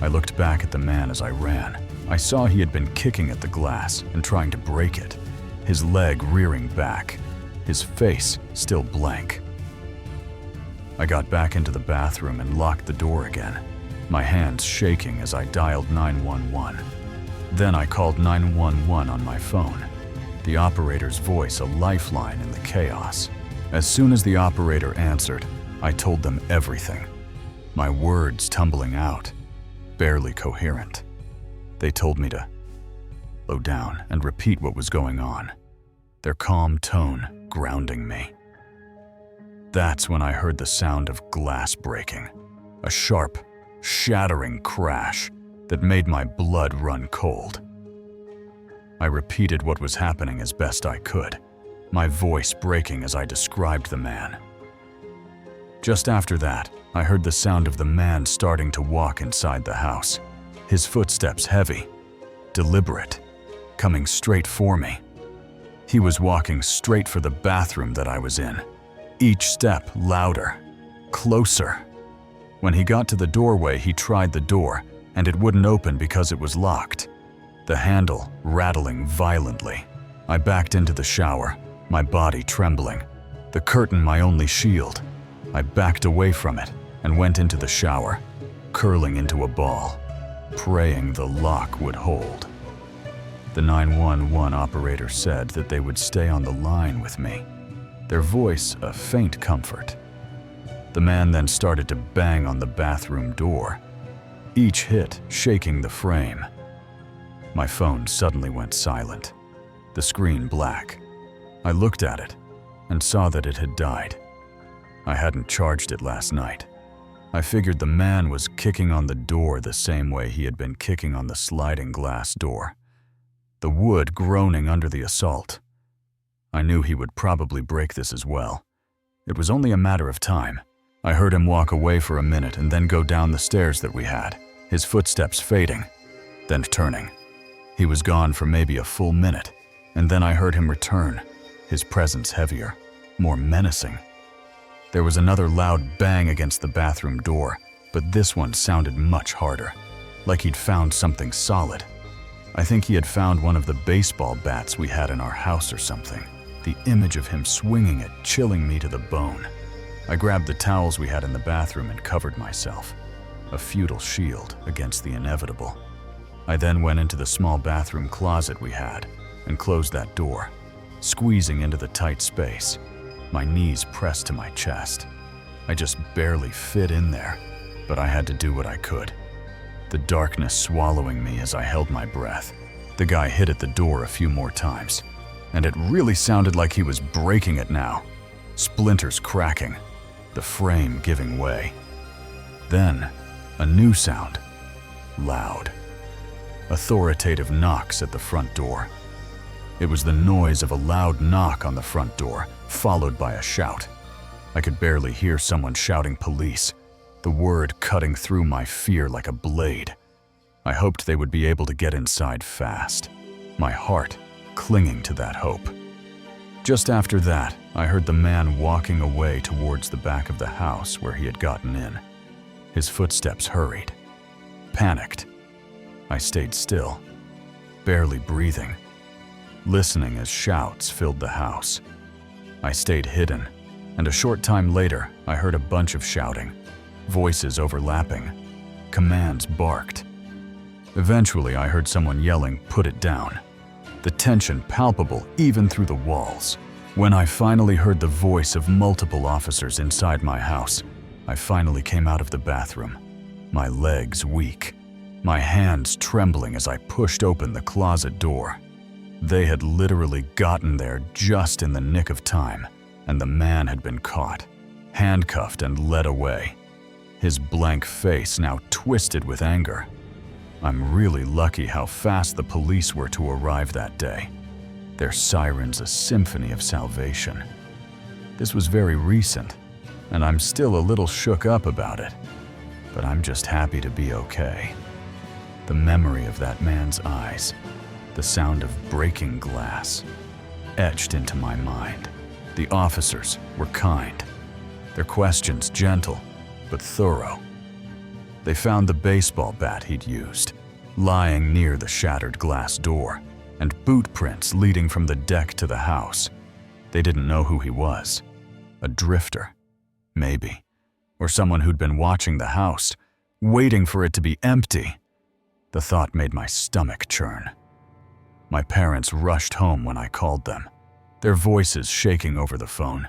I looked back at the man as I ran. I saw he had been kicking at the glass and trying to break it, his leg rearing back, his face still blank. I got back into the bathroom and locked the door again, my hands shaking as I dialed 911. Then I called 911 on my phone, the operator's voice a lifeline in the chaos. As soon as the operator answered, I told them everything, my words tumbling out, barely coherent. They told me to slow down and repeat what was going on, their calm tone grounding me. That's when I heard the sound of glass breaking, a sharp, shattering crash that made my blood run cold. I repeated what was happening as best I could, my voice breaking as I described the man. Just after that, I heard the sound of the man starting to walk inside the house, his footsteps heavy, deliberate, coming straight for me. He was walking straight for the bathroom that I was in, each step louder, closer. When he got to the doorway, he tried the door, and it wouldn't open because it was locked, the handle rattling violently. I backed into the shower, my body trembling, the curtain my only shield. I backed away from it and went into the shower, curling into a ball, praying the lock would hold. The 911 operator said that they would stay on the line with me, their voice a faint comfort. The man then started to bang on the bathroom door, each hit shaking the frame. My phone suddenly went silent, the screen black. I looked at it and saw that it had died. I hadn't charged it last night. I figured the man was kicking on the door the same way he had been kicking on the sliding glass door, the wood groaning under the assault. I knew he would probably break this as well. It was only a matter of time. I heard him walk away for a minute and then go down the stairs that we had, his footsteps fading, then turning. He was gone for maybe a full minute, and then I heard him return, his presence heavier, more menacing. There was another loud bang against the bathroom door, but this one sounded much harder, like he'd found something solid. I think he had found one of the baseball bats we had in our house or something. The image of him swinging it chilling me to the bone. I grabbed the towels we had in the bathroom and covered myself, a futile shield against the inevitable. I then went into the small bathroom closet we had and closed that door, squeezing into the tight space, my knees pressed to my chest. I just barely fit in there, but I had to do what I could. The darkness swallowing me as I held my breath. The guy hit at the door a few more times, and it really sounded like he was breaking it now, splinters cracking, the frame giving way. Then, a new sound, loud, authoritative knocks at the front door. It was the noise of a loud knock on the front door, followed by a shout. I could barely hear someone shouting police, the word cutting through my fear like a blade. I hoped they would be able to get inside fast, my heart clinging to that hope. Just after that, I heard the man walking away towards the back of the house where he had gotten in. His footsteps hurried. Panicked, I stayed still, barely breathing, listening as shouts filled the house. I stayed hidden, and a short time later, I heard a bunch of shouting, voices overlapping, commands barked. Eventually, I heard someone yelling, "Put it down," the tension palpable even through the walls. When I finally heard the voice of multiple officers inside my house, I finally came out of the bathroom, my legs weak, my hands trembling as I pushed open the closet door. They had literally gotten there just in the nick of time, and the man had been caught, handcuffed and led away, his blank face now twisted with anger. I'm really lucky how fast the police were to arrive that day. Their sirens a symphony of salvation. This was very recent, and I'm still a little shook up about it, but I'm just happy to be okay. The memory of that man's eyes, the sound of breaking glass, etched into my mind. The officers were kind, their questions gentle but thorough. They found the baseball bat he'd used, lying near the shattered glass door, and boot prints leading from the deck to the house. They didn't know who he was. A drifter, maybe, or someone who'd been watching the house, waiting for it to be empty. The thought made my stomach churn. My parents rushed home when I called them, their voices shaking over the phone.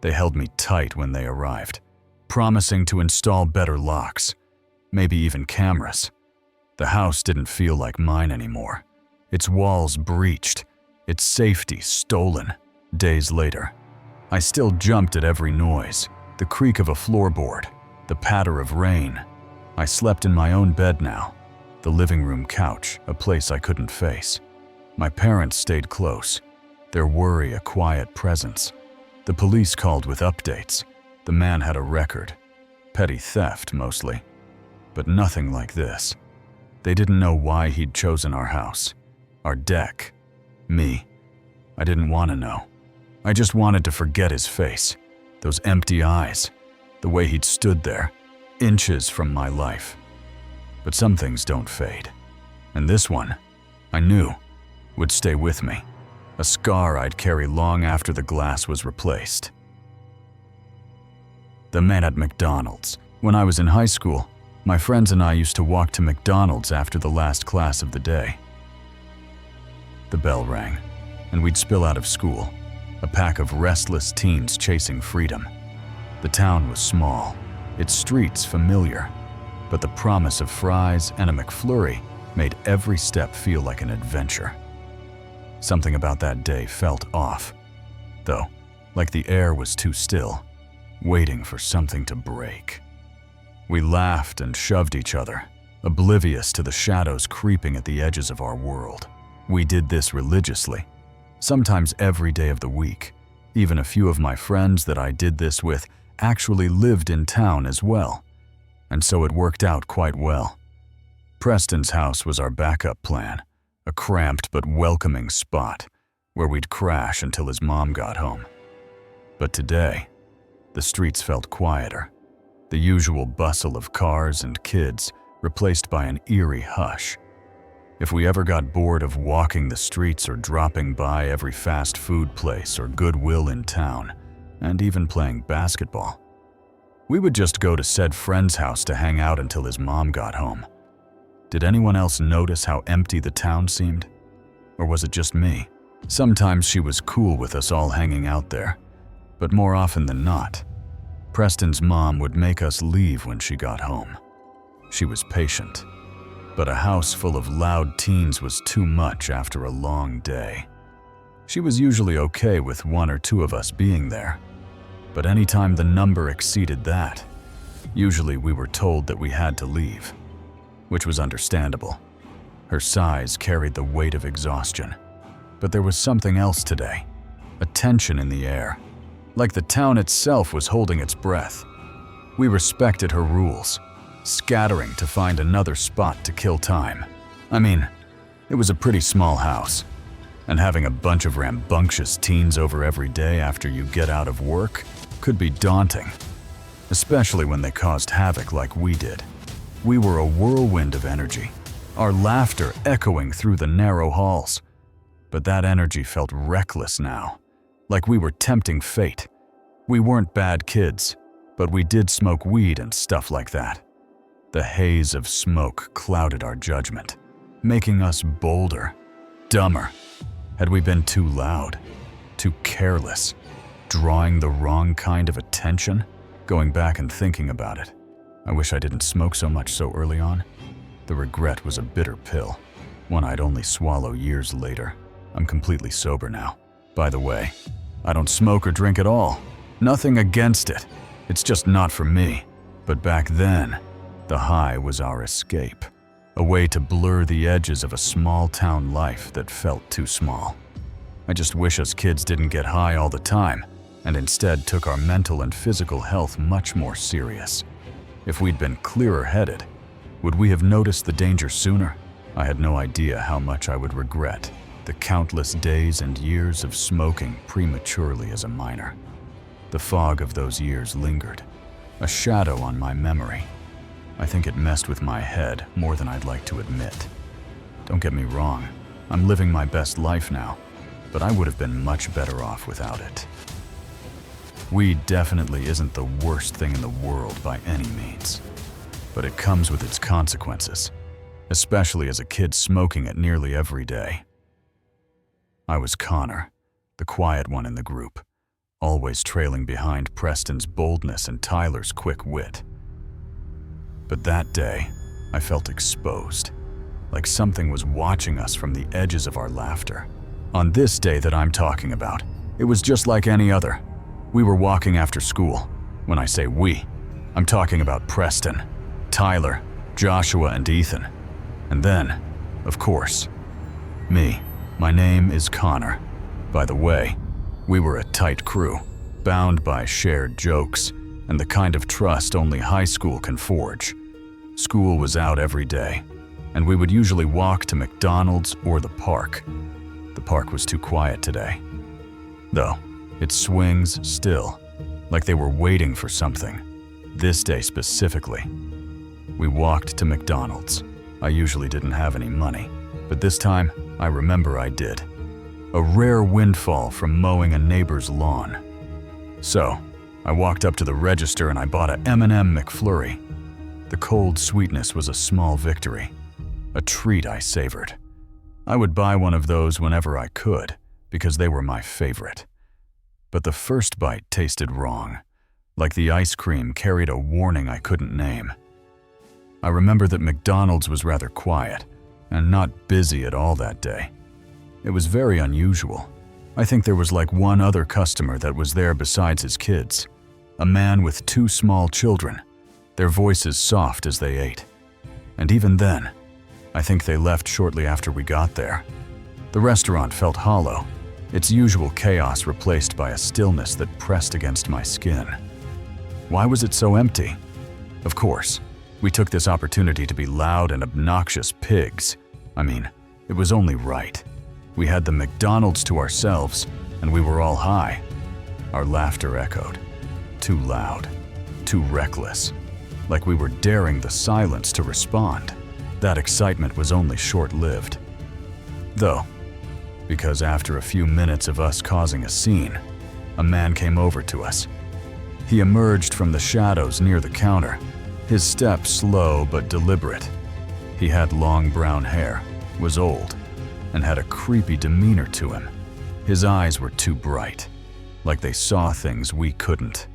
They held me tight when they arrived, promising to install better locks, maybe even cameras. The house didn't feel like mine anymore. Its walls breached, its safety stolen. Days later, I still jumped at every noise, the creak of a floorboard, the patter of rain. I slept in my own bed now, the living room couch, a place I couldn't face. My parents stayed close, their worry a quiet presence. The police called with updates. The man had a record, petty theft mostly, but nothing like this. They didn't know why he'd chosen our house, our deck, me. I didn't want to know. I just wanted to forget his face, those empty eyes, the way he'd stood there, inches from my life. But some things don't fade, and this one, I knew, would stay with me, a scar I'd carry long after the glass was replaced. The man at McDonald's. When I was in high school, my friends and I used to walk to McDonald's after the last class of the day. The bell rang, and we'd spill out of school, a pack of restless teens chasing freedom. The town was small, its streets familiar, but the promise of fries and a McFlurry made every step feel like an adventure. Something about that day felt off, though, like the air was too still, waiting for something to break. We laughed and shoved each other, oblivious to the shadows creeping at the edges of our world. We did this religiously, sometimes every day of the week. Even a few of my friends that I did this with actually lived in town as well, and so it worked out quite well. Preston's house was our backup plan, a cramped but welcoming spot where we'd crash until his mom got home. But today, the streets felt quieter, the usual bustle of cars and kids replaced by an eerie hush. If we ever got bored of walking the streets or dropping by every fast food place or Goodwill in town, and even playing basketball, we would just go to said friend's house to hang out until his mom got home. Did anyone else notice how empty the town seemed? Or was it just me? Sometimes she was cool with us all hanging out there, but more often than not, Preston's mom would make us leave when she got home. She was patient, but a house full of loud teens was too much after a long day. She was usually okay with one or two of us being there, but anytime the number exceeded that, usually we were told that we had to leave, which was understandable. Her sighs carried the weight of exhaustion, but there was something else today, a tension in the air, like the town itself was holding its breath. We respected her rules, scattering to find another spot to kill time. I mean, it was a pretty small house, and having a bunch of rambunctious teens over every day after you get out of work could be daunting, especially when they caused havoc like we did. We were a whirlwind of energy, our laughter echoing through the narrow halls. But that energy felt reckless now, like we were tempting fate. We weren't bad kids, but we did smoke weed and stuff like that. The haze of smoke clouded our judgment, making us bolder, dumber. Had we been too loud, too careless, drawing the wrong kind of attention? Going back and thinking about it, I wish I didn't smoke so much so early on. The regret was a bitter pill, one I'd only swallow years later. I'm completely sober now. By the way, I don't smoke or drink at all. Nothing against it. It's just not for me. But back then, the high was our escape. A way to blur the edges of a small-town life that felt too small. I just wish us kids didn't get high all the time, and instead took our mental and physical health much more serious. If we'd been clearer-headed, would we have noticed the danger sooner? I had no idea how much I would regret the countless days and years of smoking prematurely as a minor. The fog of those years lingered, a shadow on my memory. I think it messed with my head more than I'd like to admit. Don't get me wrong, I'm living my best life now, but I would have been much better off without it. Weed definitely isn't the worst thing in the world by any means, but it comes with its consequences, especially as a kid smoking it nearly every day. I was Connor, the quiet one in the group, always trailing behind Preston's boldness and Tyler's quick wit. But that day, I felt exposed, like something was watching us from the edges of our laughter. On this day that I'm talking about, it was just like any other. We were walking after school. When I say we, I'm talking about Preston, Tyler, Joshua, and Ethan. And then, of course, me. My name is Connor. By the way, we were a tight crew, bound by shared jokes and the kind of trust only high school can forge. School was out every day, and we would usually walk to McDonald's or the park. The park was too quiet today, though it swings still, like they were waiting for something. This day specifically, we walked to McDonald's. I usually didn't have any money, but this time I remember I did. A rare windfall from mowing a neighbor's lawn. So, I walked up to the register and I bought a M&M McFlurry. The cold sweetness was a small victory, a treat I savored. I would buy one of those whenever I could, because they were my favorite. But the first bite tasted wrong, like the ice cream carried a warning I couldn't name. I remember that McDonald's was rather quiet, and not busy at all that day. It was very unusual. I think there was like one other customer that was there besides his kids, a man with 2 small children, their voices soft as they ate. And even then, I think they left shortly after we got there. The restaurant felt hollow, its usual chaos replaced by a stillness that pressed against my skin. Why was it so empty? Of course, we took this opportunity to be loud and obnoxious pigs. I mean, it was only right. We had the McDonald's to ourselves, and we were all high. Our laughter echoed. Too loud, too reckless, like we were daring the silence to respond. That excitement was only short-lived. Though, because after a few minutes of us causing a scene, a man came over to us. He emerged from the shadows near the counter, his step slow but deliberate. He had long brown hair, was old, and had a creepy demeanor to him. His eyes were too bright, like they saw things we couldn't.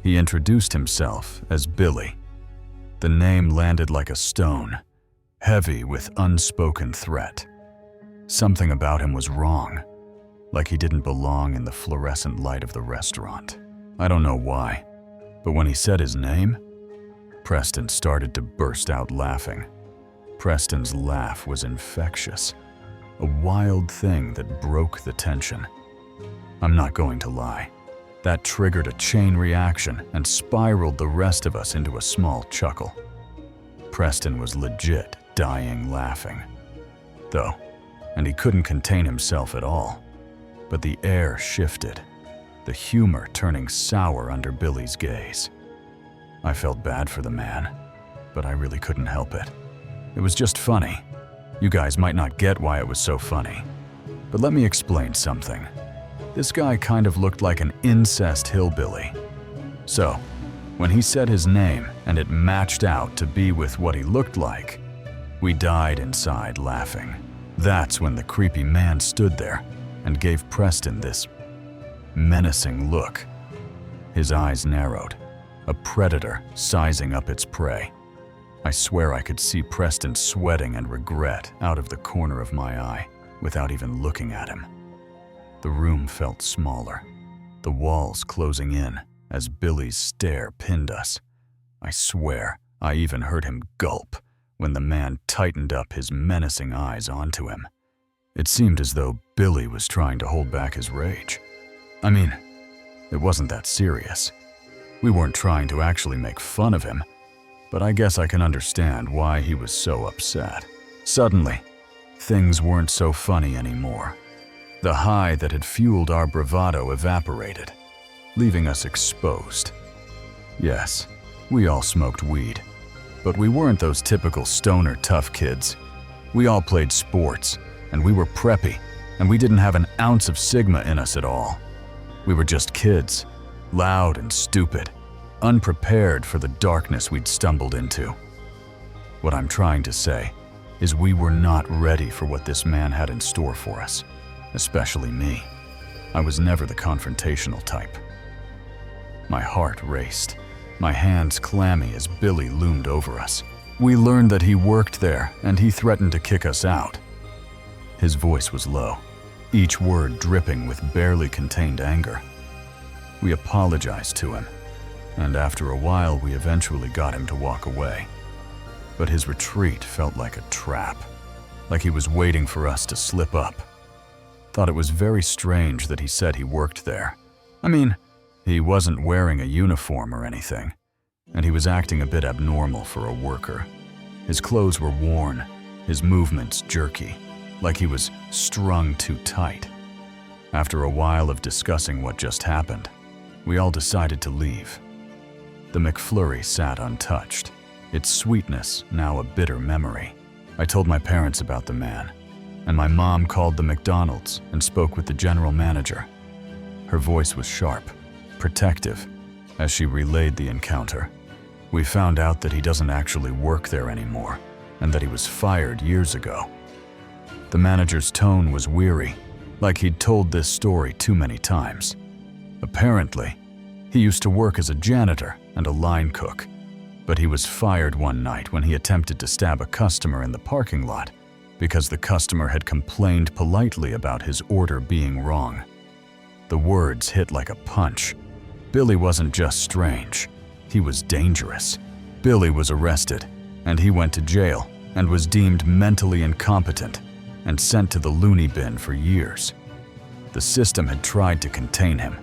He introduced himself as Billy. The name landed like a stone, heavy with unspoken threat. Something about him was wrong, like he didn't belong in the fluorescent light of the restaurant. I don't know why, but when he said his name, Preston started to burst out laughing. Preston's laugh was infectious, a wild thing that broke the tension. I'm not going to lie. That triggered a chain reaction and spiraled the rest of us into a small chuckle. Preston was legit dying laughing, though, and he couldn't contain himself at all. But the air shifted, the humor turning sour under Billy's gaze. I felt bad for the man, but I really couldn't help it. It was just funny. You guys might not get why it was so funny, but let me explain something. This guy kind of looked like an incest hillbilly. So, when he said his name and it matched out to be with what he looked like, we died inside laughing. That's when the creepy man stood there and gave Preston this menacing look. His eyes narrowed, a predator sizing up its prey. I swear I could see Preston sweating and regret out of the corner of my eye. without even looking at him. The room felt smaller, the walls closing in as Billy's stare pinned us. I swear I even heard him gulp when the man tightened up his menacing eyes onto him. It seemed as though Billy was trying to hold back his rage. I mean, it wasn't that serious. We weren't trying to actually make fun of him, but I guess I can understand why he was so upset. Suddenly, things weren't so funny anymore. The high that had fueled our bravado evaporated, leaving us exposed. Yes, we all smoked weed, but we weren't those typical stoner tough kids. We all played sports, and we were preppy, and we didn't have an ounce of Sigma in us at all. We were just kids, loud and stupid, unprepared for the darkness we'd stumbled into. What I'm trying to say is we were not ready for what this man had in store for us, especially me. I was never the confrontational type. My heart raced, my hands clammy as Billy loomed over us. We learned that he worked there and he threatened to kick us out. His voice was low, each word dripping with barely contained anger. We apologized to him, and after a while we eventually got him to walk away. But his retreat felt like a trap, like he was waiting for us to slip up. Thought it was very strange that he said he worked there. I mean, he wasn't wearing a uniform or anything, and he was acting a bit abnormal for a worker. His clothes were worn, his movements jerky, like he was strung too tight. After a while of discussing what just happened, we all decided to leave. The McFlurry sat untouched, its sweetness now a bitter memory. I told my parents about the man, and my mom called the McDonald's and spoke with the general manager. Her voice was sharp, protective, as she relayed the encounter. We found out that he doesn't actually work there anymore, and that he was fired years ago. The manager's tone was weary, like he'd told this story too many times. Apparently, he used to work as a janitor and a line cook, but he was fired one night when he attempted to stab a customer in the parking lot because the customer had complained politely about his order being wrong. The words hit like a punch. Billy wasn't just strange, he was dangerous. Billy was arrested, and he went to jail and was deemed mentally incompetent and sent to the loony bin for years. The system had tried to contain him,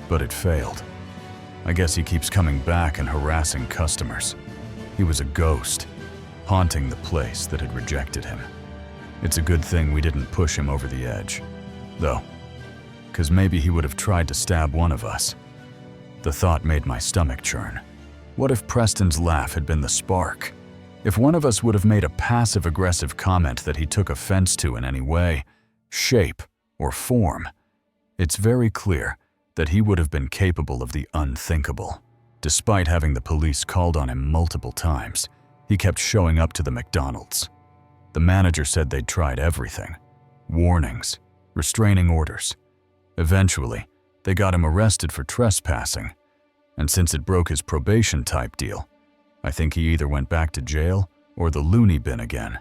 but it failed. I guess he keeps coming back and harassing customers. He was a ghost, haunting the place that had rejected him. It's a good thing we didn't push him over the edge, though, 'cause maybe he would have tried to stab one of us. The thought made my stomach churn. What if Preston's laugh had been the spark? If one of us would have made a passive-aggressive comment that he took offense to in any way, shape, or form, it's very clear that he would have been capable of the unthinkable. Despite having the police called on him multiple times, he kept showing up to the McDonald's. The manager said they'd tried everything: warnings, restraining orders. Eventually, they got him arrested for trespassing, and since it broke his probation type deal, I think he either went back to jail or the loony bin again.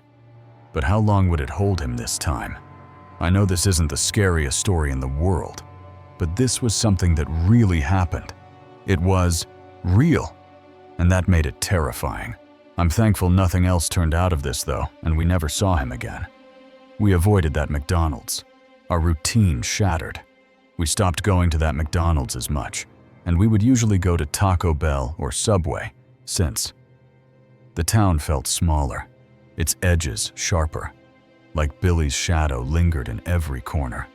But how long would it hold him this time? I know this isn't the scariest story in the world, but this was something that really happened. It was real, and that made it terrifying. I'm thankful nothing else turned out of this though, and we never saw him again. We avoided that McDonald's. Our routine shattered. We stopped going to that McDonald's as much, and we would usually go to Taco Bell or Subway since. The town felt smaller, its edges sharper, like Billy's shadow lingered in every corner.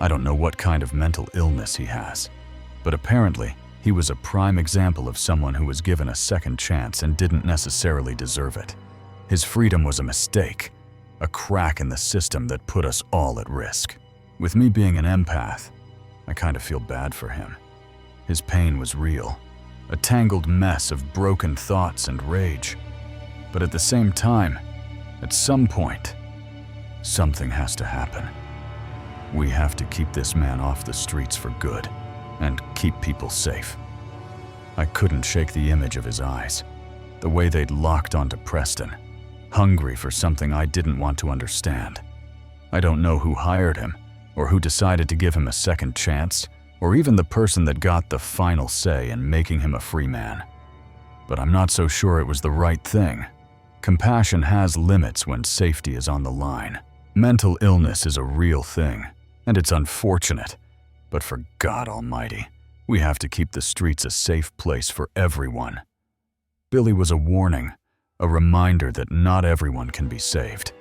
I don't know what kind of mental illness he has, but apparently he was a prime example of someone who was given a second chance and didn't necessarily deserve it. His freedom was a mistake, a crack in the system that put us all at risk. With me being an empath, I kind of feel bad for him. His pain was real, a tangled mess of broken thoughts and rage. But at the same time, at some point, something has to happen. We have to keep this man off the streets for good and keep people safe. I couldn't shake the image of his eyes, the way they'd locked onto Preston, hungry for something I didn't want to understand. I don't know who hired him, or who decided to give him a second chance, or even the person that got the final say in making him a free man. But I'm not so sure it was the right thing. Compassion has limits when safety is on the line. Mental illness is a real thing, and it's unfortunate. But for God Almighty, we have to keep the streets a safe place for everyone. Billy was a warning, a reminder that not everyone can be saved.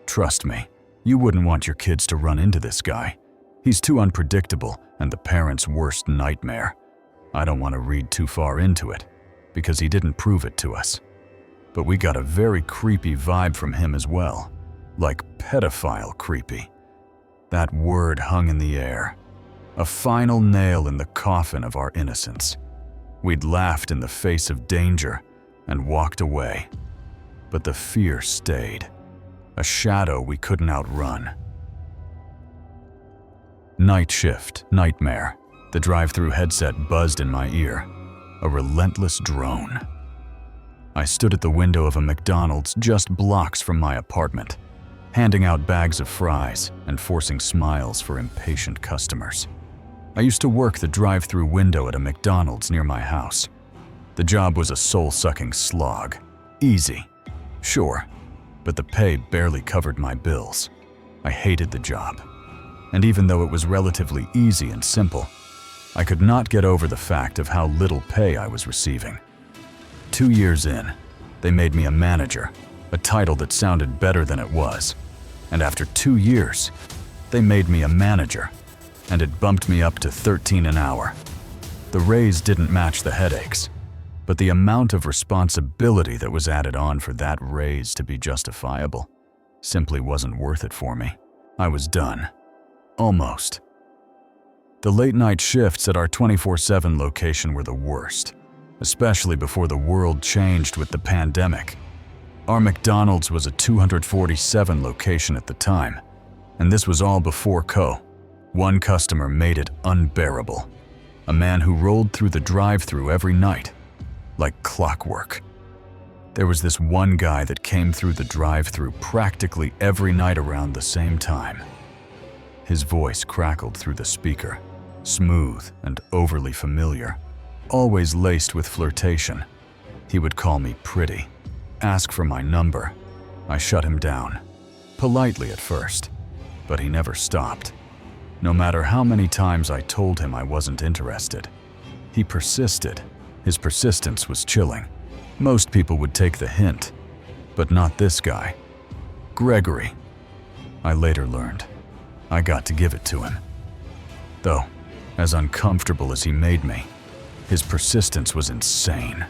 Trust me, you wouldn't want your kids to run into this guy. He's too unpredictable and the parents' worst nightmare. I don't want to read too far into it, because he didn't prove it to us. But we got a very creepy vibe from him as well, like pedophile creepy. That word hung in the air, a final nail in the coffin of our innocence. We'd laughed in the face of danger and walked away, but the fear stayed, a shadow we couldn't outrun. Night shift, nightmare. The drive-through headset buzzed in my ear, a relentless drone. I stood at the window of a McDonald's just blocks from my apartment, handing out bags of fries and forcing smiles for impatient customers. I used to work the drive-through window at a McDonald's near my house. The job was a soul-sucking slog. Easy, sure, but the pay barely covered my bills. I hated the job. And even though it was relatively easy and simple, I could not get over the fact of how little pay I was receiving. 2 years in, they made me a manager, a title that sounded better than it was. And after 2 years, they made me a manager, and it bumped me up to 13 an hour. The raise didn't match the headaches, but the amount of responsibility that was added on for that raise to be justifiable simply wasn't worth it for me. I was done. Almost. The late-night shifts at our 24/7 location were the worst, especially before the world changed with the pandemic. Our McDonald's was a 247 location at the time, and this was all before One customer made it unbearable. A man who rolled through the drive-thru every night, like clockwork. There was this one guy that came through the drive-thru practically every night around the same time. His voice crackled through the speaker, smooth and overly familiar, always laced with flirtation. He would call me pretty, ask for my number. I shut him down, politely at first, but he never stopped. No matter how many times I told him I wasn't interested, he persisted. His persistence was chilling. Most people would take the hint, but not this guy. Gregory. I later learned. I got to give it to him. Though, as uncomfortable as he made me, his persistence was insane.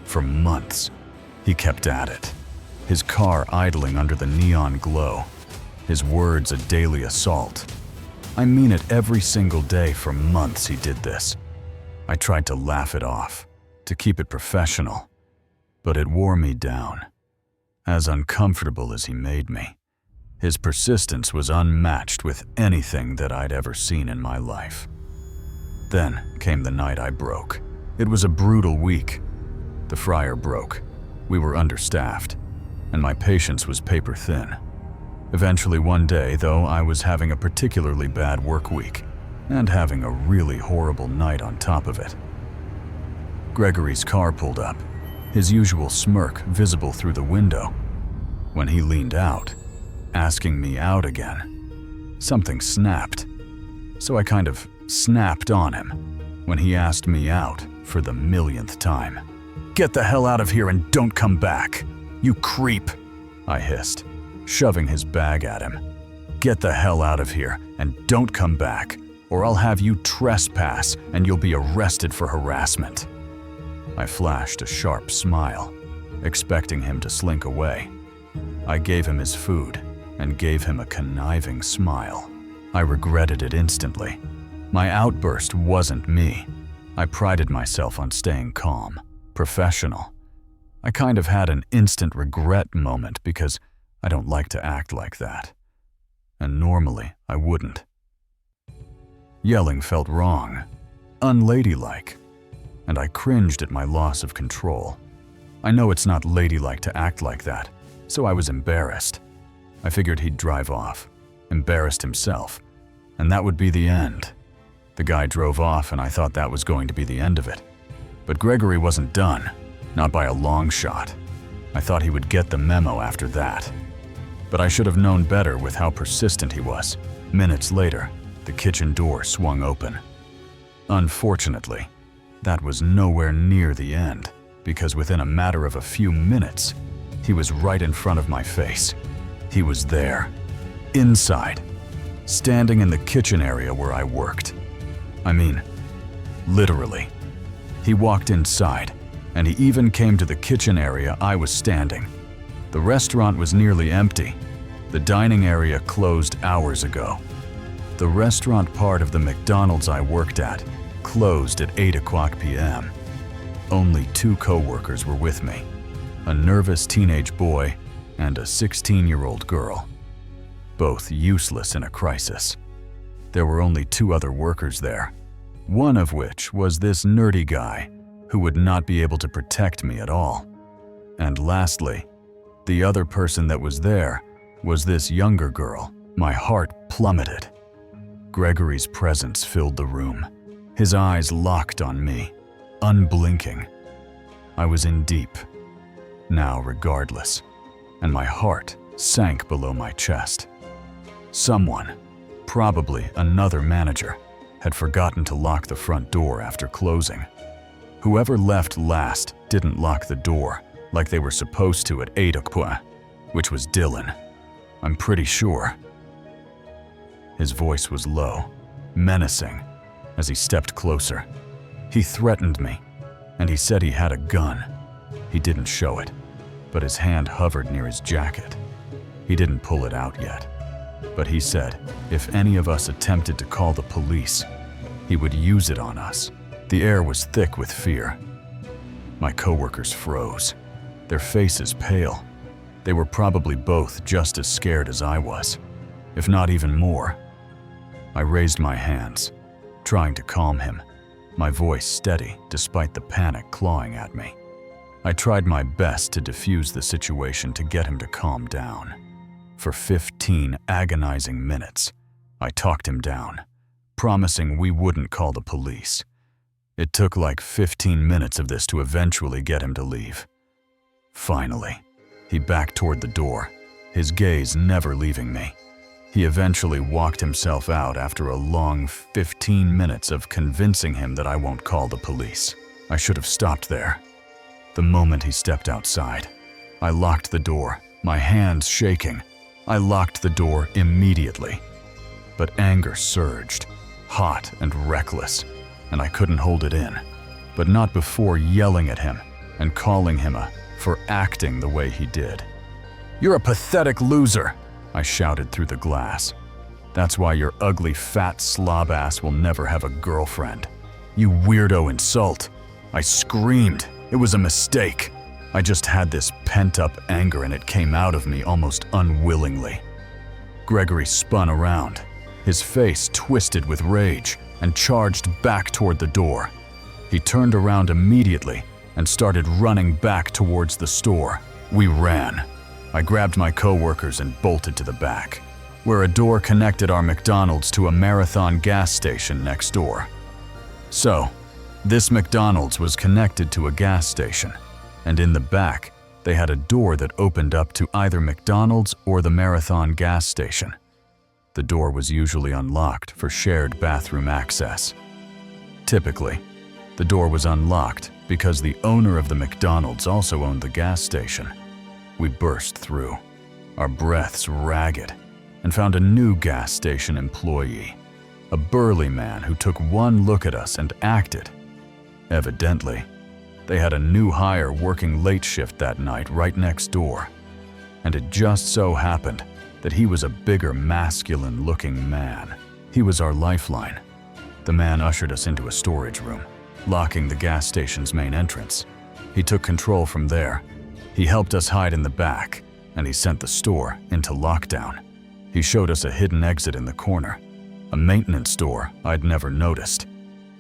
For months, he kept at it, his car idling under the neon glow, his words a daily assault. I mean it, every single day for months he did this. I tried to laugh it off, to keep it professional, but it wore me down. As uncomfortable as he made me, his persistence was unmatched with anything that I'd ever seen in my life. Then came the night I broke. It was a brutal week. The fryer broke. We were understaffed, and my patience was paper thin. Eventually one day, though, I was having a particularly bad work week, and having a really horrible night on top of it. Gregory's car pulled up, his usual smirk visible through the window. When he leaned out, asking me out again, something snapped. So I kind of snapped on him when he asked me out for the millionth time. "Get the hell out of here and don't come back, you creep," I hissed, shoving his bag at him. "Get the hell out of here and don't come back, or I'll have you trespass and you'll be arrested for harassment." I flashed a sharp smile, expecting him to slink away. I gave him his food and gave him a conniving smile. I regretted it instantly. My outburst wasn't me. I prided myself on staying calm, professional. I kind of had an instant regret moment because I don't like to act like that. And normally I wouldn't. Yelling felt wrong, unladylike, and I cringed at my loss of control. I know it's not ladylike to act like that, so I was embarrassed. I figured he'd drive off, embarrassed himself, and that would be the end. The guy drove off, and I thought that was going to be the end of it. But Gregory wasn't done, not by a long shot. I thought he would get the memo after that. But I should have known better with how persistent he was. Minutes later, the kitchen door swung open. Unfortunately, that was nowhere near the end, because within a matter of a few minutes, he was right in front of my face. He was there, inside, standing in the kitchen area where I worked. I mean, literally. He walked inside, and he even came to the kitchen area I was standing. The restaurant was nearly empty. The dining area closed hours ago. The restaurant part of the McDonald's I worked at closed at 8:00 p.m. Only 2 co-workers were with me, a nervous teenage boy and a 16-year-old girl, both useless in a crisis. There were only 2 other workers there, one of which was this nerdy guy who would not be able to protect me at all. And lastly, the other person that was there was this younger girl. My heart plummeted. Gregory's presence filled the room. His eyes locked on me, unblinking. I was in deep, now regardless, and my heart sank below my chest. Someone, probably another manager, had forgotten to lock the front door after closing. Whoever left last didn't lock the door like they were supposed to at 8:00, which was Dylan. I'm pretty sure. His voice was low, menacing, as he stepped closer. He threatened me, and he said he had a gun. He didn't show it, but his hand hovered near his jacket. He didn't pull it out yet, but he said if any of us attempted to call the police, he would use it on us. The air was thick with fear. My coworkers froze, their faces pale. They were probably both just as scared as I was, if not even more. I raised my hands, trying to calm him, my voice steady despite the panic clawing at me. I tried my best to defuse the situation to get him to calm down. For 15 agonizing minutes, I talked him down, promising we wouldn't call the police. It took like 15 minutes of this to eventually get him to leave. Finally, he backed toward the door, his gaze never leaving me. He eventually walked himself out after a long 15 minutes of convincing him that I won't call the police. I should have stopped there. The moment he stepped outside, I locked the door, my hands shaking. I locked the door immediately. But anger surged, hot and reckless, and I couldn't hold it in. But not before yelling at him and calling him for acting the way he did. "You're a pathetic loser," I shouted through the glass. "That's why your ugly fat slob ass will never have a girlfriend. You weirdo insult." I screamed. It was a mistake. I just had this pent-up anger and it came out of me almost unwillingly. Gregory spun around, his face twisted with rage, and charged back toward the door. He turned around immediately and started running back towards the store. We ran. I grabbed my coworkers and bolted to the back, where a door connected our McDonald's to a Marathon gas station next door. So, this McDonald's was connected to a gas station, and in the back, they had a door that opened up to either McDonald's or the Marathon gas station. The door was usually unlocked for shared bathroom access. Typically, the door was unlocked because the owner of the McDonald's also owned the gas station. We burst through, our breaths ragged, and found a new gas station employee, a burly man who took one look at us and acted. Evidently, they had a new hire working late shift that night right next door, and it just so happened that he was a bigger, masculine-looking man. He was our lifeline. The man ushered us into a storage room, locking the gas station's main entrance. He took control from there. He helped us hide in the back, and he sent the store into lockdown. He showed us a hidden exit in the corner, a maintenance door I'd never noticed.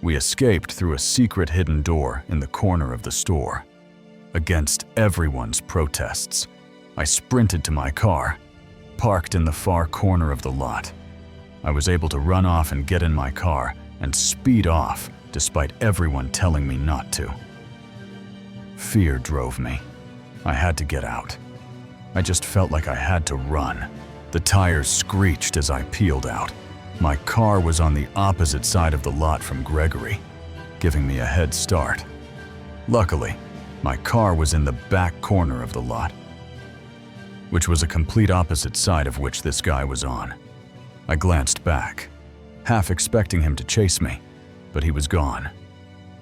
We escaped through a secret hidden door in the corner of the store. Against everyone's protests, I sprinted to my car. parked in the far corner of the lot. I was able to run off and get in my car and speed off despite everyone telling me not to. Fear drove me. I had to get out. I just felt like I had to run. The tires screeched as I peeled out. My car was on the opposite side of the lot from Gregory, giving me a head start. Luckily, my car was in the back corner of the lot, which was a complete opposite side of which this guy was on. I glanced back, half expecting him to chase me, but he was gone.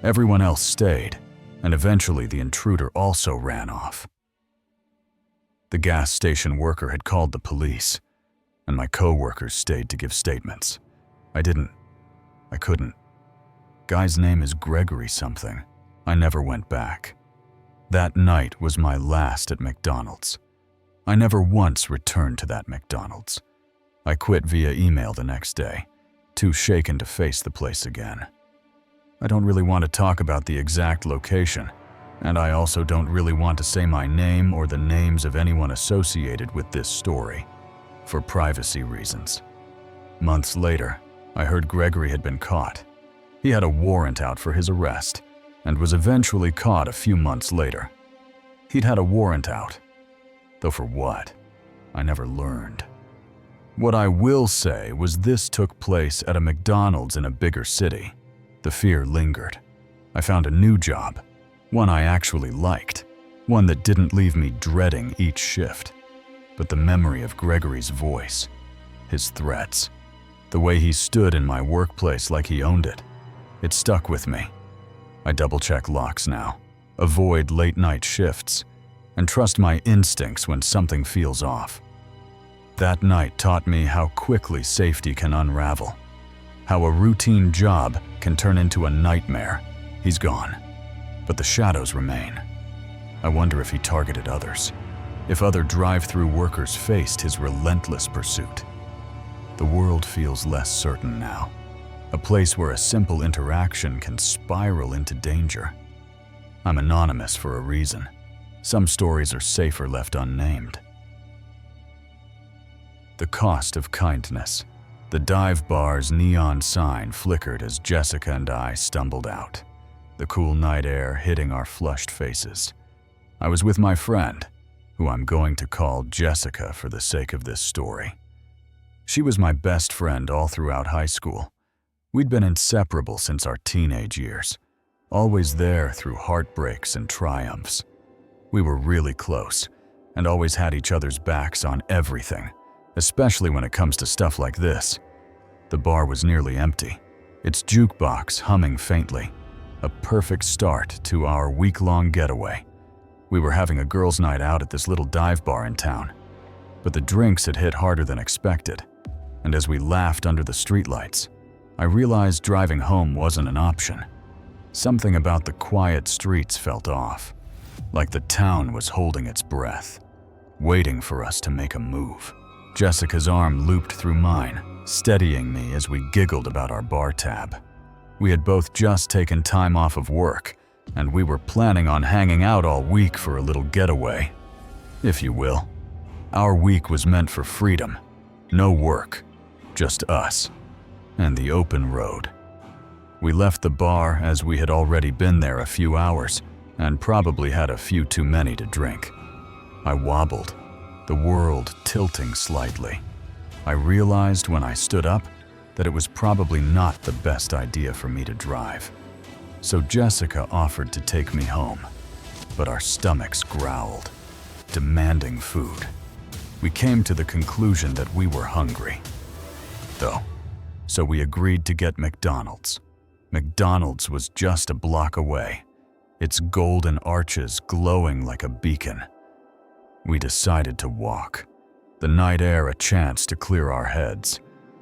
Everyone else stayed, and eventually the intruder also ran off. The gas station worker had called the police, and my co-workers stayed to give statements. I couldn't. Guy's name is Gregory something. I never went back. That night was my last at McDonald's. I never once returned to that McDonald's. I quit via email the next day, too shaken to face the place again. I don't really want to talk about the exact location, and I also don't really want to say my name or the names of anyone associated with this story, for privacy reasons. Months later, I heard Gregory had been caught. He had a warrant out for his arrest, and was eventually caught a few months later. He'd had a warrant out, though for what, I never learned. What I will say was this took place at a McDonald's in a bigger city. The fear lingered. I found a new job, one I actually liked, one that didn't leave me dreading each shift. But the memory of Gregory's voice, his threats, the way he stood in my workplace like he owned it, it stuck with me. I double-check locks now, avoid late-night shifts, and trust my instincts when something feels off. That night taught me how quickly safety can unravel, how a routine job can turn into a nightmare. He's gone, but the shadows remain. I wonder if he targeted others, if other drive-through workers faced his relentless pursuit. The world feels less certain now, a place where a simple interaction can spiral into danger. I'm anonymous for a reason. Some stories are safer left unnamed. The cost of kindness. The dive bar's neon sign flickered as Jessica and I stumbled out, the cool night air hitting our flushed faces. I was with my friend, who I'm going to call Jessica for the sake of this story. She was my best friend all throughout high school. We'd been inseparable since our teenage years, always there through heartbreaks and triumphs. We were really close and always had each other's backs on everything, especially when it comes to stuff like this. The bar was nearly empty, its jukebox humming faintly, a perfect start to our week-long getaway. We were having a girls' night out at this little dive bar in town, but the drinks had hit harder than expected, and as we laughed under the streetlights, I realized driving home wasn't an option. Something about the quiet streets felt off, like the town was holding its breath, waiting for us to make a move. Jessica's arm looped through mine, steadying me as we giggled about our bar tab. We had both just taken time off of work, and we were planning on hanging out all week for a little getaway, if you will. Our week was meant for freedom, no work, just us, and the open road. We left the bar as we had already been there a few hours, and probably had a few too many to drink. I wobbled, the world tilting slightly. I realized when I stood up that it was probably not the best idea for me to drive. So Jessica offered to take me home, but our stomachs growled, demanding food. We came to the conclusion that we were hungry, though, so we agreed to get McDonald's. McDonald's was just a block away, its golden arches glowing like a beacon. We decided to walk, the night air a chance to clear our heads,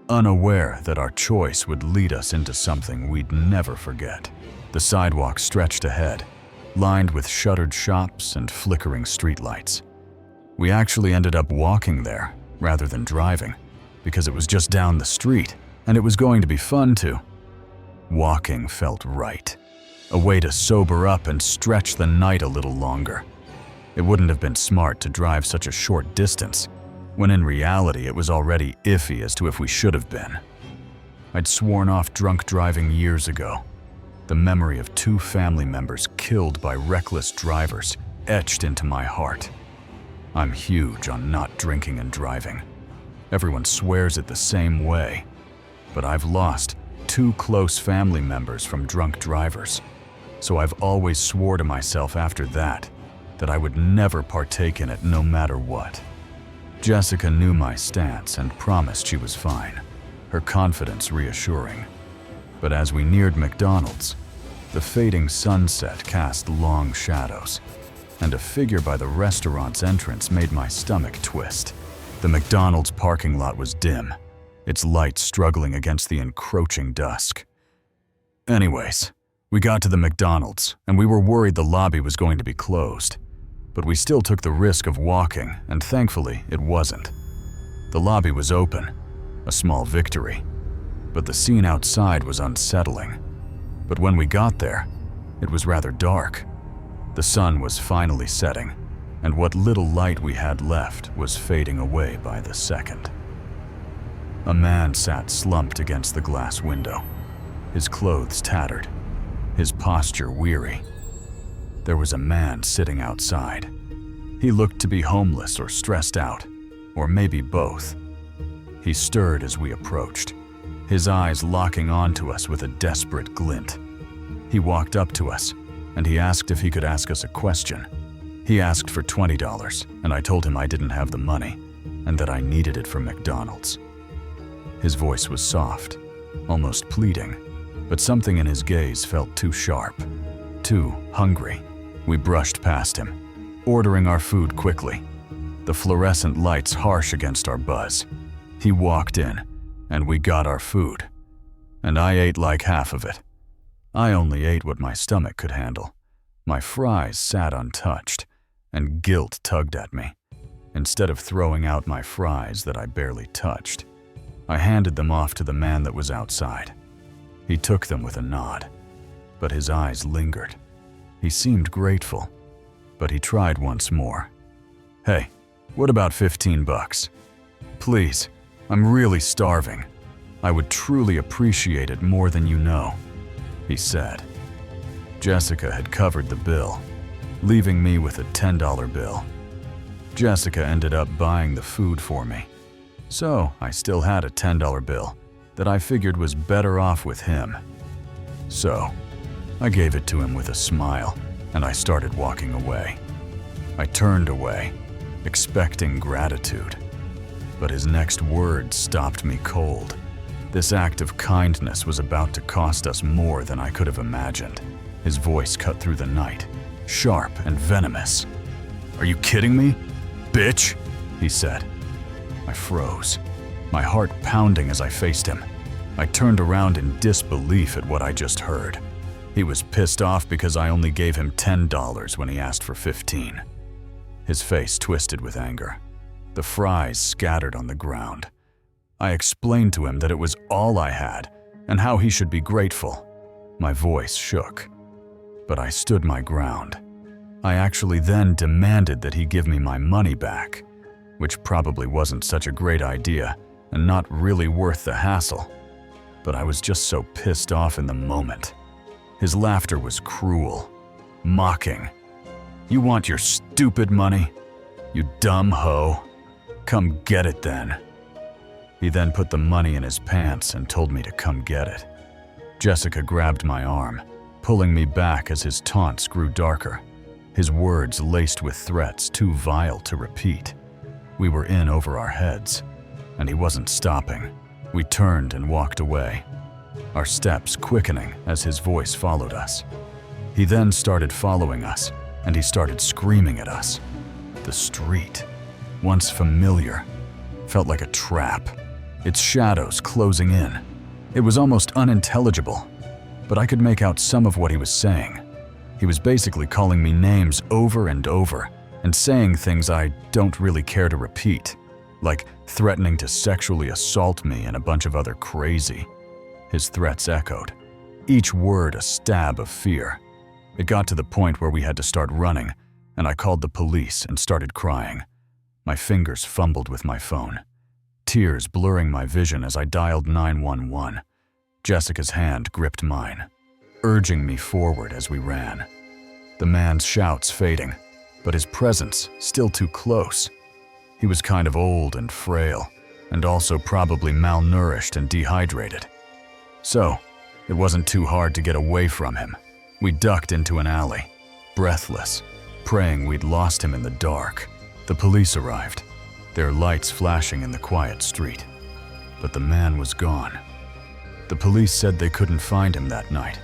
unaware that our choice would lead us into something we'd never forget. The sidewalk stretched ahead, lined with shuttered shops and flickering streetlights. We actually ended up walking there rather than driving, because it was just down the street, and it was going to be fun too. Walking felt right, a way to sober up and stretch the night a little longer. It wouldn't have been smart to drive such a short distance, when in reality it was already iffy as to if we should have been. I'd sworn off drunk driving years ago. The memory of 2 family members killed by reckless drivers etched into my heart. I'm huge on not drinking and driving. Everyone swears it the same way, but I've lost 2 close family members from drunk drivers, so I've always swore to myself after that I would never partake in it no matter what. Jessica knew my stance and promised she was fine, her confidence reassuring. But as we neared McDonald's, the fading sunset cast long shadows, and a figure by the restaurant's entrance made my stomach twist. The McDonald's parking lot was dim, its light struggling against the encroaching dusk. Anyways, we got to the McDonald's, and we were worried the lobby was going to be closed. But we still took the risk of walking, and thankfully it wasn't. The lobby was open, a small victory, but the scene outside was unsettling. But when we got there, it was rather dark. The sun was finally setting, and what little light we had left was fading away by the second. A man sat slumped against the glass window, his clothes tattered, his posture weary. There was a man sitting outside. He looked to be homeless or stressed out, or maybe both. He stirred as we approached, his eyes locking onto us with a desperate glint. He walked up to us, and he asked if he could ask us a question. He asked for $20, and I told him I didn't have the money, and that I needed it for McDonald's. His voice was soft, almost pleading, but something in his gaze felt too sharp, too hungry. We brushed past him, ordering our food quickly, the fluorescent lights harsh against our buzz. He walked in, and we got our food, and I ate like half of it. I only ate what my stomach could handle. My fries sat untouched, and guilt tugged at me. Instead of throwing out my fries that I barely touched, I handed them off to the man that was outside. He took them with a nod, but his eyes lingered. He seemed grateful, but he tried once more. "Hey, what about $15? Please, I'm really starving. I would truly appreciate it more than you know," he said. Jessica had covered the bill, leaving me with a $10 bill. Jessica ended up buying the food for me, so I still had a $10 bill that I figured was better off with him. So I gave it to him with a smile, and I started walking away. I turned away, expecting gratitude, but his next words stopped me cold. This act of kindness was about to cost us more than I could have imagined. His voice cut through the night, sharp and venomous. "Are you kidding me? Bitch," he said. I froze, my heart pounding as I faced him. I turned around in disbelief at what I just heard. He was pissed off because I only gave him $10 when he asked for 15. His face twisted with anger. The fries scattered on the ground. I explained to him that it was all I had and how he should be grateful. My voice shook, but I stood my ground. I actually then demanded that he give me my money back, which probably wasn't such a great idea and not really worth the hassle. But I was just so pissed off in the moment. His laughter was cruel, mocking. "You want your stupid money? You dumb hoe. Come get it then." He then put the money in his pants and told me to come get it. Jessica grabbed my arm, pulling me back as his taunts grew darker, his words laced with threats too vile to repeat. We were in over our heads, and he wasn't stopping. We turned and walked away, our steps quickening as his voice followed us. He then started following us, and he started screaming at us. The street, once familiar, felt like a trap, its shadows closing in. It was almost unintelligible, but I could make out some of what he was saying. He was basically calling me names over and over and saying things I don't really care to repeat, like threatening to sexually assault me and a bunch of other crazy. His threats echoed, each word a stab of fear. It got to the point where we had to start running, and I called the police and started crying. My fingers fumbled with my phone, tears blurring my vision as I dialed 911. Jessica's hand gripped mine, urging me forward as we ran. The man's shouts fading, but his presence still too close. He was kind of old and frail, and also probably malnourished and dehydrated. So, it wasn't too hard to get away from him. We ducked into an alley, breathless, praying we'd lost him in the dark. The police arrived, their lights flashing in the quiet street. But the man was gone. The police said they couldn't find him that night,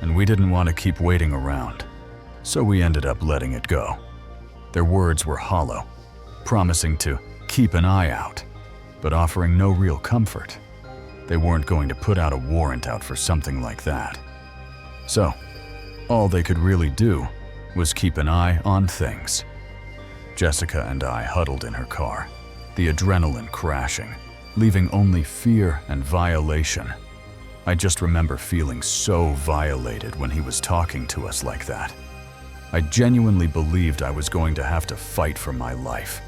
and we didn't want to keep waiting around. So we ended up letting it go. Their words were hollow, promising to keep an eye out, but offering no real comfort. They weren't going to put out a warrant out for something like that. So, all they could really do was keep an eye on things. Jessica and I huddled in her car, the adrenaline crashing, leaving only fear and violation. I just remember feeling so violated when he was talking to us like that. I genuinely believed I was going to have to fight for my life.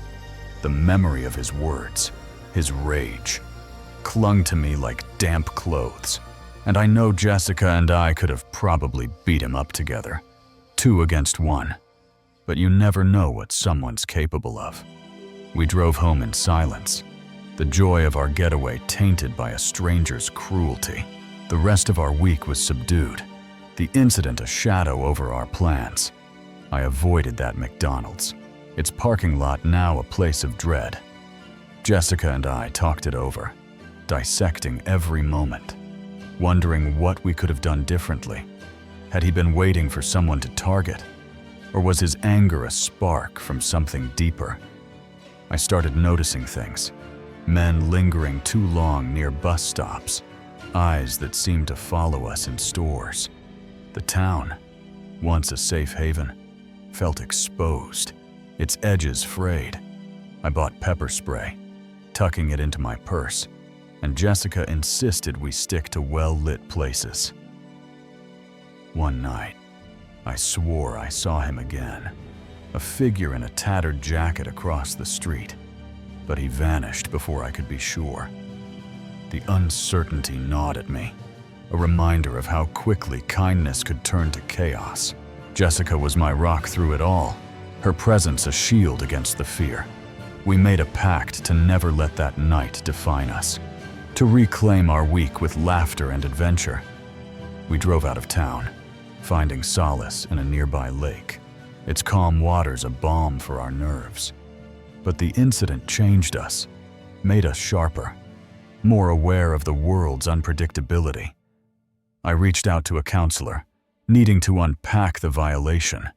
The memory of his words, his rage, clung to me like damp clothes. And I know Jessica and I could have probably beat him up together, 2 against 1. But you never know what someone's capable of. We drove home in silence, the joy of our getaway tainted by a stranger's cruelty. The rest of our week was subdued, the incident a shadow over our plans. I avoided that McDonald's, its parking lot now a place of dread. Jessica and I talked it over, dissecting every moment, wondering what we could have done differently. Had he been waiting for someone to target? Or was his anger a spark from something deeper? I started noticing things. Men lingering too long near bus stops, eyes that seemed to follow us in stores. The town, once a safe haven, felt exposed, its edges frayed. I bought pepper spray, tucking it into my purse, and Jessica insisted we stick to well-lit places. One night, I swore I saw him again, a figure in a tattered jacket across the street, but he vanished before I could be sure. The uncertainty gnawed at me, a reminder of how quickly kindness could turn to chaos. Jessica was my rock through it all, her presence a shield against the fear. We made a pact to never let that night define us, to reclaim our week with laughter and adventure. We drove out of town, finding solace in a nearby lake, its calm waters a balm for our nerves. But the incident changed us, made us sharper, more aware of the world's unpredictability. I reached out to a counselor, needing to unpack the violation,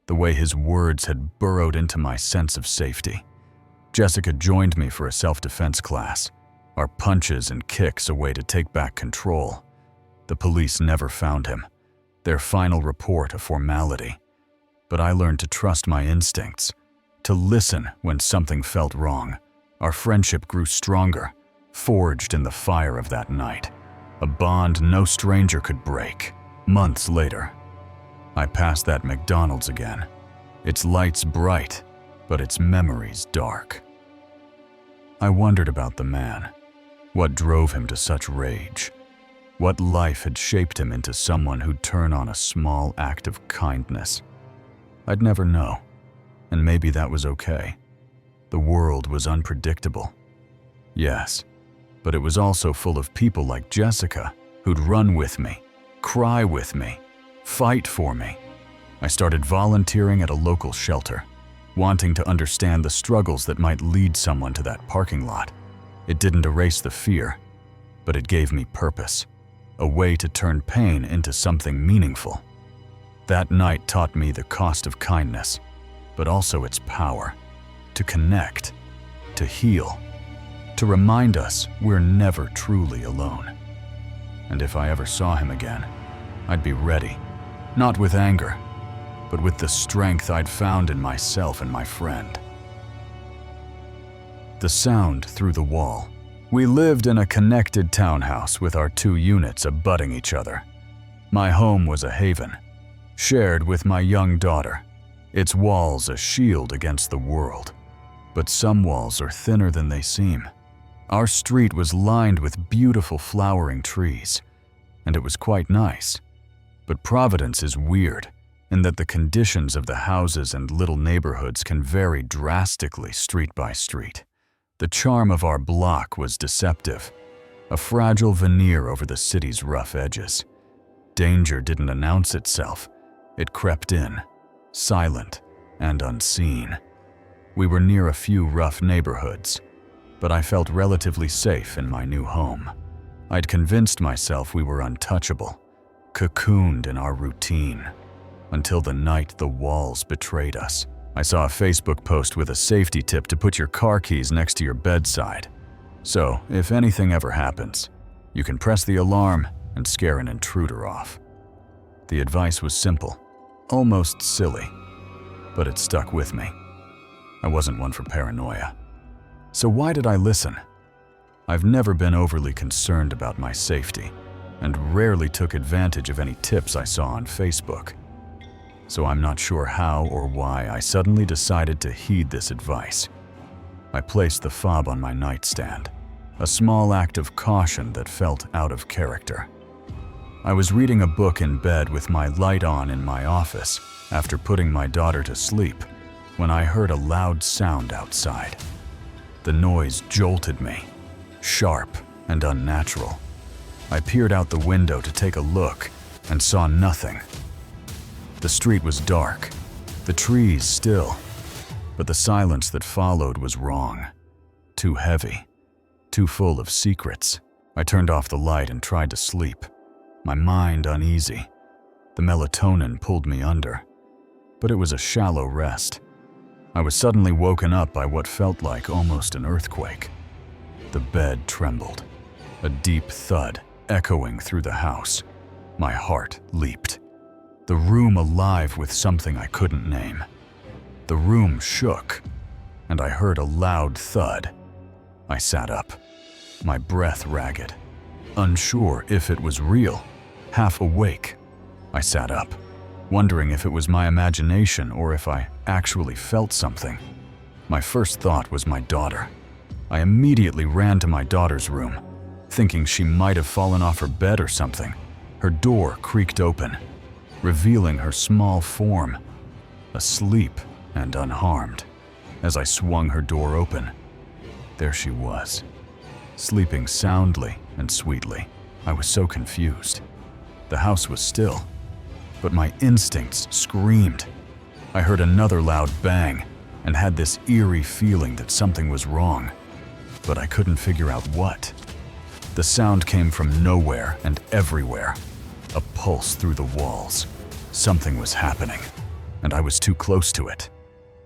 the way his words had burrowed into my sense of safety. Jessica joined me for a self-defense class, our punches and kicks a way to take back control. The police never found him, their final report a formality. But I learned to trust my instincts, to listen when something felt wrong. Our friendship grew stronger, forged in the fire of that night, a bond no stranger could break. Months later, I passed that McDonald's again, its lights bright, but its memories dark. I wondered about the man, what drove him to such rage, what life had shaped him into someone who'd turn on a small act of kindness. I'd never know, and maybe that was okay. The world was unpredictable. Yes, but it was also full of people like Jessica who'd run with me, cry with me, fight for me. I started volunteering at a local shelter, wanting to understand the struggles that might lead someone to that parking lot. It didn't erase the fear, but it gave me purpose, a way to turn pain into something meaningful. That night taught me the cost of kindness, but also its power, to connect, to heal, to remind us we're never truly alone. And if I ever saw him again, I'd be ready, not with anger, but with the strength I'd found in myself and my friend. The sound through the wall. We lived in a connected townhouse with our 2 units abutting each other. My home was a haven, shared with my young daughter, its walls a shield against the world. But some walls are thinner than they seem. Our street was lined with beautiful flowering trees, and it was quite nice. But Providence is weird in that the conditions of the houses and little neighborhoods can vary drastically street by street. The charm of our block was deceptive, a fragile veneer over the city's rough edges. Danger didn't announce itself. It crept in, silent and unseen. We were near a few rough neighborhoods, but I felt relatively safe in my new home. I'd convinced myself we were untouchable, cocooned in our routine, until the night the walls betrayed us. I saw a Facebook post with a safety tip to put your car keys next to your bedside. So, if anything ever happens, you can press the alarm and scare an intruder off. The advice was simple, almost silly, but it stuck with me. I wasn't one for paranoia. So why did I listen? I've never been overly concerned about my safety, and rarely took advantage of any tips I saw on Facebook. So I'm not sure how or why I suddenly decided to heed this advice. I placed the fob on my nightstand, a small act of caution that felt out of character. I was reading a book in bed with my light on in my office after putting my daughter to sleep when I heard a loud sound outside. The noise jolted me, sharp and unnatural. I peered out the window to take a look and saw nothing. The street was dark, the trees still, but the silence that followed was wrong. Too heavy, too full of secrets. I turned off the light and tried to sleep, my mind uneasy. The melatonin pulled me under, but it was a shallow rest. I was suddenly woken up by what felt like almost an earthquake. The bed trembled, a deep thud echoing through the house. My heart leaped. The room alive with something I couldn't name. The room shook, and I heard a loud thud. I sat up, my breath ragged, unsure if it was real, half awake. I sat up, wondering if it was my imagination or if I actually felt something. My first thought was my daughter. I immediately ran to my daughter's room, thinking she might have fallen off her bed or something. Her door creaked open, revealing her small form, asleep and unharmed. As I swung her door open, there she was, sleeping soundly and sweetly. I was so confused. The house was still, but my instincts screamed. I heard another loud bang and had this eerie feeling that something was wrong, but I couldn't figure out what. The sound came from nowhere and everywhere, a pulse through the walls. Something was happening, and I was too close to it.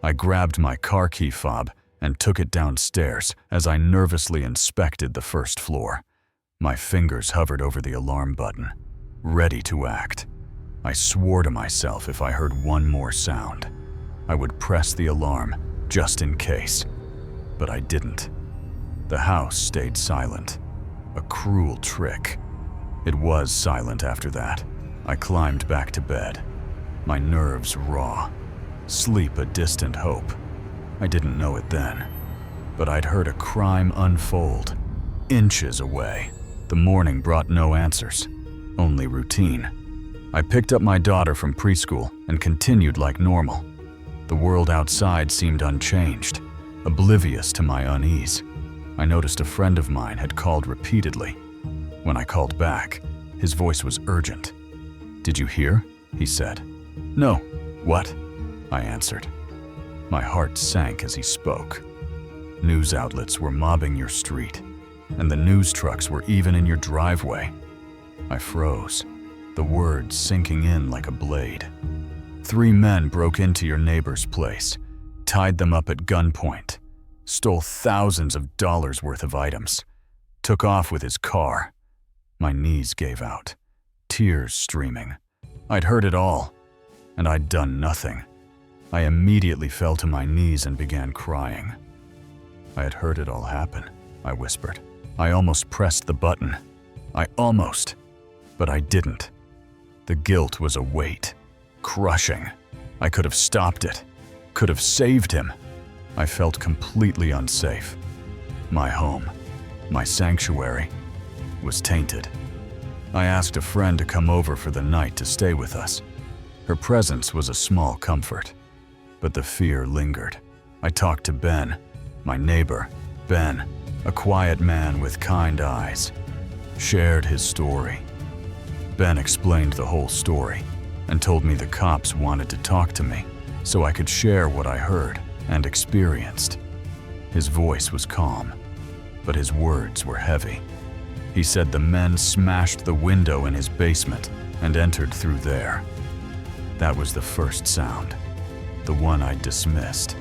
I grabbed my car key fob and took it downstairs as I nervously inspected the first floor. My fingers hovered over the alarm button, ready to act. I swore to myself if I heard one more sound, I would press the alarm just in case, but I didn't. The house stayed silent, a cruel trick. It was silent after that. I climbed back to bed, my nerves raw, sleep a distant hope. I didn't know it then, but I'd heard a crime unfold, inches away. The morning brought no answers, only routine. I picked up my daughter from preschool and continued like normal. The world outside seemed unchanged, oblivious to my unease. I noticed a friend of mine had called repeatedly. When I called back, his voice was urgent. "Did you hear?" he said. "No. What?" I answered. My heart sank as he spoke. News outlets were mobbing your street, and the news trucks were even in your driveway. I froze, the words sinking in like a blade. 3 men broke into your neighbor's place, tied them up at gunpoint, stole thousands of dollars worth of items, took off with his car. My knees gave out, tears streaming. I'd heard it all, and I'd done nothing. I immediately fell to my knees and began crying. I had heard it all happen, I whispered. I almost pressed the button. But I didn't. The guilt was a weight, crushing. I could have stopped it, could have saved him, I felt completely unsafe. My home, my sanctuary, was tainted. I asked a friend to come over for the night to stay with us. Her presence was a small comfort, but the fear lingered. I talked to Ben, my neighbor. Ben, a quiet man with kind eyes, shared his story. Ben explained the whole story and told me the cops wanted to talk to me so I could share what I heard and experienced. His voice was calm, but his words were heavy. He said the men smashed the window in his basement and entered through there. That was the first sound, the one I dismissed.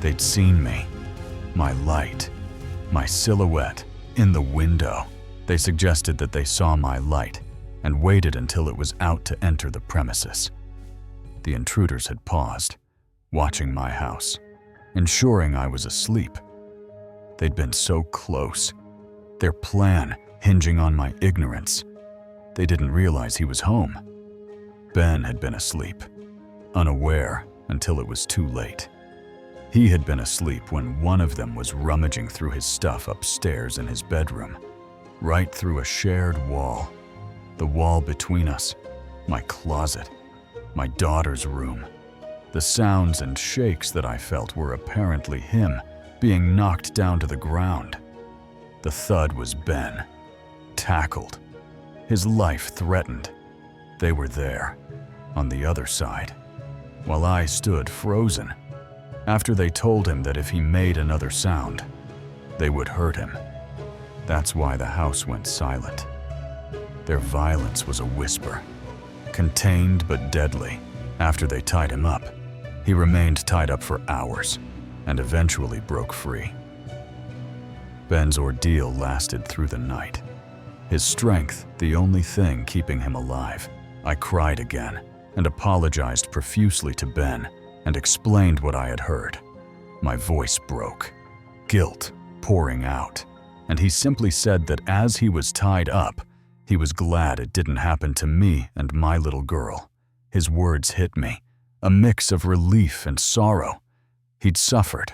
They'd seen me, my light, my silhouette in the window. They suggested that they saw my light and waited until it was out to enter the premises. The intruders had paused, watching my house, ensuring I was asleep. They'd been so close, their plan hinging on my ignorance. They didn't realize he was home. Ben had been asleep, unaware until it was too late. He had been asleep when one of them was rummaging through his stuff upstairs in his bedroom, right through a shared wall. The wall between us, my closet, my daughter's room. The sounds and shakes that I felt were apparently him being knocked down to the ground. The thud was Ben, tackled, his life threatened. They were there, on the other side, while I stood frozen. After they told him that if he made another sound, they would hurt him. That's why the house went silent. Their violence was a whisper, contained but deadly. After they tied him up, he remained tied up for hours and eventually broke free. Ben's ordeal lasted through the night, his strength the only thing keeping him alive. I cried again and apologized profusely to Ben and explained what I had heard. My voice broke, guilt pouring out, and he simply said that as he was tied up, he was glad it didn't happen to me and my little girl. His words hit me, a mix of relief and sorrow. He'd suffered,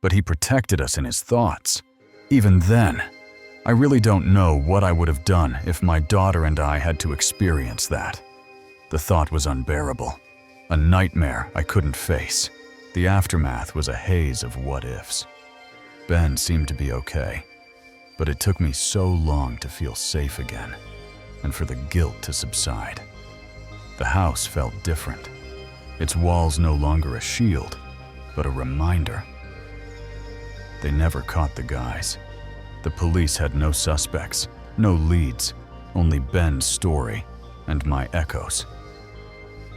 but he protected us in his thoughts. Even then, I really don't know what I would have done if my daughter and I had to experience that. The thought was unbearable, a nightmare I couldn't face. The aftermath was a haze of what-ifs. Ben seemed to be okay, but it took me so long to feel safe again, and for the guilt to subside. The house felt different, its walls no longer a shield, but a reminder. They never caught the guys. The police had no suspects, no leads, only Ben's story and my echoes.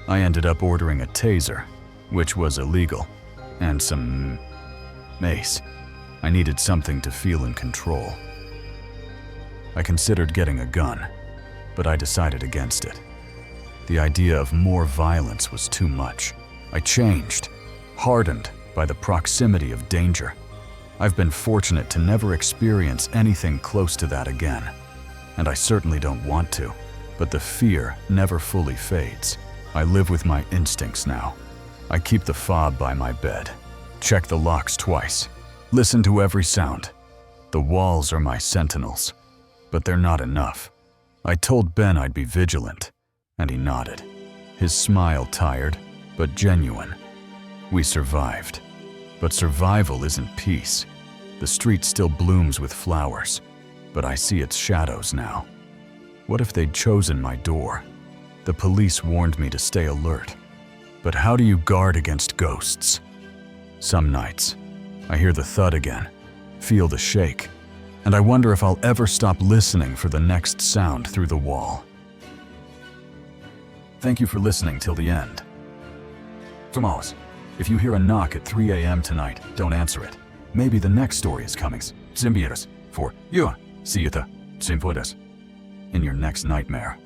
I ended up ordering a taser, which was illegal, and some mace. I needed something to feel in control. I considered getting a gun, but I decided against it. The idea of more violence was too much. I changed, hardened by the proximity of danger. I've been fortunate to never experience anything close to that again, and I certainly don't want to, but the fear never fully fades. I live with my instincts now. I keep the fob by my bed, check the locks twice, listen to every sound. The walls are my sentinels, but they're not enough. I told Ben I'd be vigilant, and he nodded, his smile tired but genuine. We survived, but survival isn't peace. The street still blooms with flowers, but I see its shadows now. What if they'd chosen my door? The police warned me to stay alert, but how do you guard against ghosts? Some nights, I hear the thud again, feel the shake, and I wonder if I'll ever stop listening for the next sound through the wall. Thank you for listening till the end. Tomorrow, if you hear a knock at 3 a.m. tonight, don't answer it. Maybe the next story is coming. Symbiotes for you. See you the Symbiotes in your next nightmare.